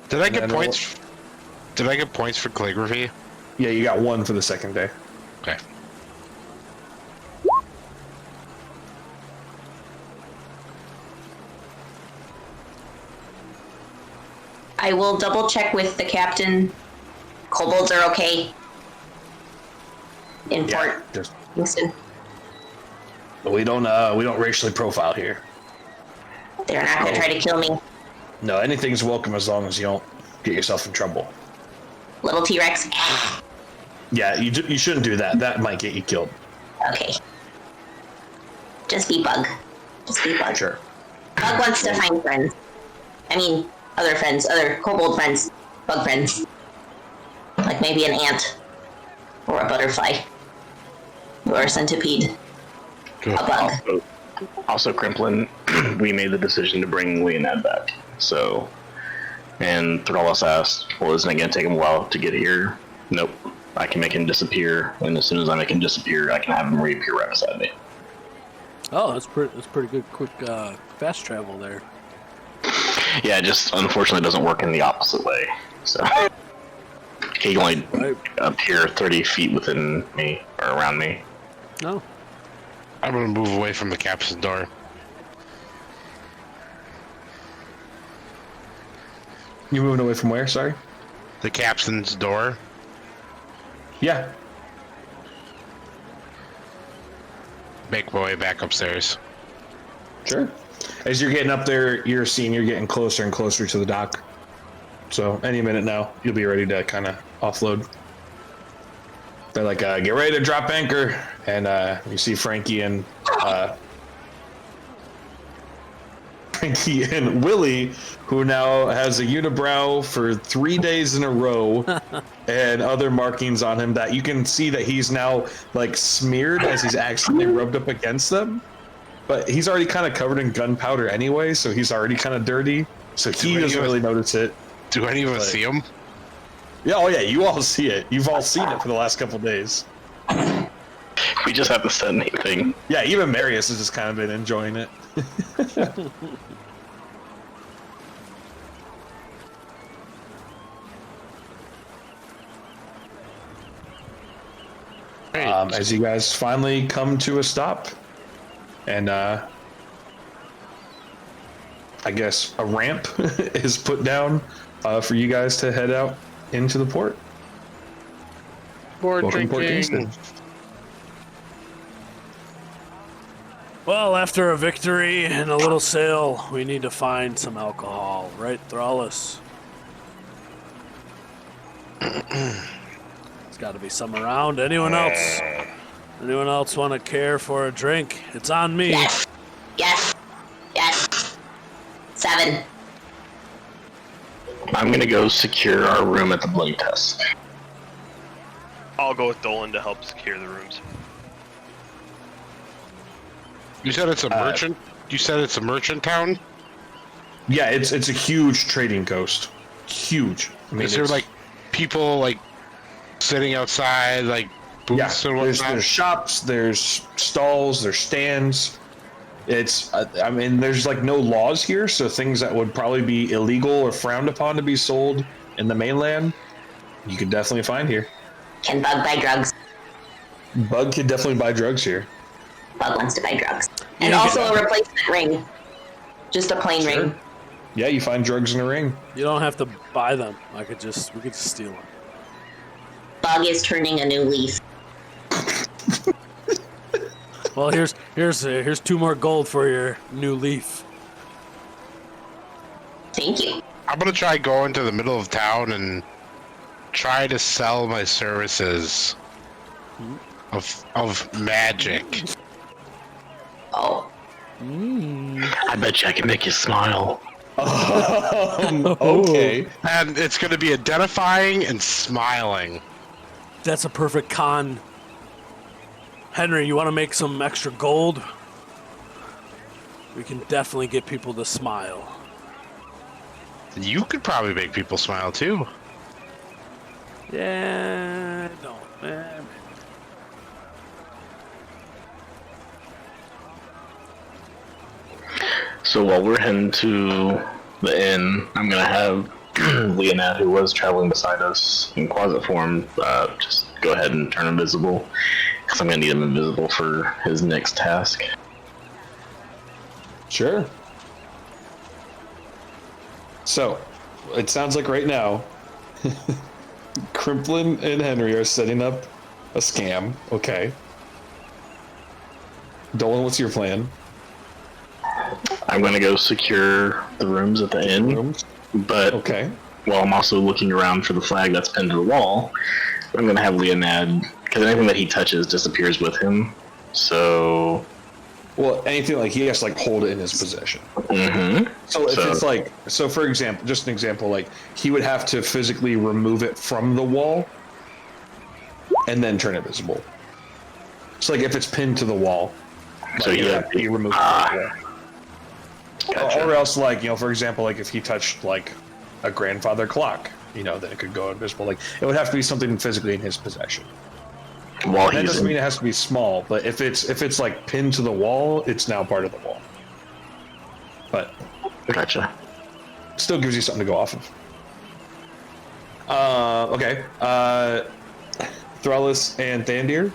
Did I get points? Did I get points for calligraphy? Yeah, you got 1 for the second day. Okay. I will double check with the captain. Kobolds are okay. In Port Just, Kingston. we don't racially profile here. They're not gonna try to kill me. No, anything's welcome as long as you don't get yourself in trouble. Little T-Rex. Yeah, you shouldn't do that. That might get you killed. Okay. Just be Bug. Just be Bug. Sure. Bug wants to find friends. I mean, other friends, other kobold friends, bug friends. Like maybe an ant. Or a butterfly. Or a centipede. A bug. Also, Crimplin, we made the decision to bring Leonid back. So, and Thrallus asked, well, isn't it going to take him a while to get here? Nope. I can make him disappear, and as soon as I make him disappear, I can have him reappear right beside me. Oh, that's pretty good. Quick, fast travel there. Yeah, it just unfortunately doesn't work in the opposite way. So he can only appear 30 feet within me or around me. No. I'm gonna move away from the captain's door. You moving away from where? Sorry. The captain's door. Yeah. Make my way back upstairs. Sure. As you're getting up there, you're seeing you're getting closer and closer to the dock. So any minute now, you'll be ready to kind of offload. They're like, get ready to drop anchor. And you see Frankie and Willie, who now has a unibrow for 3 days in a row and other markings on him that you can see that he's now like smeared as he's actually rubbed up against them. But he's already kind of covered in gunpowder anyway, so he's already kind of dirty. So he doesn't really notice it. Do any of us see him? Yeah, oh yeah, you all see it. You've all seen it for the last couple days. We just haven't said anything. Yeah, even Marius has just kind of been enjoying it. As you guys finally come to a stop, and I guess a ramp is put down for you guys to head out into the port. More Welcome, Port drinking. Kingston. Well, after a victory and a little sail, we need to find some alcohol, right, Thrallus? There's got to be some around. Anyone else? Anyone else want to care for a drink? It's on me. Yes. Yes. Yes. 7. I'm gonna go secure our room at the Bloody Tusk. I'll go with Dolan to help secure the rooms. You said it's a merchant. You said it's a merchant town. Yeah, it's a huge trading coast. Huge. I mean, Is there like people like sitting outside, like booths and there's whatnot? shops, there's stalls, there's stands. It's I mean, there's like no laws here, so things that would probably be illegal or frowned upon to be sold in the mainland, you can definitely find here. Can Bug buy drugs? Bug can definitely buy drugs here. Bug wants to buy drugs. And Yeah, also a replacement ring. Just a plain Sure. ring. Yeah, you find drugs in a ring. You don't have to buy them. We could just steal them. Bug is turning a new leaf. Well, here's 2 more gold for your new leaf. Thank you. I'm gonna try going to the middle of town and try to sell my services of magic. Oh. I bet you I can make you smile. Okay. And it's gonna be identifying and smiling. That's a perfect con. Henry, you want to make some extra gold? We can definitely get people to smile. You could probably make people smile too. Yeah, no. So while we're heading to the inn, I'm gonna have Leonette, who was traveling beside us in closet form, just go ahead and turn invisible, because I'm gonna need him invisible for his next task. Sure. So, it sounds like right now, Crimplin and Henry are setting up a scam. Okay. Dolan, what's your plan? I'm gonna go secure the rooms at the inn, Rooms? but Okay. while I'm also looking around for the flag that's pinned to the wall, I'm gonna have Leonad, because anything that he touches disappears with him. So, Well, anything like he has to like hold it in his possession. mm-hmm. So if it's like, so for example, just an example, like he would have to physically remove it from the wall and then turn it visible. So like if it's pinned to the wall, So like, he it would had have to be removed from the wall. Gotcha. Or else, like, you know, for example, like if he touched like a grandfather clock, you know, then it could go invisible. Like it would have to be something physically in his possession. While That he's doesn't in, mean it has to be small, but if it's like pinned to the wall, it's now part of the wall. But gotcha. still gives you something to go off of. Okay. Thrallus and Thandir.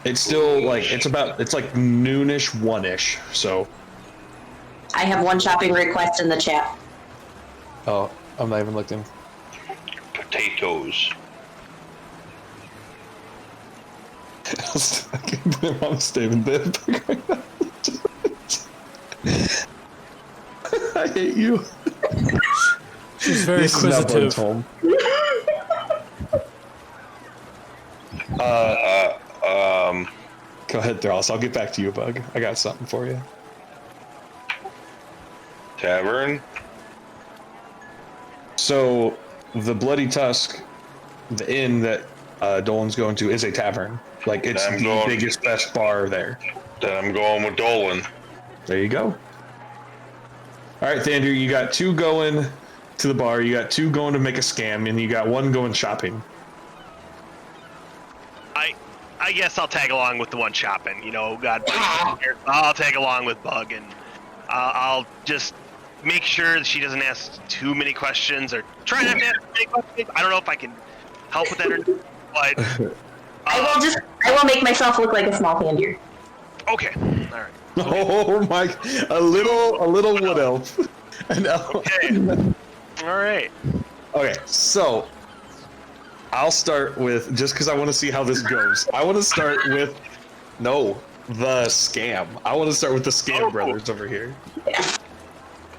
It's still like it's like noonish, 1-ish. So, I have one shopping request in the chat. oh, I'm not even looking. Potatoes. I'm Steven Dip. I hate you. She's very This is not Bud's inquisitive. home. Go ahead, Thrallus. I'll get back to you, Bug. I got something for you. Tavern. So, the Bloody Tusk, the inn that Dolan's going to, is a tavern. Like, it's I'm the going- biggest, best bar there. Then I'm going with Dolan. There you go. All right, Thandir, you got 2 going to the bar, you got 2 going to make a scam, and you got 1 going shopping. I guess I'll tag along with the one shopping. You know, God, I'll tag along with Bug, and I'll just make sure that she doesn't ask too many questions or try not to ask too many questions. I don't know if I can help with that or not, but I will make myself look like a small Thandir. okay, all right. Oh my! A little wood elf. An elf. Okay. All right. Okay, so I'll start with, just because I want to see how this goes. I want to start with the scam. I want to start with the scam brothers over here.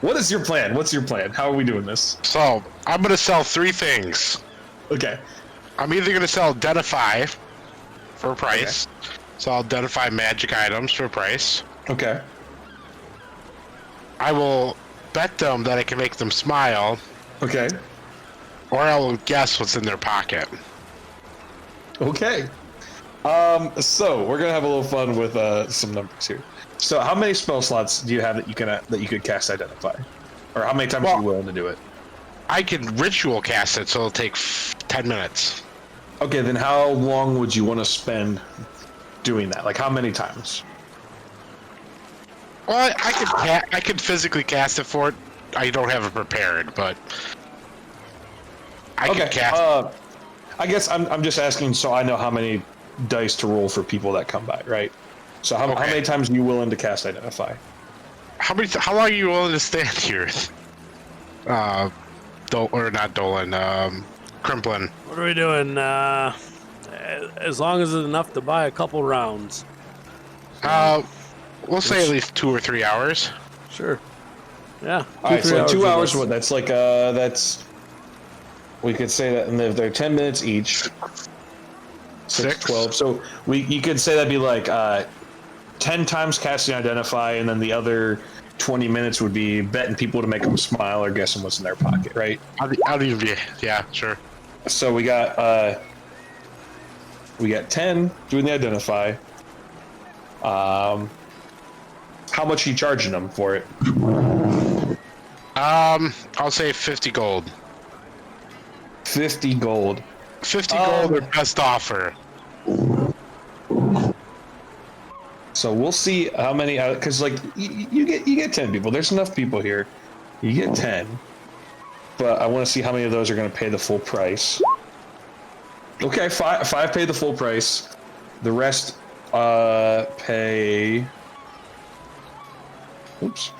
What is your plan? What's your plan? How are we doing this? So I'm gonna sell 3 things. Okay. I'm either gonna sell identify for a price. So I'll identify magic items for a price. Okay. I will bet them that I can make them smile, Okay. or I will guess what's in their pocket. Okay. So we're gonna have a little fun with some numbers here. So how many spell slots do you have that you could cast identify, or how many times are you willing to do it? I can ritual cast it, so it'll take 10 minutes. Okay, then how long would you want to spend doing that? Like, how many times? Well, I could physically cast it for it. I don't have it prepared, but I can cast. I guess I'm just asking so I know how many dice to roll for people that come by, right? So how many times are you willing to cast Identify? How long are you willing to stand here? Not Dolan. Crimplin. What are we doing? As long as it's enough to buy a couple rounds. We'll say at least 2 or 3 hours. Sure. Yeah. All right, so 2 hours. with What? That's like that's. We could say that, and if they're 10 minutes each. 6, 12. So you could say that'd be like 10 times casting Identify, and then the other 20 minutes would be betting people to make them smile or guessing what's in their pocket, right? I'll even be, yeah, sure. So we got 10 doing the Identify. How much are you charging them for it? I'll say 50 gold. 50 gold. 50 gold or best offer. So we'll see how many, because like you get 10 people. There's enough people here. You get 10, but I want to see how many of those are going to pay the full price. Okay, five pay the full price. The rest pay. Oops.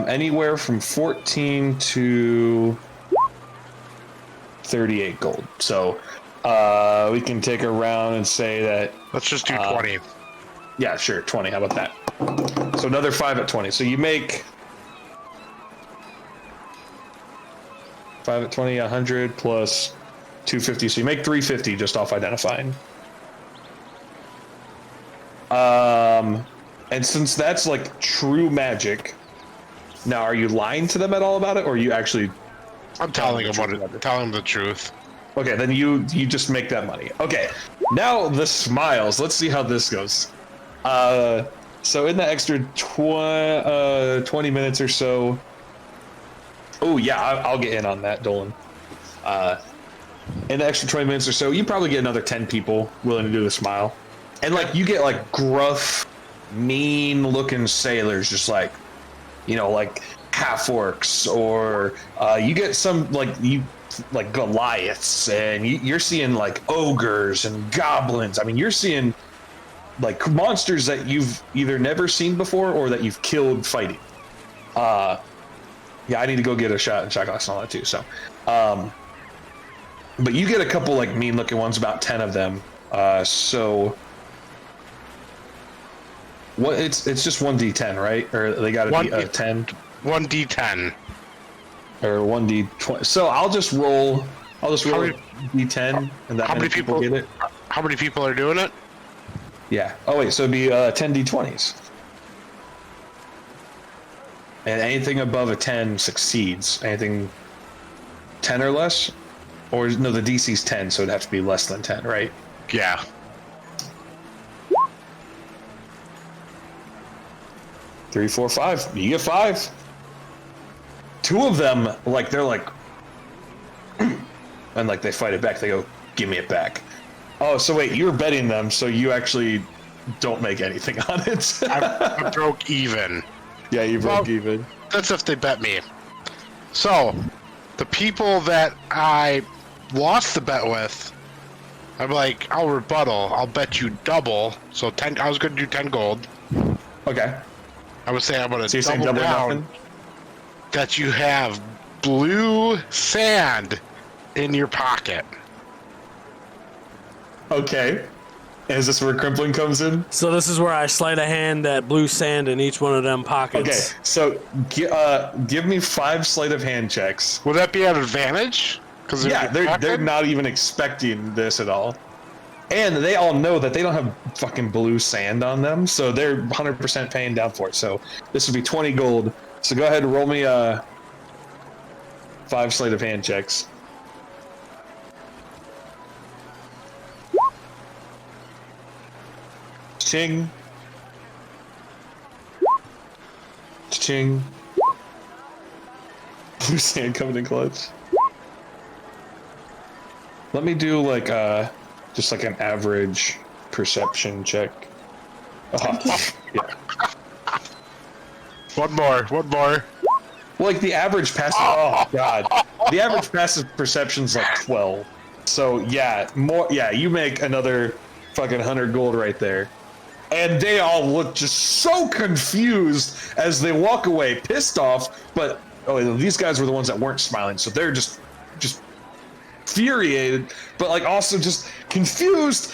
Anywhere from 14 to 38 gold. So we can take a round and say that. Let's just do 20. Yeah, sure, 20. How about that? So another 5 at 20. So you make 5 at 20, 100 plus 250. So you make 350 just off identifying. And since that's like true magic, now are you lying to them at all about it, or are you actually? I'm telling them the truth. Okay, then you just make that money. Okay, now the smiles. Let's see how this goes. So in the extra 20 minutes or so. Oh yeah, I'll get in on that, Dolan. In the extra 20 minutes or so, you probably get another 10 people willing to do the smile, and like you get like gruff, mean-looking sailors, just like, you know, like half orcs, or you get some like Goliaths, and you're seeing like ogres and goblins. I mean, you're seeing like monsters that you've either never seen before or that you've killed fighting. Yeah, I need to go get a shot glass and all that too. So, but you get a couple like mean-looking ones, about 10 of them. So, what? It's just 1d10, right? Or they got to be a 10. 1d10. Or 1d20. So I'll just roll. d10, and that how many people get it. How many people are doing it? Yeah. Oh wait, so it'd be 10 d20s. And anything above a 10 succeeds. Anything 10 or less, or no, the DC's 10, so it'd have to be less than 10, right? Yeah. Three, 4, 5. You get 5. 2 of them, like they're like, and like they fight it back. They go, "Give me it back." Oh, so wait, you were betting them, so you actually don't make anything on it. I broke even. Yeah, you broke even. That's if they bet me. So, the people that I lost the bet with, I'm like, I'll rebuttal. I'll bet you double. So 10. I was going to do 10 gold. Okay. I would say I'm going to So double down that you have blue sand in your pocket. Okay. Is this where crimpling comes in? So this is where I sleight of hand that blue sand in each one of them pockets. Okay, so give me 5 sleight of hand checks. Would that be an advantage? Yeah, they're not even expecting this at all. And they all know that they don't have fucking blue sand on them, so they're 100% paying down for it. So this would be 20 gold. So go ahead and roll me 5 sleight of hand checks. Ching. Ching. Blue sand coming in clutch. Let me do like just like an average perception check. Yeah. One more. Well, like the average passive. Oh god, the average passive perception's like 12. So yeah, more. Yeah, you make another fucking 100 gold right there. And they all look just so confused as they walk away, pissed off. But these guys were the ones that weren't smiling, so they're just infuriated, but like also just confused.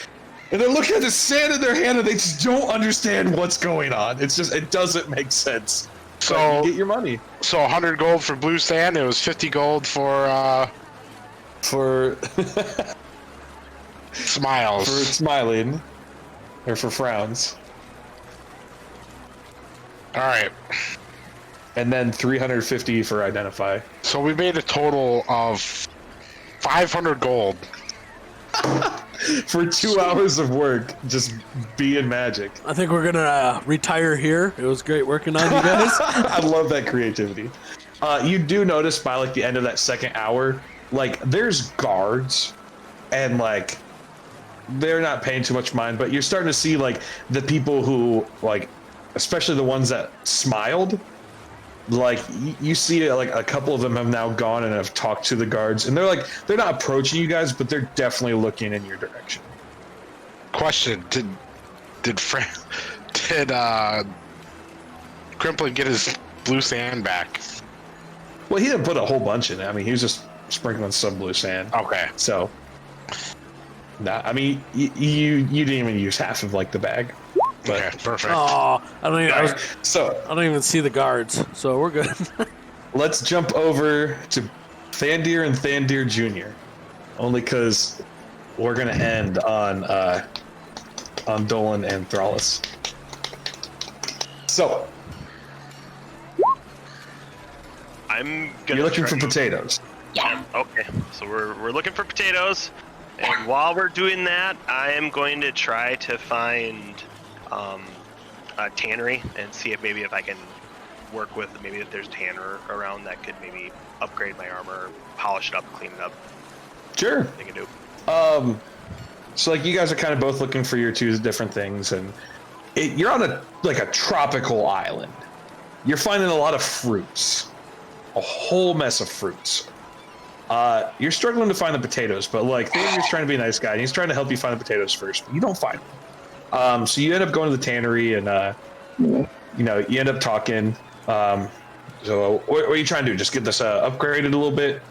And they're looking at the sand in their hand, and they just don't understand what's going on. It doesn't make sense. So get your money. So 100 gold for blue sand. It was 50 gold for smiles. For smiling. Or for frowns. Alright. And then 350 for identify. So we made a total of 500 gold. For 2 hours of work, just being magic. I think we're gonna retire here. It was great working on you guys. I love that creativity. You do notice by like the end of that second hour, like there's guards and like they're not paying too much mind, but you're starting to see like the people who like, especially the ones that smiled, like you see like a couple of them have now gone and have talked to the guards, and they're not approaching you guys, but they're definitely looking in your direction. Question: Did Crimplin get his blue sand back? Well, he didn't put a whole bunch in it. I mean, he was just sprinkling some blue sand. Okay. So, nah, I mean, you didn't even use half of like the bag. But, okay, perfect. Oh, I don't even see the guards, so we're good. Let's jump over to Thandir and Thandir Jr. Only because we're gonna end on Dolan and Thrallus. So I'm gonna. You're looking for potatoes. Yeah. Okay. So we're looking for potatoes, and while we're doing that, I am going to try to find a tannery and see if I can work with if there's tanner around that could maybe upgrade my armor, polish it up, clean it up. Sure. They can do. So like you guys are kind of both looking for your two different things, and you're on a tropical island. You're finding a lot of fruits, a whole mess of fruits. You're struggling to find the potatoes, but like Thandir's trying to be a nice guy, and he's trying to help you find the potatoes first, but you don't find them. So you end up going to the tannery, and you end up talking. So what are you trying to do? Just get this upgraded a little bit,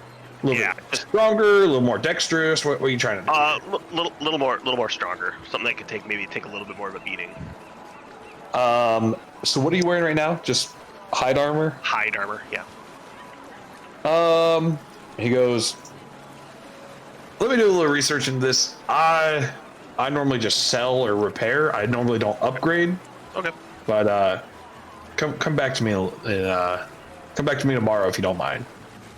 bit stronger, a little more dexterous. What are you trying to do? Little more stronger. Something that could take a little bit more of a beating. So what are you wearing right now? Just hide armor? Hide armor, yeah. He goes, let me do a little research into this. I normally just sell or repair. I normally don't upgrade. Okay. But come back to me tomorrow if you don't mind.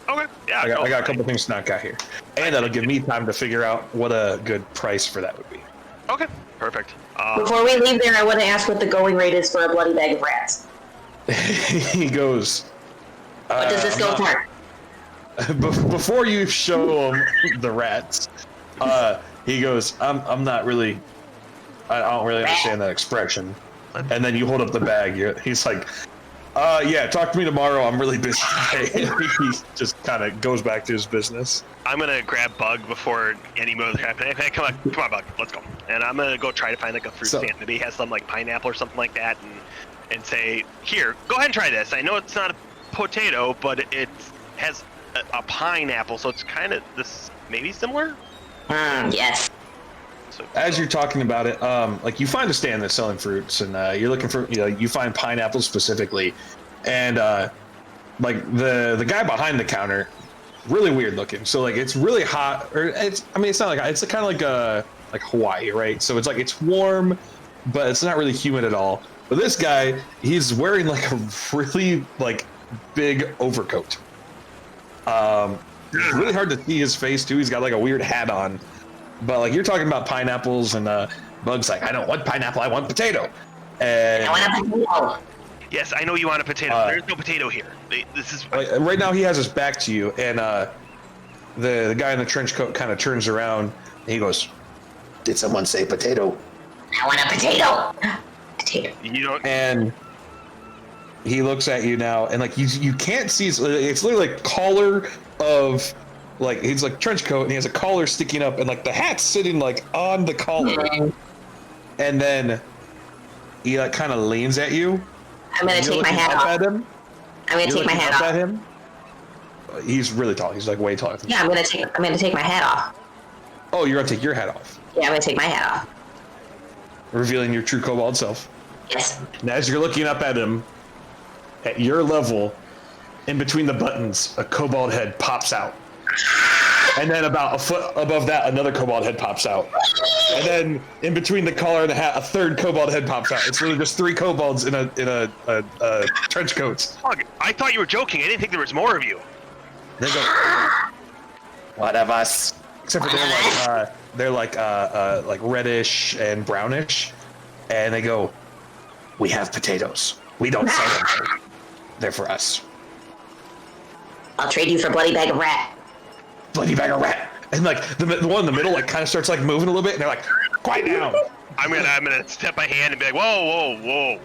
Okay. Yeah. I got a couple things to knock out here, and that'll give me time to figure out what a good price for that would be. Okay. Perfect. Before we leave there, I want to ask what the going rate is for a bloody bag of rats. He goes, What does this go for? Before you show him the rats, he goes, I'm not really, I don't really understand that expression. And then you hold up the bag. He's like, yeah, talk to me tomorrow. I'm really busy today. He just kind of goes back to his business. I'm gonna grab Bug before any moves happen. Hey, come on, Bug, let's go. And I'm gonna go try to find like a fruit stand. Maybe he has some like pineapple or something like that, and say, here, go ahead and try this. I know it's not a potato, but it has a pineapple, so it's kind of this maybe similar. Yes. So, as you're talking about it, like you find a stand that's selling fruits, and you're looking for, you find pineapples specifically, and like the guy behind the counter, really weird looking. So like it's really hot, or it's not like, it's kind of like Hawaii, right? So it's warm, but it's not really humid at all. But this guy, he's wearing like a really like big overcoat. It's really hard to see his face too. He's got like a weird hat on. But like you're talking about pineapples, and Bug's like, I don't want pineapple, I want potato. And I want a potato. Yes, I know you want a potato. There's no potato here. This is right now he has his back to you, and the guy in the trench coat kind of turns around and he goes, "Did someone say potato?" I want a potato. Potato. you don't. And he looks at you now, and like you can't see. It's literally like collar of like he's like trench coat, and he has a collar sticking up, and like the hat's sitting like on the collar, and then he like kind of leans at you. I'm gonna take my hat off. At him. I'm gonna take my hat off. At him. He's really tall. He's like way taller. Yeah, I'm gonna take my hat off. Oh, you're gonna take your hat off. Yeah, I'm gonna take my hat off. Revealing your true kobold self. Yes. And as you're looking up at him, at your level, in between the buttons, a kobold head pops out. And then about a foot above that, another kobold head pops out. And then in between the collar and the hat, a third kobold head pops out. It's really just 3 kobolds in a trench coat. I thought you were joking. I didn't think there was more of you. They go, "What of us?" Except for they're like reddish and brownish, and they go, "We have potatoes. We don't sell them. They're for us." I'll trade you for bloody bag of rat. Bloody bag of rat. And like the one in the middle like kind of starts like moving a little bit, and they're like, "Quiet down." I'm gonna step my hand and be like, whoa, whoa, whoa.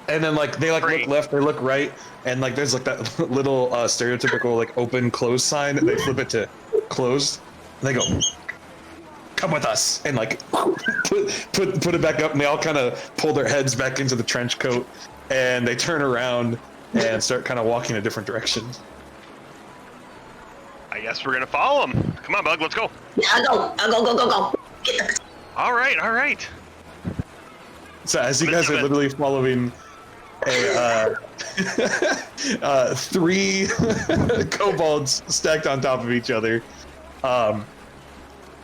And then like they like look left, they look right, and like there's like that little stereotypical like open close sign, and they flip it to closed. And they go, "Come with us," and like put it back up, and they all kind of pull their heads back into the trench coat, and they turn around and start kind of walking a different direction. I guess we're gonna follow him. Come on, Bug, let's go. Yeah, I'll go. Get the All right. So as you guys are literally following a 3 kobolds stacked on top of each other,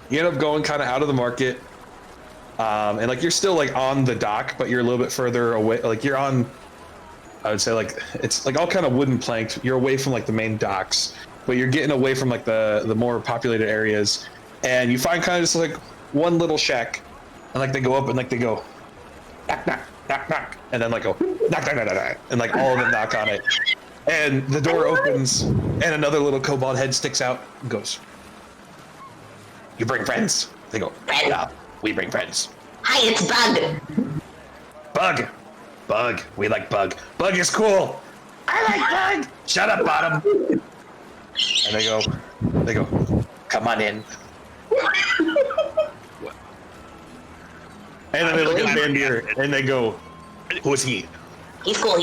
you end up going kind of out of the market, and like you're still like on the dock, but you're a little bit further away. Like you're on, I would say like it's like all kind of wooden planked. You're away from like the main docks, but you're getting away from like the more populated areas, and you find kind of just like one little shack, and like they go up and like they go knock knock knock knock, and then like go knock knock knock knock, and like all of them knock on it, and the door opens, and another little kobold head sticks out and goes, "You bring friends?" They go, "Yeah, we bring friends." Hi, it's Bug. Bug. We like Bug. Bug is cool. I like Bug. Shut up, Bottom. And they go, "Come on in." And then they look at Vandir and they go, "Who is he?" He's cool.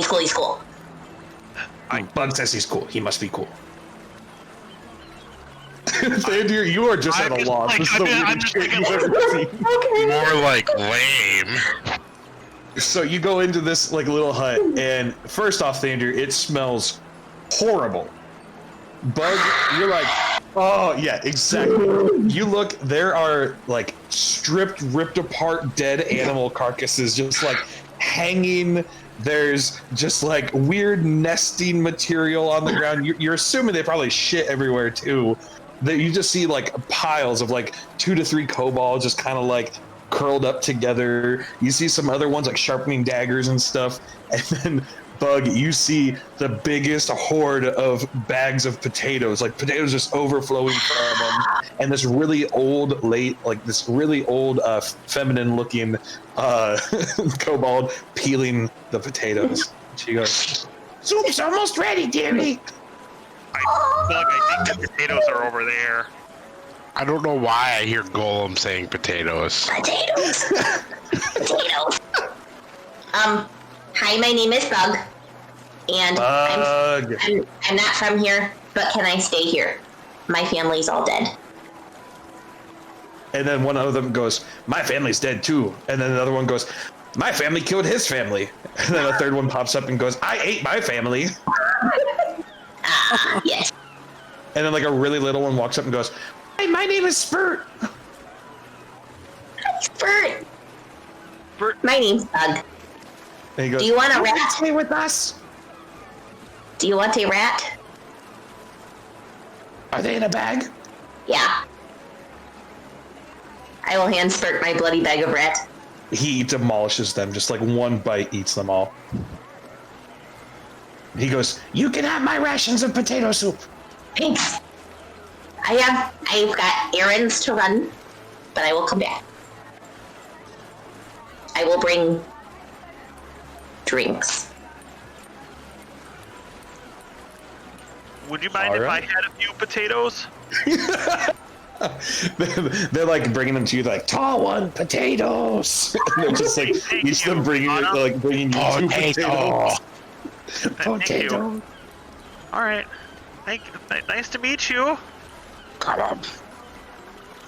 Bug says he's cool. He must be cool. Vandir, you are just at a loss. Like, This is the weirdest shit you've ever seen. More like lame. So you go into this like little hut, and first off, Vandir, it smells horrible. Bug, you're like, oh yeah, exactly. You look, there are like stripped, ripped apart dead animal carcasses just like hanging. There's just like weird nesting material on the ground. You're assuming they probably shit everywhere too. That you just see like piles of like 2 to 3 kobolds just kind of like curled up together. You see some other ones like sharpening daggers and stuff, and then Bug, you see the biggest horde of bags of potatoes, like potatoes just overflowing from them, and this really old, feminine looking kobold peeling the potatoes. She goes, "Soup's almost ready, dearie." Bug, I think the potatoes are over there. I don't know why I hear Golem saying potatoes. Potatoes. Hi, my name is Bug, and I'm not from here, but can I stay here? My family's all dead. And then one of them goes, "My family's dead too." And then another one goes, "My family killed his family." And then a third one pops up and goes, "I ate my family." Yes. And then like a really little one walks up and goes, "Hi, my name is Spurt." Spurt. My name's Bug. And he goes, Do you want a rat? Stay with us. Do you want a rat? Are they in a bag? Yeah. I will hand Spurt my bloody bag of rat. he demolishes them. Just like one bite eats them all. He goes, "You can have my rations of potato soup." Thanks. I've got errands to run, but I will come back. I will bring drinks. Would you mind if I had a few potatoes? They're like bringing them to you, like tall one potatoes. And they're just like each of them bringing you two potatoes. Potato. All right. Nice to meet you. Come on.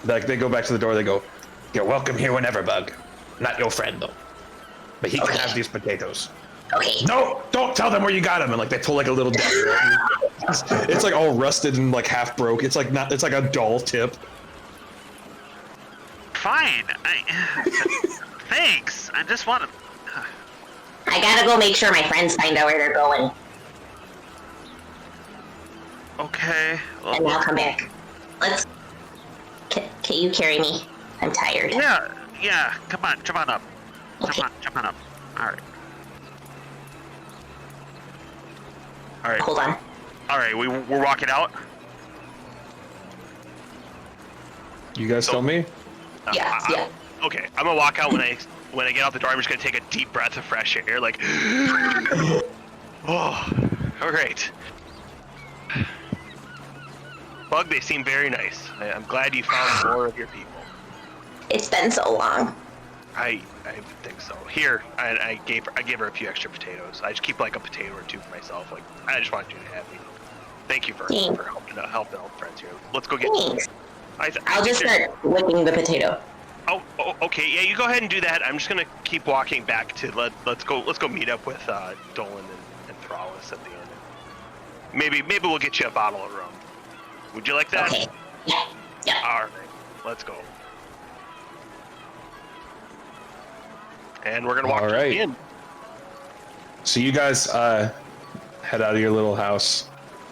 Like they go back to the door. They go, "You're welcome here whenever, Bug. Not your friend though, but he can have these potatoes." Okay. No, don't tell them where you got them. And like they pull like a little dagger at you. It's like all rusted and like half broke. It's like it's like a dull tip. Fine. Thanks. I just want to. I gotta go make sure my friends find out where they're going, Okay. Well, and I'll come back. Can you carry me? I'm tired. yeah. Come on up. Okay. Come on up. All right. Hold on. All right, we're walking out. You guys tell me. Yeah. Okay, I'm gonna walk out when I get out the door. I'm just gonna take a deep breath of fresh air, like. Oh, all right. Bug, they seem very nice. I'm glad you found more of your people. It's been so long. I think so. Here, I gave her a few extra potatoes. I just keep like a potato or two for myself. Like I just wanted you to have me. Thank you for helping out friends here. Let's go get. Thanks. I I'll just start licking the potato. Oh, okay. Yeah, you go ahead and do that. I'm just gonna keep walking back to let's go meet up with Dolan and Thrallus at the end. Maybe we'll get you a bottle of rum. Would you like that? Okay. Yeah. All right. Let's go. And we're gonna walk in. So you guys head out of your little house.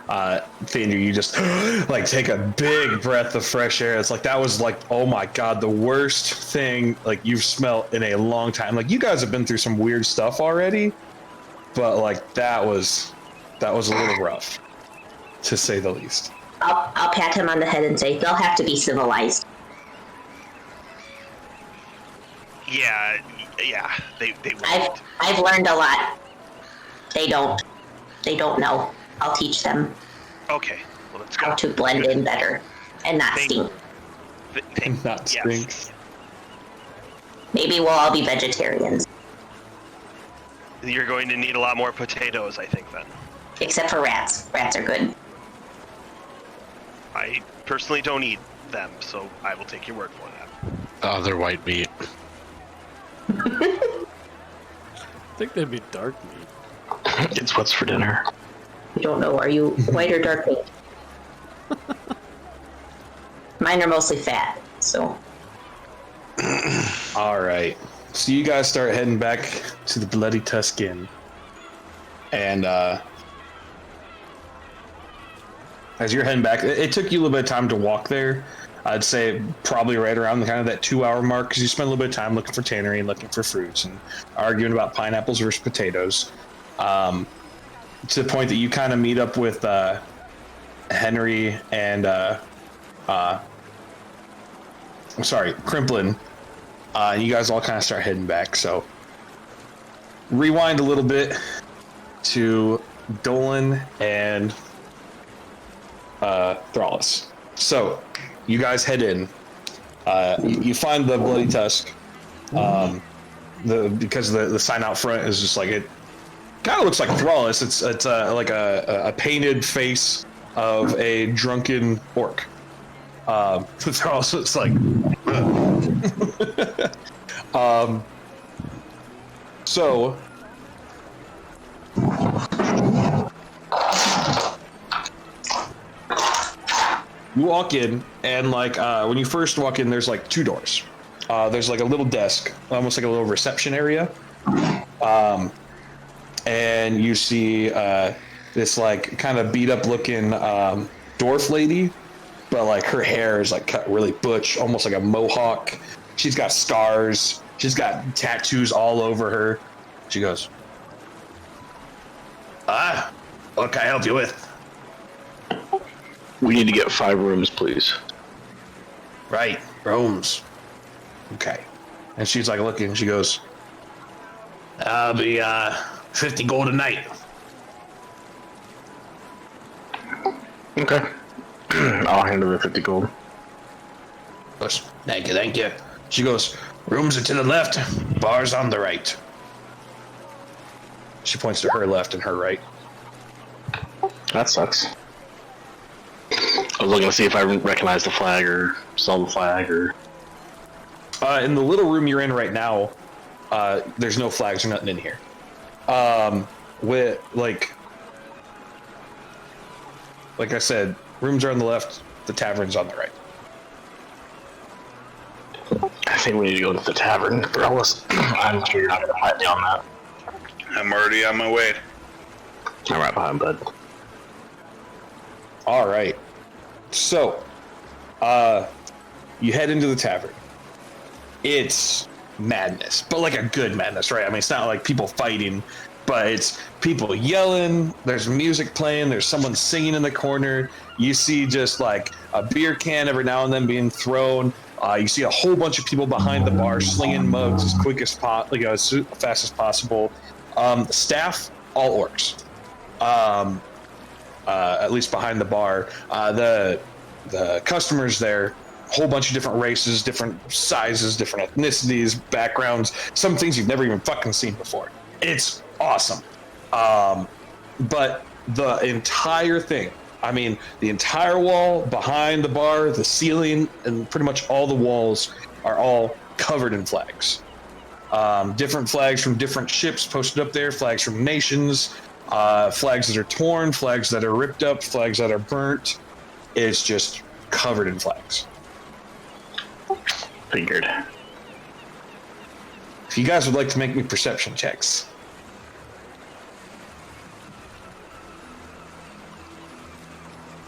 Thander, you just like take a big breath of fresh air. It's like that was like, oh my god, the worst thing like you've smelled in a long time. Like you guys have been through some weird stuff already, but like that was a little rough, to say the least. I'll pat him on the head and say, they'll have to be civilized. Yeah, they will. I've learned a lot. They don't know. I'll teach them Okay, well, let's go. how to blend in better and not stink. Not stink. Yes. Maybe we'll all be vegetarians, You're going to need a lot more potatoes, I think, then. except for rats. Rats are good. I personally don't eat them, so I will take your word for that. Other white meat. I think they'd be dark meat. It's what's for dinner. I don't know. Are you white or dark meat? Mine are mostly fat, so. All right. So you guys start heading back to the Bloody Tusk Inn. And as you're heading back, it took you a little bit of time to walk there. I'd say probably right around the kind of that 2-hour mark, because you spent a little bit of time looking for tannery and looking for fruits and arguing about pineapples versus potatoes. To the point that you kind of meet up with Henry and Crimplin. And you guys all kind of start heading back. So rewind a little bit to Dolan and Thrallus. So you guys head in. You find the Bloody Tusk. Because the sign out front is just like it kind of looks like Thrallus. It's like a painted face of a drunken orc. Thrallus is like. So. You walk in, and like when you first walk in, there's like 2 doors. There's like a little desk, almost like a little reception area. And you see this like kind of beat up looking dwarf lady, but like her hair is like cut really butch, almost like a mohawk. She's got scars. She's got tattoos all over her. She goes, what can I help you with? We need to get 5 rooms, please. Right, rooms. Okay. And she's like looking, she goes, I'll be 50 gold a night. Okay. I'll hand her the 50 gold. Goes, thank you, thank you. She goes, rooms are to the left, bars on the right. She points to her left and her right. That sucks. I was looking to see if I recognize the flag or saw the flag or... In the little room you're in right now, there's no flags or nothing in here. With like I said, rooms are on the left, the tavern's on the right. I think we need to go to the tavern. Threllis, I'm sure you're not going to fight me on that. I'm already on my way. I'm right behind, bud. All right. So, you head into the tavern. It's madness, but like a good madness, right? I mean, it's not like people fighting, but it's people yelling. There's music playing. There's someone singing in the corner. You see just like a beer can every now and then being thrown. You see a whole bunch of people behind the bar slinging mugs as quick as as fast as possible. Staff, all orcs. At least behind the bar. The customers there, whole bunch of different races, different sizes, different ethnicities, backgrounds, some things you've never even fucking seen before. It's awesome. But the entire thing, I mean, the entire wall behind the bar, the ceiling, and pretty much all the walls are all covered in flags. Different flags from different ships posted up there, flags from nations, flags that are torn, flags that are ripped up, flags that are burnt. It's just covered in flags. Figured. If you guys would like to make me perception checks.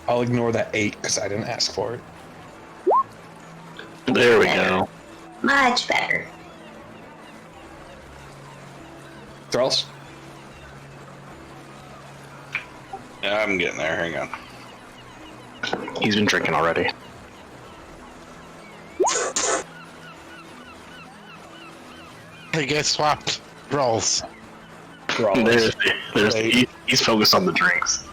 I'll ignore that 8 because I didn't ask for it. There we go. Much better. Thralls? Yeah, I'm getting there. Hang on. He's been drinking already. They get swapped roles. Thralls. He's focused on the drinks.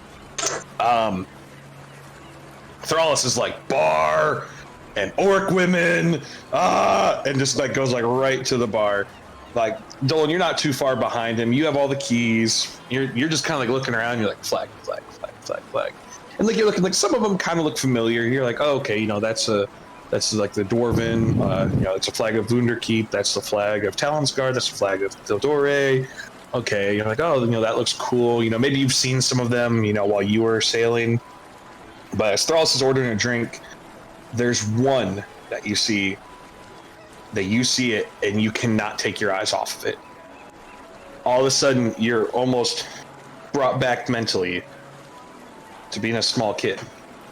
Thrallis is like bar and orc women, and just like goes like right to the bar. Like Dolan, you're not too far behind him. You have all the keys. You're just kind of like looking around. You're like flag, flag, flag, flag, flag, and like you're looking like some of them kind of look familiar. You're like, oh, okay, that's like the dwarven. It's a flag of Wunderkeep. That's the flag of Talonsgard. That's the flag of Thildore. Okay, you're like, oh, that looks cool. Maybe you've seen some of them, while you were sailing. But as Thrallis is ordering a drink, there's one that you see it and you cannot take your eyes off of it. All of a sudden, you're almost brought back mentally to being a small kid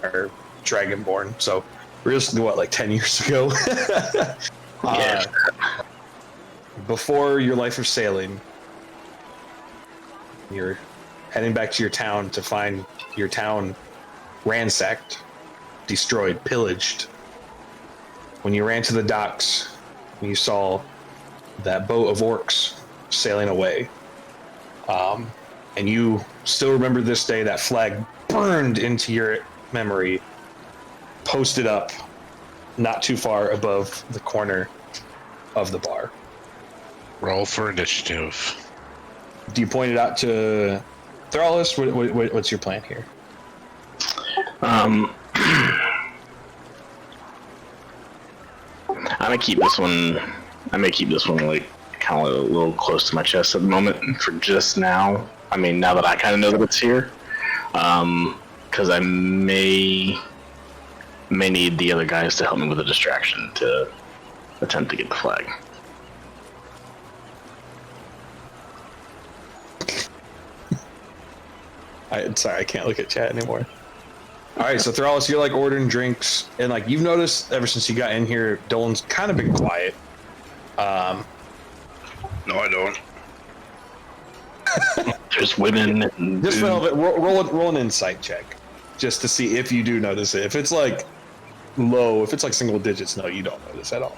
or dragonborn. So realistically, like 10 years ago? Yeah. Before your life of sailing, you're heading back to your town to find your town ransacked, destroyed, pillaged. When you ran to the docks, you saw that boat of orcs sailing away. And you still remember this day, that flag burned into your memory, posted up not too far above the corner of the bar. Roll for initiative. Do you point it out to Thrallis? What's your plan here? I'm gonna keep this one. I may keep this one like kind of a little close to my chest at the moment for just now. I mean, now that I kind of know that it's here, because I may need the other guys to help me with a distraction to attempt to get the flag. Sorry, I can't look at chat anymore. All right, so Thrallis, you're like ordering drinks, and like you've noticed ever since you got in here, Dolan's kind of been quiet. No, I don't. There's women. And Just roll an insight check, just to see if you do notice it. If it's like low, if it's like single digits, no, you don't notice at all.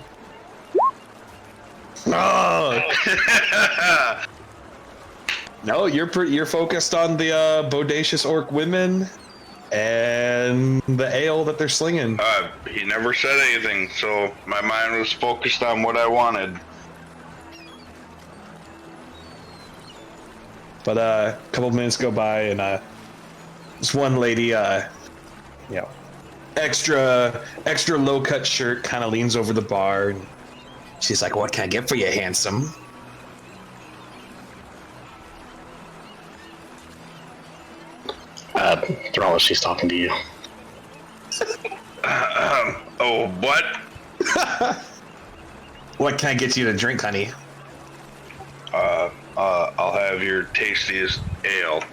Oh. No, you're focused on the bodacious orc women and the ale that they're slinging. He never said anything, so my mind was focused on what I wanted. But a couple minutes go by, and this one lady, extra low cut shirt, kind of leans over the bar, and she's like, "What can I get for you, handsome?" Thrall, she's talking to you. Oh, what? What can I get you to drink, honey? I'll have your tastiest ale.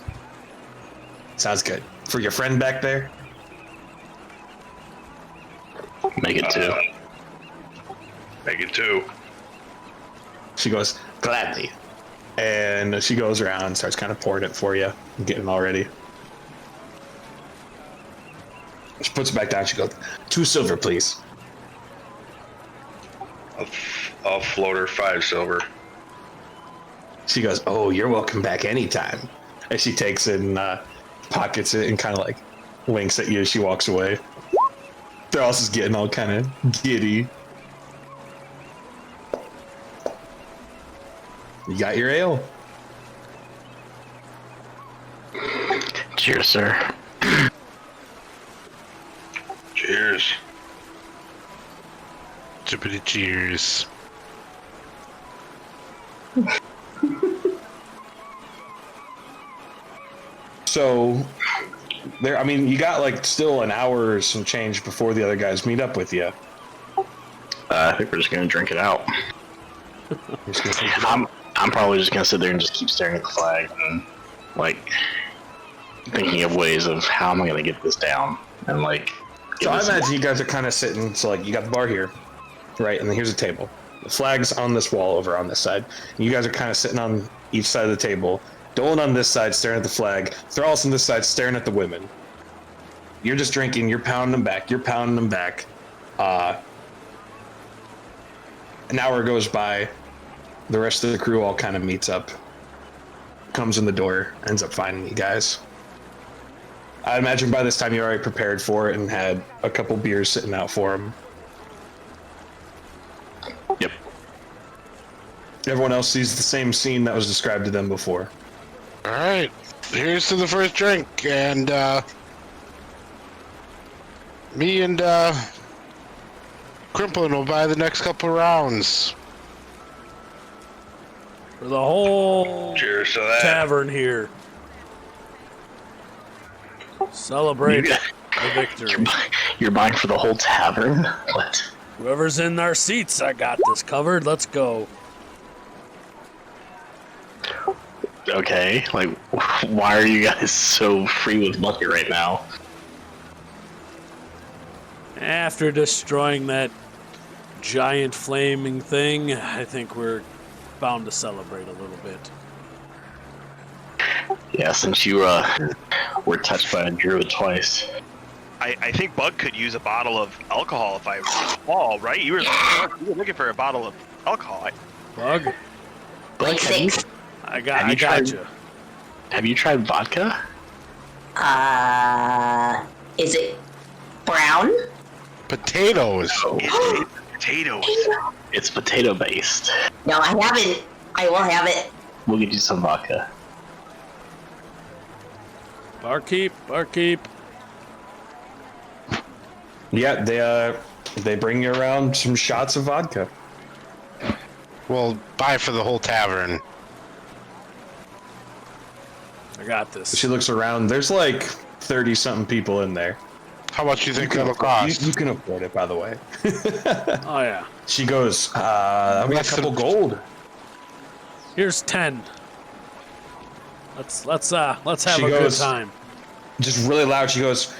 Sounds good. For your friend back there? Make it 2. Make it 2. She goes, gladly. And she goes around and starts kind of pouring it for you, getting all ready. She puts it back down. She goes, 2 silver, please. I'll float her 5 silver. She goes, oh, you're welcome back anytime. And she takes it and pockets it and kind of like winks at you as she walks away. Thros is getting all kind of giddy. You got your ale. Cheers, sir. Cheers. Chippity cheers. So, there. I mean, you got like still an hour or some change before the other guys meet up with you. I think we're just gonna drink it out. I'm probably just gonna sit there and just keep staring at the flag and like thinking of ways of how am I gonna get this down and like. So I imagine you guys are kind of sitting. So like you got the bar here, right, and then here's a table. The flag's on this wall over on this side. And you guys are kind of sitting on each side of the table. Dolan on this side staring at the flag. Thrall's on this side staring at the women. You're just drinking. You're pounding them back. You're pounding them back. An hour goes by. The rest of the crew all kind of meets up. Comes in the door. Ends up finding you guys. I imagine by this time you're already prepared for it and had a couple beers sitting out for them. Yep. Everyone else sees the same scene that was described to them before. All right, here's to the first drink, and me and Crimplin will buy the next couple rounds. For the whole Cheers to that. tavern here. Celebrate the victory. You're buying for the whole tavern? What? Whoever's in our seats, I got this covered. Let's go. Okay, like, why are you guys so free with money right now? After destroying that giant flaming thing, I think we're bound to celebrate a little bit. Yeah, since you were touched by a druid twice. I think Bug could use a bottle of alcohol if I recall, right? You were looking for a bottle of alcohol. Bug, Like 6. I got you. Have you tried vodka? Is it brown? Potatoes. It's potatoes. It's potato based. No, I haven't. I will have it. We'll get you some vodka. Barkeep. Yeah, they bring you around some shots of vodka. We'll buy for the whole tavern. I got this. She looks around. There's like 30-something people in there. How much do you think that'll You cost? can afford it, by the way. Oh yeah. She goes, I mean, a Less couple than- gold. Here's 10. Let's have She a goes- good time. Just really loud. She goes,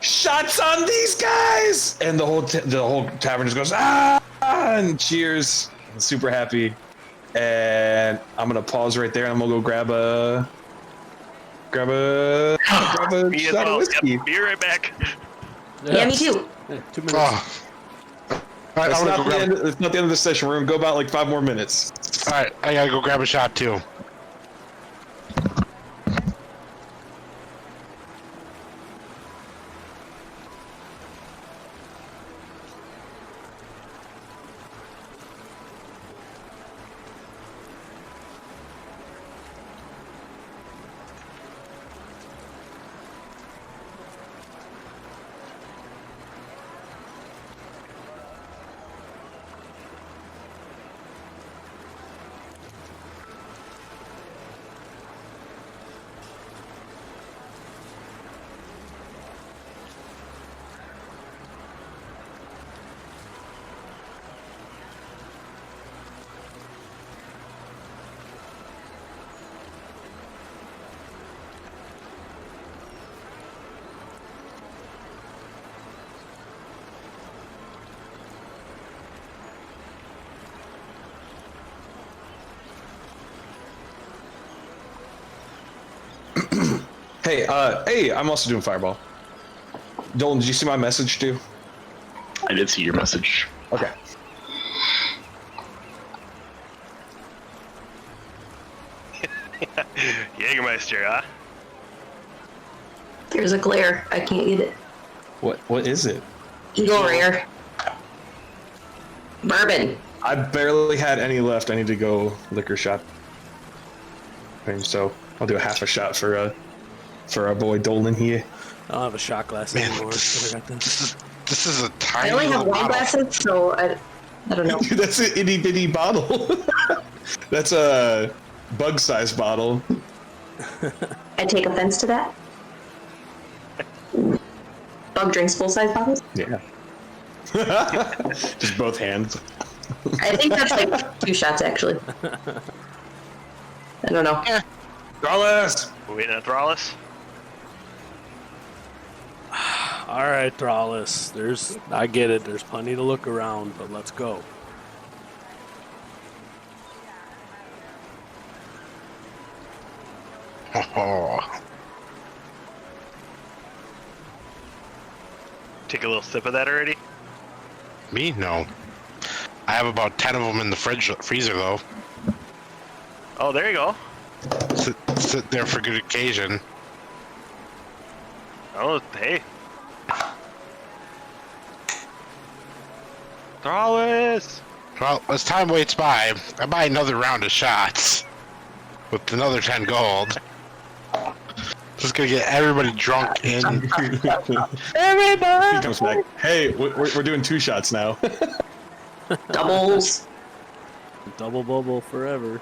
shots on these guys! And the whole tavern just goes, ah! And cheers. Super happy. And I'm gonna pause right there. And I'm gonna go grab a Me as shot of well. whiskey. Yep, be right back. Yeah, me too. Hey, 2 minutes. Oh. All right, It's I'm gonna not, go grab. it's not the end of the session. We're gonna go about like 5 more minutes. All right, I gotta go grab a shot too. Hey, I'm also doing fireball. Dolan, did you see my message too? I did see your message. Okay. Jägermeister, huh? There's a glare. I can't get it. What is it? Eagle Rare. Bourbon. I barely had any left. I need to go liquor shop. And so I'll do a half a shot for our boy Dolan here. I don't have a shot glass Man, anymore. this I got this. is a tiny I only have little wine bottle. glasses, so I don't know. Dude, that's an itty bitty bottle. That's a bug sized bottle. I take offense to that. Bug drinks full size bottles? Yeah. Just both hands. I think that's like 2 shots actually. I don't know. Dallas! We're waiting on Thrallus. All right, Thrallus. I get it. There's plenty to look around, but let's go. Oh, Take a little sip of that already. me? No. I have about 10 of them in the freezer though. Oh, there you go. Sit there for good occasion. Oh, hey. Thrallus! Well, as time waits by, I buy another round of shots with another 10 gold. Just gonna get everybody drunk in. He comes back. Hey, we're doing 2 shots now. Doubles. Double bubble forever.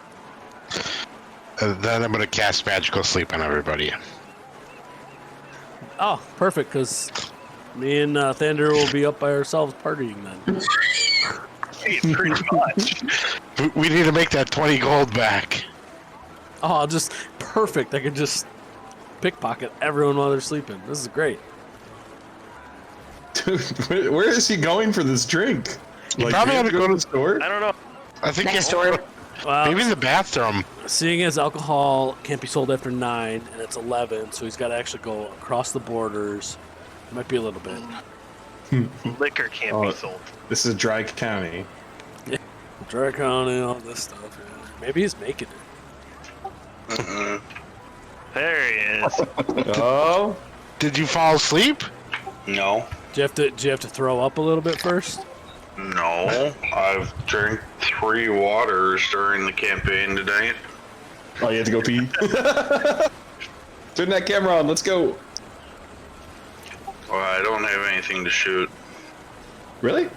And then I'm gonna cast magical sleep on everybody. Oh, perfect, because me and Thunder will be up by ourselves partying then. Hey, pretty much. We need to make that 20 gold back. Oh, perfect. I could just pickpocket everyone while they're sleeping. This is great. Dude, where is he going for this drink? You probably have to go to the store? I don't know. I think Next you- door. Well, Maybe in the bathroom. seeing as alcohol can't be sold after 9 and it's 11, so he's got to actually go across the borders. It might be a little bit. Liquor can't Oh. be sold. This is a dry county. Dry County, all this stuff. Yeah. Maybe he's making it. There he is. Oh, Did you fall asleep? No, Do you have to throw up a little bit first? no. I've drank 3 waters during the campaign today. oh, you had to go pee. Turn that camera on. Let's go. Well, I don't have anything to shoot. Really?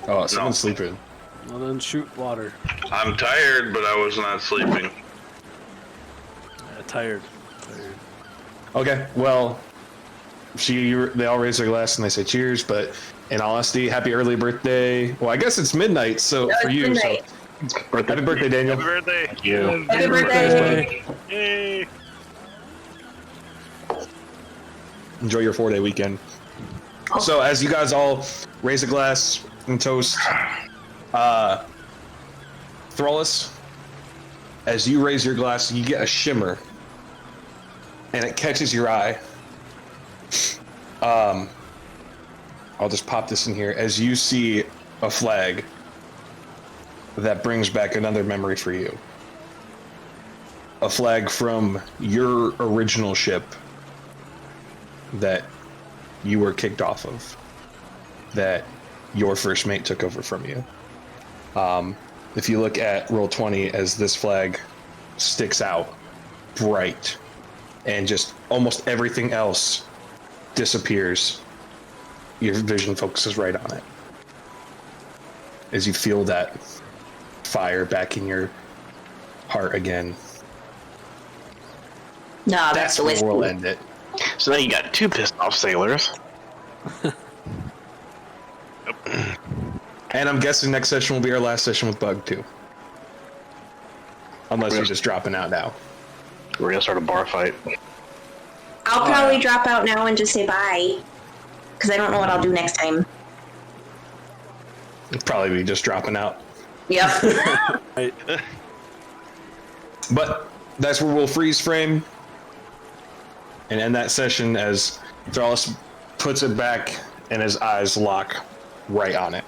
Oh, someone's sleeping. Well, then shoot water. I'm tired, but I was not sleeping. Yeah, tired. Okay, well, they all raise their glass and they say cheers, but in all honesty, happy early birthday. Well, I guess it's midnight, so No, for it's you, midnight. so happy birthday, Daniel. Happy birthday. Thank you. Happy birthday. Yay. Enjoy your 4-day weekend. So as you guys all raise a glass and toast, Thrallus, as you raise your glass, you get a shimmer, and it catches your eye. I'll just pop this in here. As you see a flag that brings back another memory for you. A flag from your original ship that you were kicked off of, that your first mate took over from you. If you look at roll 20, as this flag sticks out bright and just almost everything else disappears, your vision focuses right on it. As you feel that fire back in your heart again. No, That's the where whiskey. we'll end it. So now you got 2 pissed off sailors. And I'm guessing next session will be our last session with Bug too. Unless you're just dropping out now. We're gonna start a bar fight. I'll probably drop out now and just say bye. Because I don't know what I'll do next time. It'll probably be just dropping out. Yep. But that's where we'll freeze frame and end that session as Thrallus puts it back and his eyes lock right on it.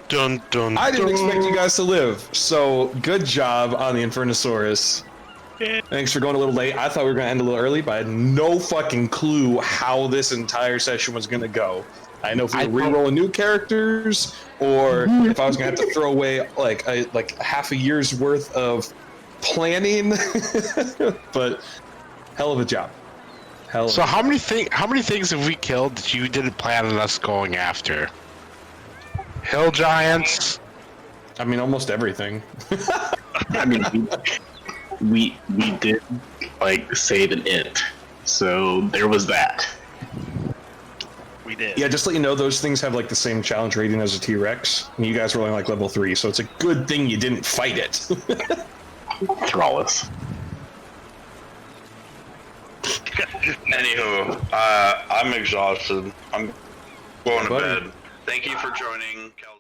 Dun, dun, I didn't dun. expect you guys to live, so good job on the Infernosaurus. Thanks for going a little late. I thought we were going to end a little early, but I had no fucking clue how this entire session was going to go. I didn't know if we were re-rolling new characters, or if I was going to have to throw away like half a year's worth of planning. But hell of a job. So how many things have we killed that you didn't plan on us going after? Hill giants. I mean, almost everything. I mean, we did like save an int, so there was that. We did. Yeah, just to let you know, those things have like the same challenge rating as a T-Rex, and you guys were only like level 3, so it's a good thing you didn't fight it. Thrallus. Anywho, I'm exhausted. I'm going to Buddy. bed. Thank you for joining, Kel.